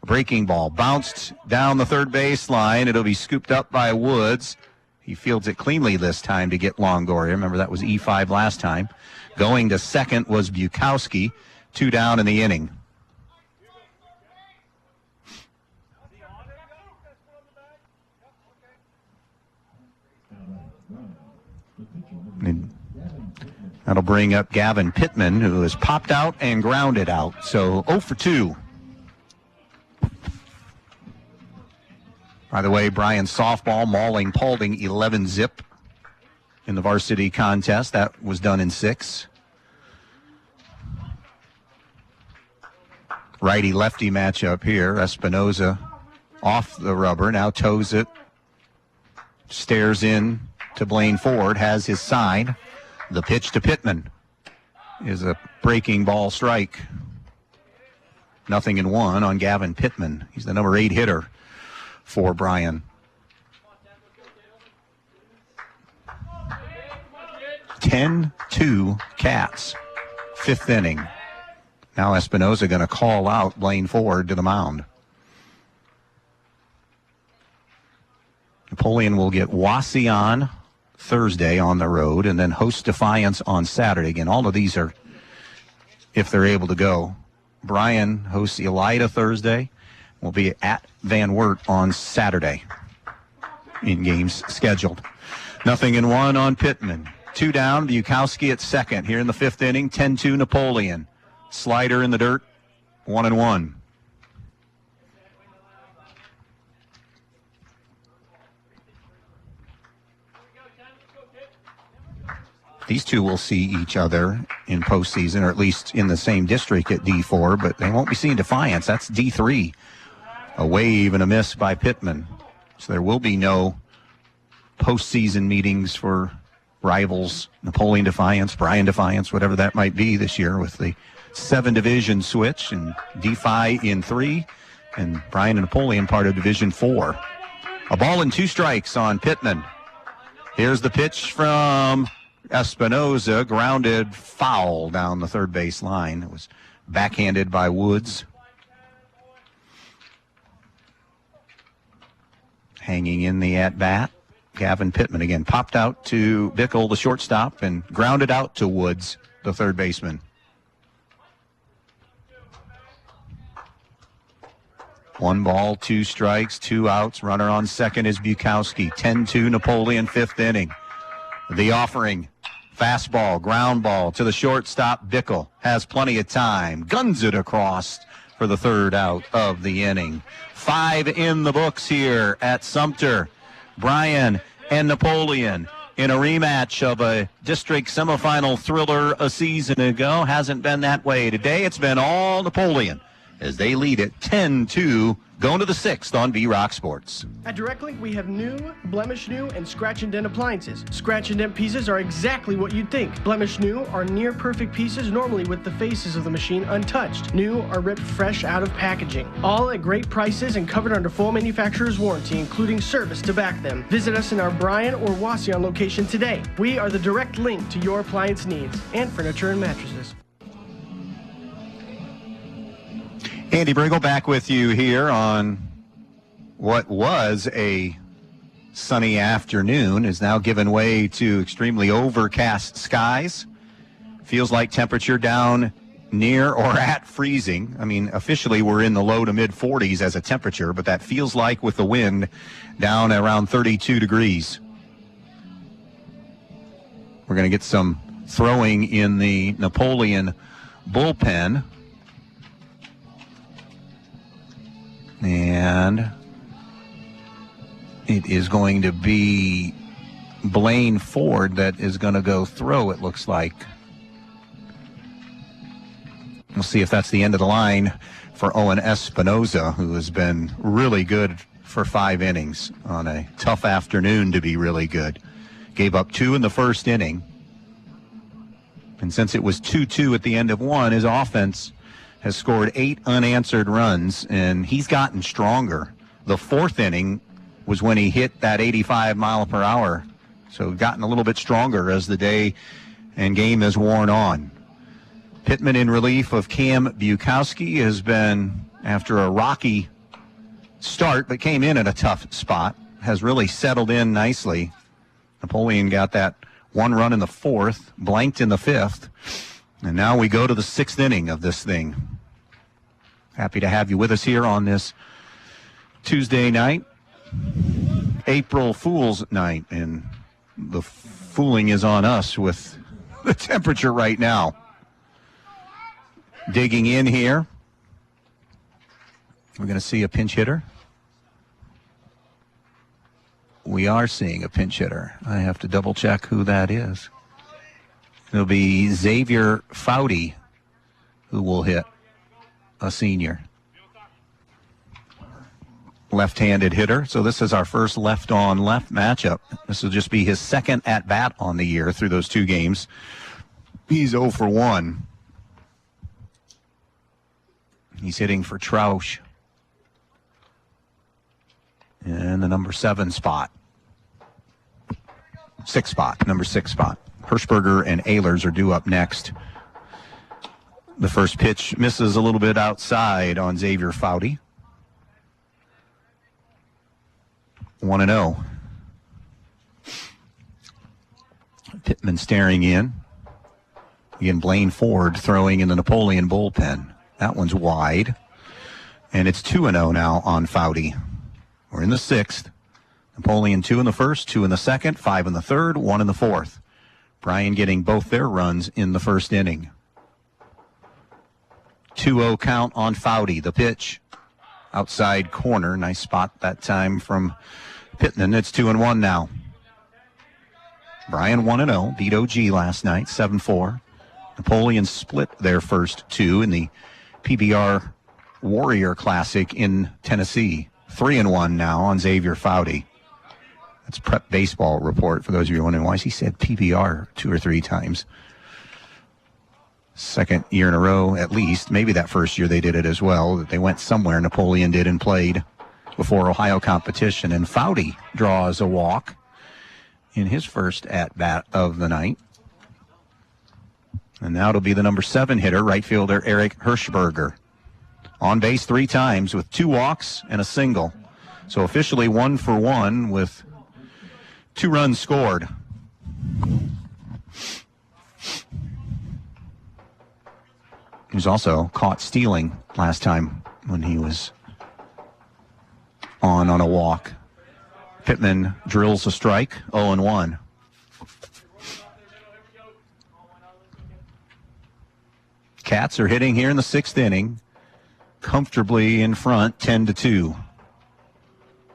a breaking ball, bounced down the third baseline. It'll be scooped up by Woods. He fields it cleanly this time to get Longoria. Remember, that was E5 last time. Going to second was Bukowski. 2 down in the inning. And that'll bring up Gavin Pittman, who has popped out and grounded out. So 0 for 2. By the way, Bryan softball mauling Paulding 11-zip in the varsity contest. That was done in 6. Righty-lefty matchup here. Espinoza off the rubber, now toes it. Stares in to Blaine Ford, has his sign. The pitch to Pittman is a breaking ball strike. 0-1 on Gavin Pittman. He's the number 8 hitter for Bryan. 10-2 Cats. 5th inning. Now Espinoza going to call out Blaine Ford to the mound. Napoleon will get Wasion Thursday on the road and then host Defiance on Saturday. Again, all of these are if they're able to go. Bryan hosts Elida Thursday. Will be at Van Wert on Saturday in games scheduled. 0-1 on Pittman. 2 down, Bukowski at second here in the 5th inning. 10-2 Napoleon. Slider in the dirt. 1-1. These two will see each other in postseason, or at least in the same district at D4, but they won't be seeing Defiance. That's D3. A wave and a miss by Pittman. So there will be no postseason meetings for rivals, Napoleon Defiance, Bryan Defiance, whatever that might be this year with the 7-division switch, and DeFi in 3, and Bryan and Napoleon part of Division 4. A ball and 2 strikes on Pittman. Here's the pitch from Espinoza, grounded foul down the third base line. It was backhanded by Woods. Hanging in the at-bat, Gavin Pittman again popped out to Brigle, the shortstop, and grounded out to Woods, the third baseman. 1 ball, 2 strikes, 2 outs. Runner on second is Bukowski. 10-2 Napoleon, 5th inning. The offering, fastball, ground ball to the shortstop. Brigle has plenty of time. Guns it across for the 3rd out of the inning. 5 in the books here at Sumter. Bryan and Napoleon in a rematch of a district semifinal thriller a season ago. Hasn't been that way today. It's been all Napoleon as they lead it 10-2, going to the 6th on B-Rock Sports. At Direct Link, we have new, blemish new, and scratch and dent appliances. Scratch and dent pieces are exactly what you'd think. Blemish new are near perfect pieces, normally with the faces of the machine untouched. New are ripped fresh out of packaging. All at great prices and covered under full manufacturer's warranty, including service to back them. Visit us in our Bryan or Wauseon location today. We are the direct link to your appliance needs and furniture and mattresses. Andy Brigle back with you here on what was a sunny afternoon is now given way to extremely overcast skies. Feels like temperature down near or at freezing. I mean, officially we're in the low to mid 40s as a temperature, but that feels like with the wind down around 32 degrees. We're going to get some throwing in the Napoleon bullpen. And it is going to be Blaine Ford that is going to go throw, it looks like. We'll see if that's the end of the line for Owen Espinoza, who has been really good for 5 innings on a tough afternoon to be really good. Gave up 2 in the first inning. And since it was 2-2 at the end of 1, his offense has scored 8 unanswered runs, and he's gotten stronger. The 4th inning was when he hit that 85 mile per hour, so gotten a little bit stronger as the day and game has worn on. Pittman in relief of Cam Bukowski has been, after a rocky start, but came in at a tough spot, has really settled in nicely. Napoleon got that 1 run in the 4th, blanked in the 5th, and now we go to the 6th inning of this thing. Happy to have you with us here on this Tuesday night, April Fool's night, and the fooling is on us with the temperature right now. Digging in here, we're going to see a pinch hitter. We are seeing a pinch hitter. I have to double check who that is. It'll be Xavier Foudy who will hit, a senior. Left-handed hitter. So this is our first left-on-left matchup. This will just be his 2nd at-bat on the year through those 2 games. He's 0 for 1. He's hitting for Trausch in the number 7 spot. 6 spot, number 6 spot. Hirschberger and Ehlers are due up next. The first pitch misses a little bit outside on Xavier Foudy. 1-0. Pittman staring in. Again, Blaine Ford throwing in the Napoleon bullpen. That one's wide. And it's 2-0 now on Foudy. We're in the 6th. Napoleon 2 in the 1st, 2 in the 2nd, 5 in the 3rd, 1 in the 4th. Bryan getting both their runs in the 1st inning. 2-0 count on Foudy. The pitch outside corner. Nice spot that time from Pittman. It's 2-1 now. Bryan 1-0. Beat OG last night, 7-4. Napoleon split their first 2 in the PBR Warrior Classic in Tennessee. 3-1 now on Xavier Foudy. That's Prep Baseball Report, for those of you wondering why he said PBR 2 or 3 times. Second year in a row, at least. Maybe that first year they did it as well. They went somewhere, Napoleon did, and played before Ohio competition. And Foudy draws a walk in his first at-bat of the night. And now it'll be the number 7 hitter, right fielder Eric Hirschberger. On base 3 times with 2 walks and a single. So officially 1 for 1 with 2 runs scored. He was also caught stealing last time when he was on a walk. Pittman drills a strike, 0-1. Cats are hitting here in the 6th inning, comfortably in front, 10-2.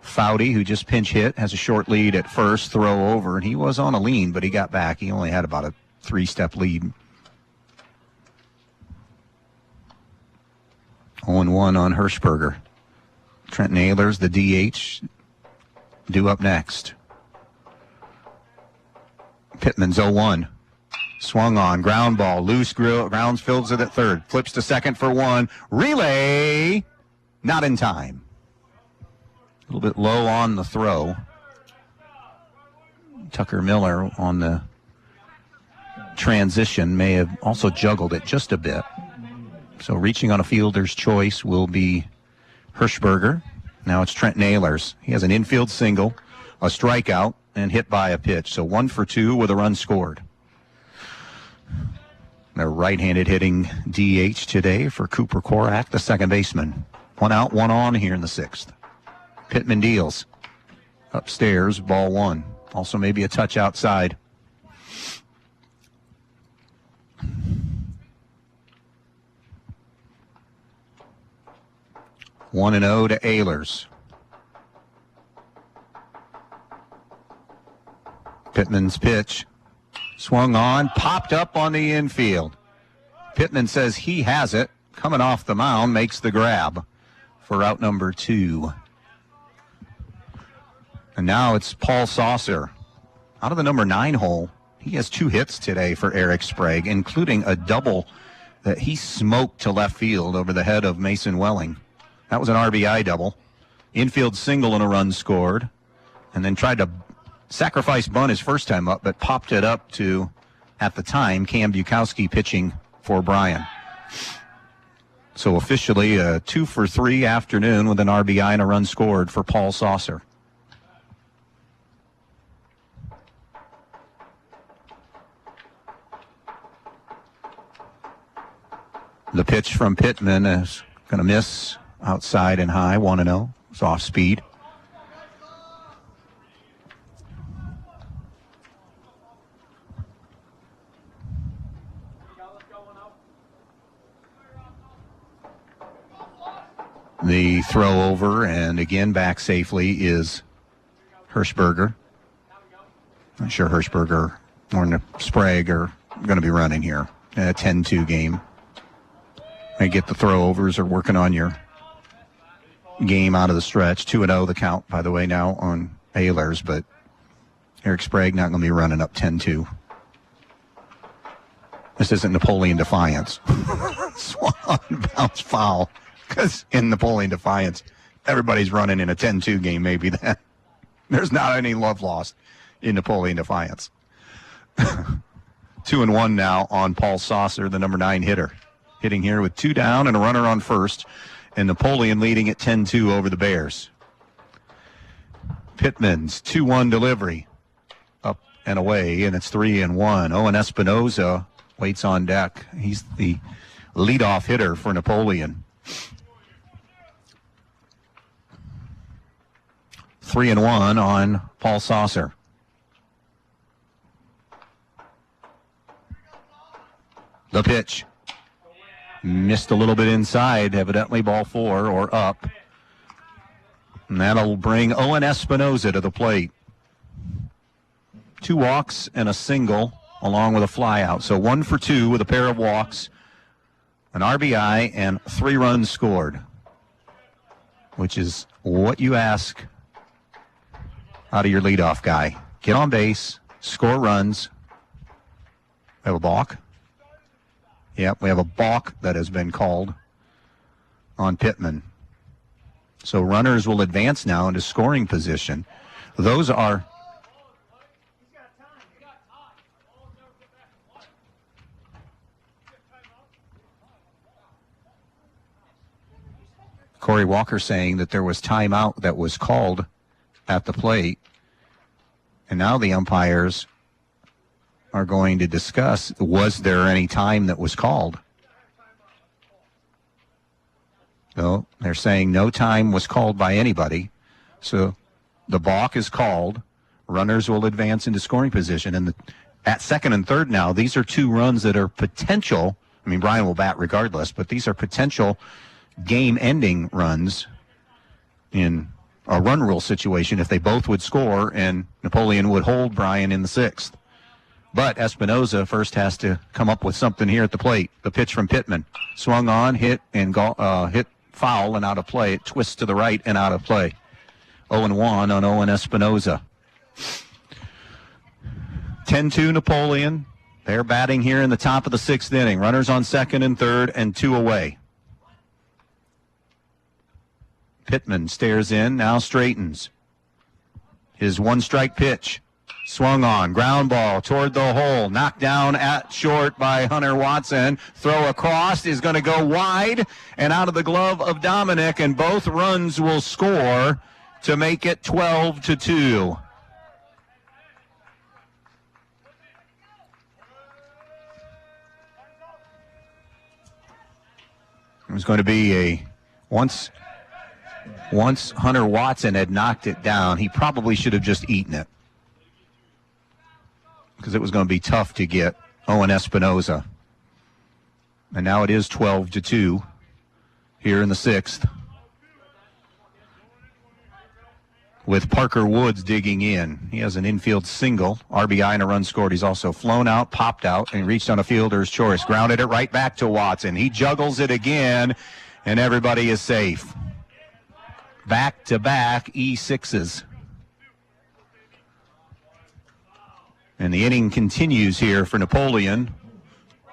Foudy, who just pinch hit, has a short lead at first, throw over, and he was on a lean, but he got back. He only had about a 3-step lead. 0-1 on Hirschberger. Trenton Ehlers, the DH, due up next. Pittman's 0-1. Swung on, ground ball, loose grounds, fields it at third. Flips to second for 1. Relay, not in time. A little bit low on the throw. Tucker Miller on the transition may have also juggled it just a bit. So reaching on a fielder's choice will be Hirschberger. Now it's Trenton Ehlers. He has an infield single, a strikeout, and hit by a pitch. So 1 for 2 with a run scored. Their right-handed hitting DH today for Cooper Korak, the second baseman. 1 out, 1 on here in the 6th. Pittman deals. Upstairs, ball 1. Also maybe a touch outside. One and 0 to Ehlers. Pittman's pitch. Swung on, popped up on the infield. Pittman says he has it. Coming off the mound, makes the grab for out number 2. And now it's Paul Saucer. Out of the number 9 hole, he has 2 hits today for Eric Sprague, including a double that he smoked to left field over the head of Mason Welling. That was an RBI double. Infield single and a run scored. And then tried to sacrifice bunt his first time up, but popped it up to, at the time, Cam Bukowski pitching for Bryan. So officially a 2 for 3 afternoon with an RBI and a run scored for Paul Saucer. The pitch from Pittman is going to miss outside and high, 1-0. It's off speed. The throw over and again back safely is Hirschberger. Not sure Hirschberger or Sprague are going to be running here in a 10-2 game. May get the throw overs or working on your game out of the stretch. 2-0 the count, by the way, now on Ehlers, but Eric Sprague not going to be running up 10-2. This isn't Napoleon Defiance. Swung on, bounce foul. Because in Napoleon Defiance, everybody's running in a 10-2 game, maybe that. There's not any love lost in Napoleon Defiance. 2-1 now on Paul Saucer, the number 9 hitter. Hitting here with 2 down and a runner on first. And Napoleon leading at 10-2 over the Bears. Pittman's 2-1 delivery. Up and away, and it's 3-1. Owen Espinoza waits on deck. He's the leadoff hitter for Napoleon. 3-1 on Paul Saucer. The pitch. Missed a little bit inside, evidently ball 4 or up. And that'll bring Owen Espinoza to the plate. 2 walks and a single along with a fly out. So 1 for 2 with a pair of walks, an RBI, and 3 runs scored, which is what you ask out of your leadoff guy. Get on base, score runs. We have a balk. Yep, we have a balk that has been called on Pittman. So runners will advance now into scoring position. Those are... Corey Walker saying that there was timeout that was called at the plate. And now the umpires are going to discuss, was there any time that was called? No, they're saying no time was called by anybody. So the balk is called. Runners will advance into scoring position. And at second and third now, these are two runs that are potential. I mean, Bryan will bat regardless, but these are potential game-ending runs in a run rule situation if they both would score and Napoleon would hold Bryan in the sixth. But Espinoza first has to come up with something here at the plate. The pitch from Pittman. Swung on, hit, and hit foul and out of play. It twists to the right and out of play. 0-1 on Owen Espinoza. 10-2 Napoleon. They're batting here in the top of the sixth inning. Runners on second and third and two away. Pittman stares in, now straightens. His one-strike pitch. Swung on, ground ball toward the hole, knocked down at short by Hunter Watson. Throw across is going to go wide and out of the glove of Dominic, and both runs will score to make it 12-2. It was going to be a once Hunter Watson had knocked it down, he probably should have just eaten it, because it was going to be tough to get Owen Espinoza. And now it is 12-2 here in the sixth, with Parker Woods digging in. He has an infield single, RBI and a run scored. He's also flown out, popped out, and reached on a fielder's choice. Grounded it right back to Watson. He juggles it again, and everybody is safe. Back-to-back E6s. And the inning continues here for Napoleon.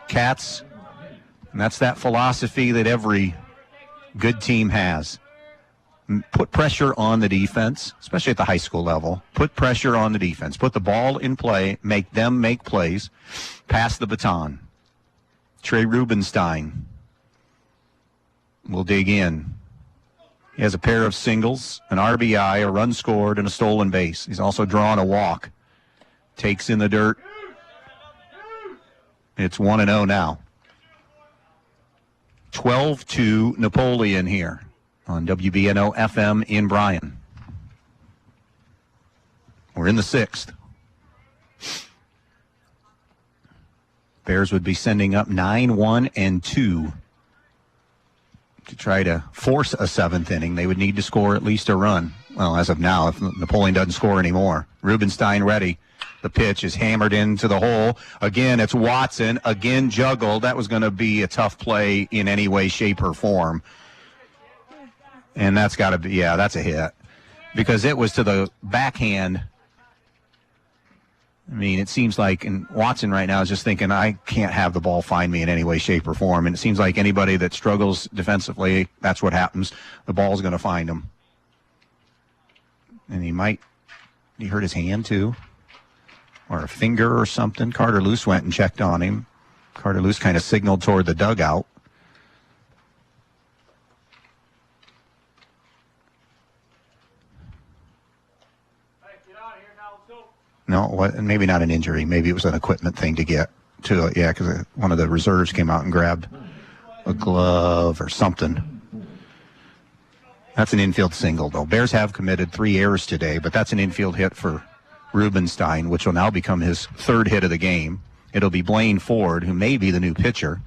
Cats, and that's that philosophy that every good team has. Put pressure on the defense, especially at the high school level. Put pressure on the defense. Put the ball in play. Make them make plays. Pass the baton. Trey Rubenstein will dig in. He has a pair of singles, an RBI, a run scored, and a stolen base. He's also drawn a walk. Takes in the dirt. It's 1-0 now. 12-2 Napoleon here on WBNO FM in Bryan. We're in the sixth. Bears would be sending up 9-1-2. To try to force a seventh inning, they would need to score at least a run. Well, as of now, if Napoleon doesn't score anymore. Rubenstein ready. The pitch is hammered into the hole. Again, it's Watson. Again, juggled. That was going to be a tough play in any way, shape, or form. And that's got to be, yeah, that's a hit. Because it was to the backhand. I mean, it seems like, and Watson right now is just thinking, I can't have the ball find me in any way, shape, or form. And it seems like anybody that struggles defensively, that's what happens. The ball's going to find him. And he hurt his hand too, or a finger or something. Carter Luce went and checked on him. Carter Luce kind of signaled toward the dugout. No, maybe not an injury. Maybe it was an equipment thing to get to it. Yeah, because one of the reserves came out and grabbed a glove or something. That's an infield single, though. Bears have committed 3 errors today, but that's an infield hit for Rubenstein, which will now become his third hit of the game. It'll be Blaine Ford, who may be the new pitcher.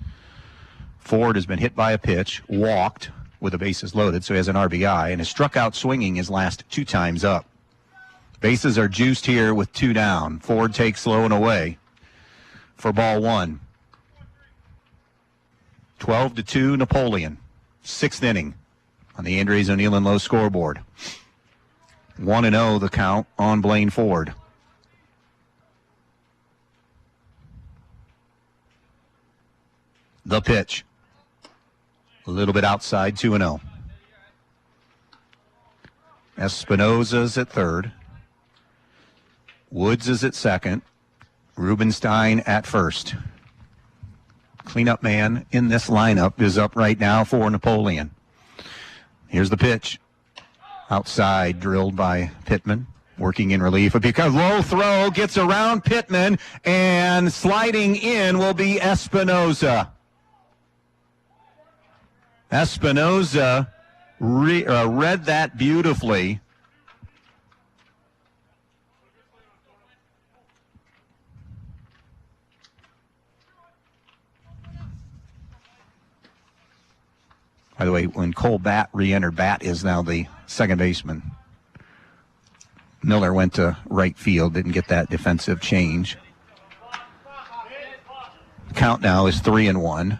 Ford has been hit by a pitch, walked with the bases loaded, so he has an RBI, and has struck out swinging his last 2 times up. Bases are juiced here with 2 down. Ford takes low and away for ball 1. 12-2 Napoleon. 6th inning on the Andres O'Neill and Lowe scoreboard. 1-0 the count on Blaine Ford. The pitch. A little bit outside, 2-0. Espinoza's at third. Woods is at second. Rubenstein at first. Cleanup man in this lineup is up right now for Napoleon. Here's the pitch. Outside, drilled by Pittman. Working in relief. Because low throw gets around Pittman, and sliding in will be Espinoza. Espinoza read that beautifully. By the way, when Cole Batt re-entered, Batt is now the second baseman. Miller went to right field, didn't get that defensive change. Count now is 3-1.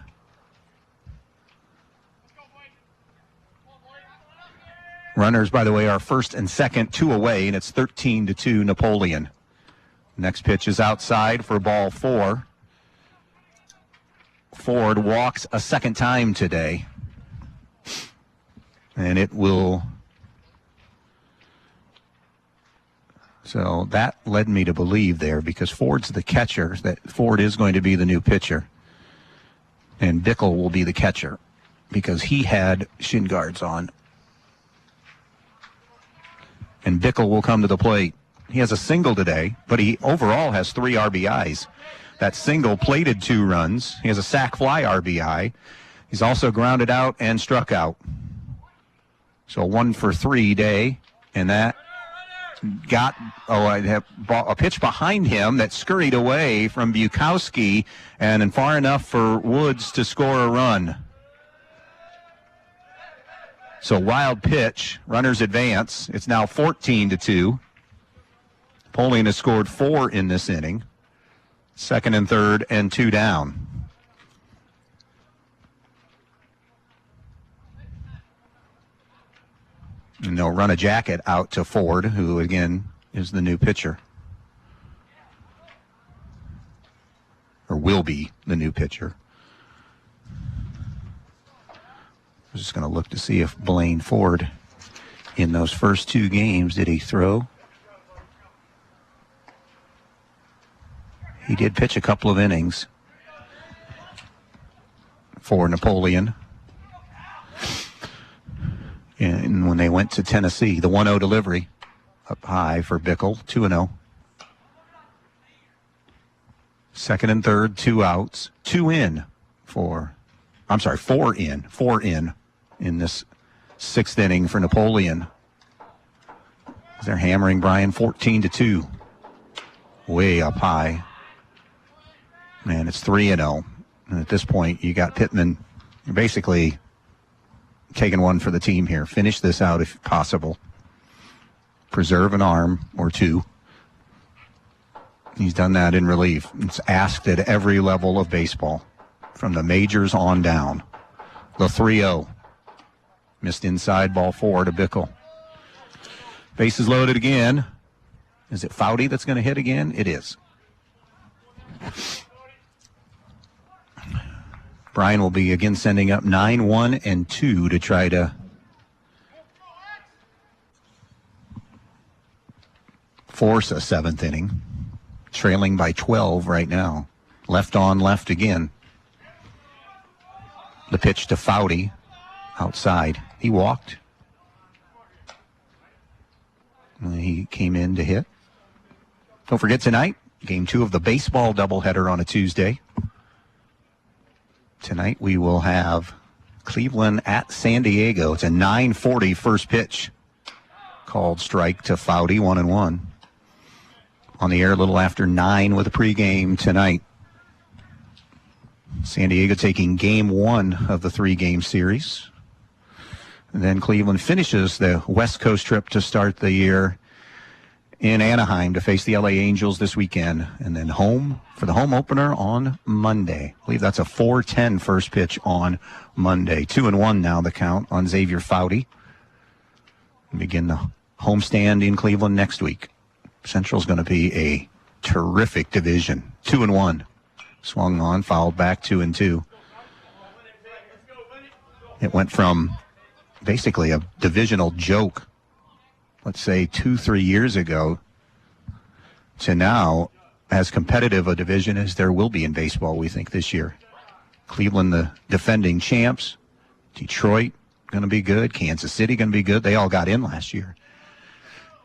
Runners, by the way, are first and second, 2 away, and it's 13-2 Napoleon. Next pitch is outside for ball 4. Ford walks a second time today. And it will. So that led me to believe there, because Ford's the catcher, that Ford is going to be the new pitcher. And Brigle will be the catcher because he had shin guards on. And Brigle will come to the plate. He has a single today, but he overall has 3 RBIs. That single plated 2 runs. He has a sac fly RBI. He's also grounded out and struck out. So 1 for 3 day, and that got a pitch behind him that scurried away from Bukowski, and far enough for Woods to score a run. So wild pitch, runners advance. It's now 14-2. Napoleon has scored 4 in this inning. Second and third and 2 down. And they'll run a jacket out to Ford, who, again, is the new pitcher. Or will be the new pitcher. I'm just going to look to see if Blaine Ford, in those first 2 games, did he throw? He did pitch a couple of innings for Napoleon. And when they went to Tennessee, the 1-0 delivery up high for Brigle, 2-0. Second and third, 2 outs, 4 in this 6th inning for Napoleon. They're hammering Bryan 14-2. Way up high. Man, it's 3-0. And at this point, you got Pittman. You're basically taking one for the team here. Finish this out if possible. Preserve an arm or 2. He's done that in relief. It's asked at every level of baseball, from the majors on down. The 3-0. Missed inside, ball 4 to Brigle. Bases loaded again. Is it Foudy that's going to hit again? It is. Bryan will be again sending up 9-1 and 2 to try to force a 7th inning. Trailing by 12 right now. Left on left again. The pitch to Foudy outside. He walked. And he came in to hit. Don't forget tonight, game 2 of the baseball doubleheader on a Tuesday. Tonight we will have Cleveland at San Diego. It's a 9:40 first pitch. Called strike to Foudy, 1-1. On the air a little after 9 with a pregame tonight. San Diego taking game 1 of the 3-game series. And then Cleveland finishes the West Coast trip to start the year in Anaheim to face the LA Angels this weekend. And then home for the home opener on Monday. I believe that's a 4:10 first pitch on Monday. 2-1 now the count on Xavier Foudy. Begin the homestand in Cleveland next week. Central's going to be a terrific division. 2-1. Swung on, fouled back 2-2. It went from basically a divisional joke, let's say 2-3 years ago, to now as competitive a division as there will be in baseball, we think, this year. Cleveland, the defending champs. Detroit, going to be good. Kansas City, going to be good. They all got in last year.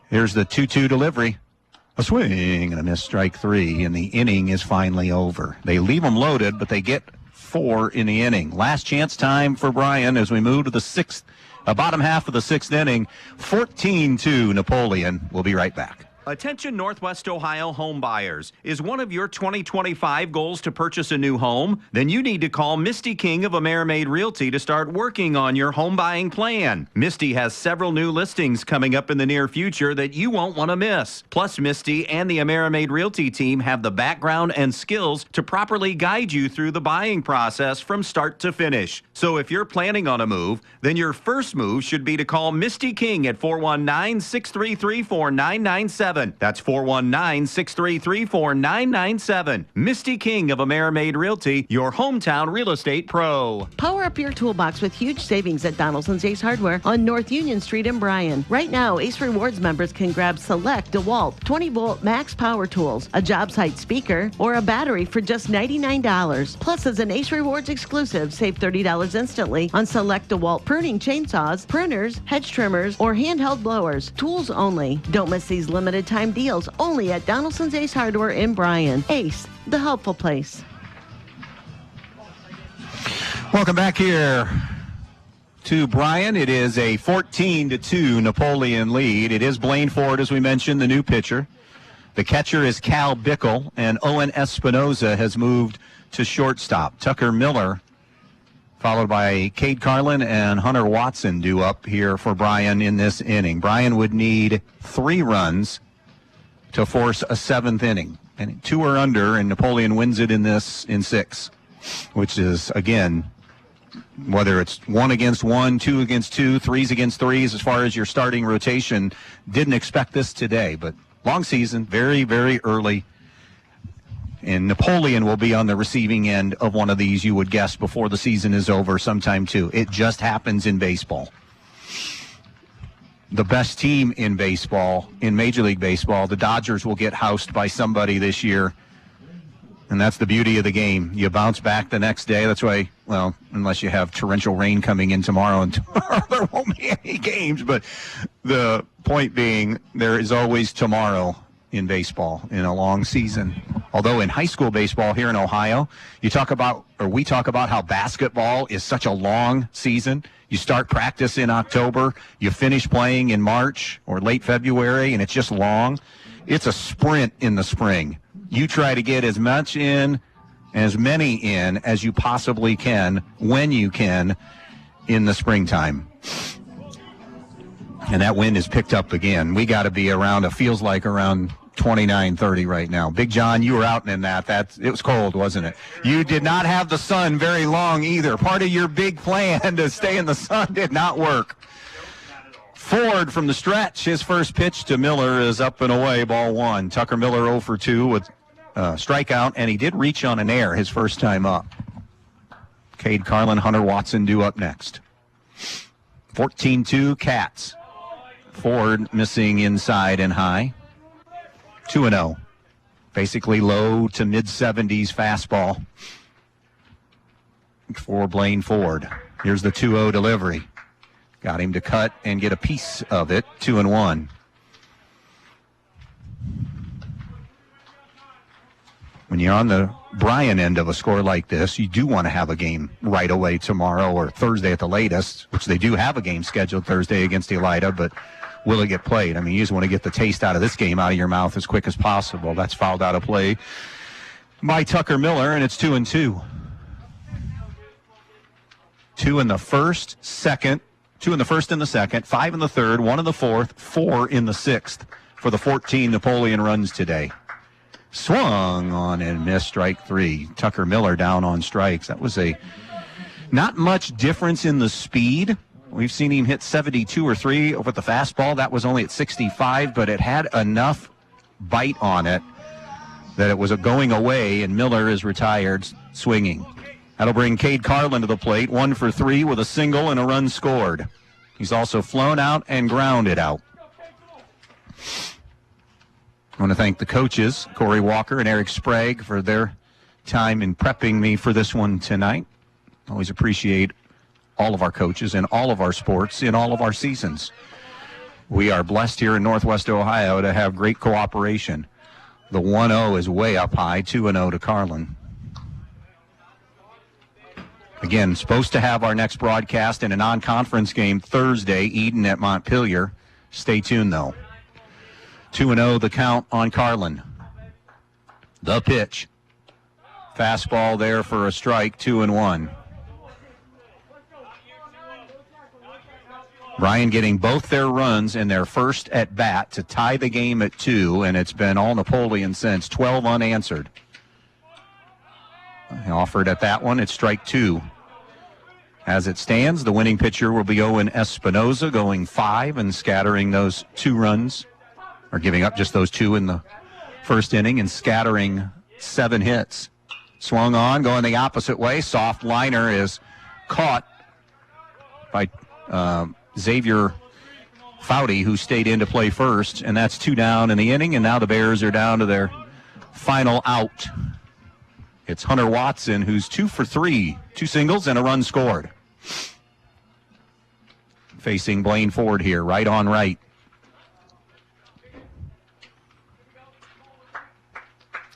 Here's the 2-2 delivery. A swing and a miss, strike 3, and the inning is finally over. They leave them loaded, but they get 4 in the inning. Last chance time for Bryan as we move to the bottom half of the 6th inning. 14-2 Napoleon. We'll be right back. Attention Northwest Ohio home buyers. Is one of your 2025 goals to purchase a new home? Then you need to call Misty King of Amerimaid Realty to start working on your home buying plan. Misty has several new listings coming up in the near future that you won't want to miss. Plus, Misty and the Amerimaid Realty team have the background and skills to properly guide you through the buying process from start to finish. So if you're planning on a move, then your first move should be to call Misty King at 419-633-4997. That's 419-633-4997. Misty King of Amerimaid Realty, your hometown real estate pro. Power up your toolbox with huge savings at Donaldson's Ace Hardware on North Union Street in Bryan. Right now, Ace Rewards members can grab select DeWalt 20-volt max power tools, a job site speaker, or a battery for just $99. Plus, as an Ace Rewards exclusive, save $30 instantly on select DeWalt pruning chainsaws, pruners, hedge trimmers, or handheld blowers. Tools only. Don't miss these limited time deals only at Donaldson's Ace Hardware in Bryan. Ace, the helpful place. Welcome back here to Bryan. It is a 14-2 Napoleon lead. It is Blaine Ford, as we mentioned, the new pitcher. The catcher is Cal Brigle, and Owen Espinoza has moved to shortstop. Tucker Miller, followed by Cade Carlin and Hunter Watson, due up here for Bryan in this inning. Bryan would need 3 runs to force a 7th inning. And 2 or under, and Napoleon wins it in 6, which is, again, whether it's 1 against 1, 2 against 2, 3s against 3s, as far as your starting rotation, didn't expect this today. But long season, very, very early. And Napoleon will be on the receiving end of one of these, you would guess, before the season is over sometime, too. It just happens in baseball. The best team in baseball, in Major League Baseball, the Dodgers, will get housed by somebody this year. And that's the beauty of the game. You bounce back the next day. That's why, well, unless you have torrential rain coming in tomorrow, and tomorrow there won't be any games. But the point being, there is always tomorrow in baseball in a long season. Although in high school baseball here in Ohio, we talk about how basketball is such a long season. You start practice in October, you finish playing in March or late February, and it's just long. It's a sprint in the spring. You try to get as much in, as many in as you possibly can, when you can, in the springtime. And that wind is picked up again. We got to be around, it feels like around 29, 30 right now. Big John, you were out in that. It was cold, wasn't it? You did not have the sun very long either. Part of your big plan to stay in the sun did not work. Ford from the stretch. His first pitch to Miller is up and away, ball 1. Tucker Miller 0 for 2 with strikeout, and he did reach on an air his first time up. Cade Carlin, Hunter Watson due up next. 14-2 Cats. Ford missing inside and high. 2-0. Basically low to mid-70s fastball for Blaine Ford. Here's the 2-0 delivery. Got him to cut and get a piece of it. 2-1. When you're on the Bryan end of a score like this, you do want to have a game right away tomorrow or Thursday at the latest, which they do have a game scheduled Thursday against Elida, but will it get played? I mean, you just want to get the taste out of this game out of your mouth as quick as possible. That's fouled out of play by Tucker Miller, and it's 2-2. 2 in the first, second, 2 in the first and the second, 5 in the third, 1 in the fourth, 4 in the sixth for the 14 Napoleon runs today. Swung on and missed, strike 3. Tucker Miller down on strikes. That was not much difference in the speed We've seen him hit 72 or 3 with the fastball. That was only at 65, but it had enough bite on it that it was going away, and Miller is retired swinging. That'll bring Cade Carlin to the plate, 1 for 3 with a single and a run scored. He's also flown out and grounded out. I want to thank the coaches, Corey Walker and Eric Sprague, for their time in prepping me for this one tonight. Always appreciate all of our coaches in all of our sports in all of our seasons. We are blessed here in Northwest Ohio to have great cooperation. The 1-0 is way up high, 2-0 to Carlin. Again, supposed to have our next broadcast in a non-conference game Thursday, Eden at Montpelier. Stay tuned, though. 2-0 the count on Carlin. The pitch. Fastball there for a strike, 2-1. Bryan getting both their runs in their first at bat to tie the game at 2, and it's been all Napoleon since, 12 unanswered. Offered at that one, it's strike 2. As it stands, the winning pitcher will be Owen Espinoza, going 5 and scattering those 2 runs, or giving up just those 2 in the first inning and scattering 7 hits. Swung on, going the opposite way. Soft liner is caught by Xavier Foudy, who stayed in to play first, and that's 2 down in the inning, and now the Bears are down to their final out. It's Hunter Watson, who's 2 for 3, 2 singles and a run scored. Facing Blaine Ford here, right on right.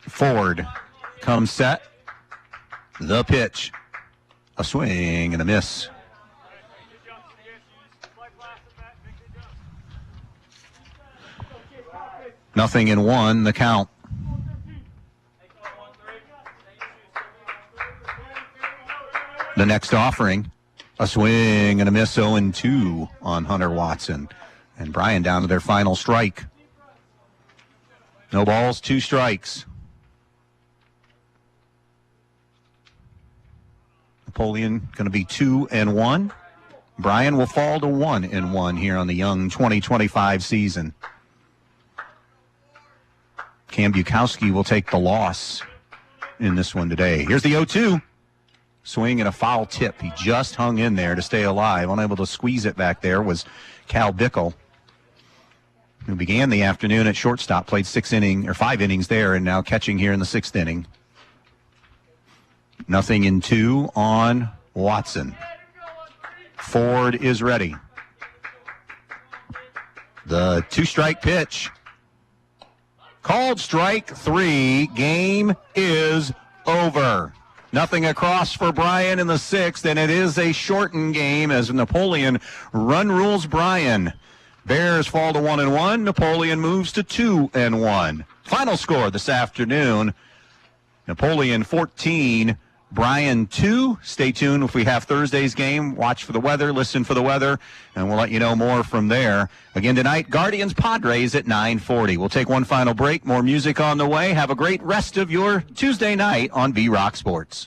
Ford comes set. The pitch. A swing and a miss. Nothing in 1, the count. The next offering, a swing and a miss, 0-2 on Hunter Watson. And Bryan down to their final strike. No balls, 2 strikes. Napoleon going to be 2-1. Bryan will fall to 1-1 here on the young 2025 season. Cam Bukowski will take the loss in this one today. Here's the 0-2. Swing and a foul tip. He just hung in there to stay alive. Unable to squeeze it back there was Cal Brigle, who began the afternoon at shortstop, played 5 innings there, and now catching here in the 6th inning. Nothing in 2 on Watson. Ford is ready. The 2-strike pitch. Called strike 3. Game is over. Nothing across for Bryan in the 6th, and it is a shortened game as Napoleon run rules Bryan. Bears fall to 1-1. Napoleon moves to 2-1. Final score this afternoon, Napoleon 14, Bryan 2. Stay tuned if we have Thursday's game. Watch for the weather, listen for the weather, and we'll let you know more from there. Again tonight, Guardians Padres at 9:40. We'll take one final break. More music on the way. Have a great rest of your Tuesday night on B-Rock Sports.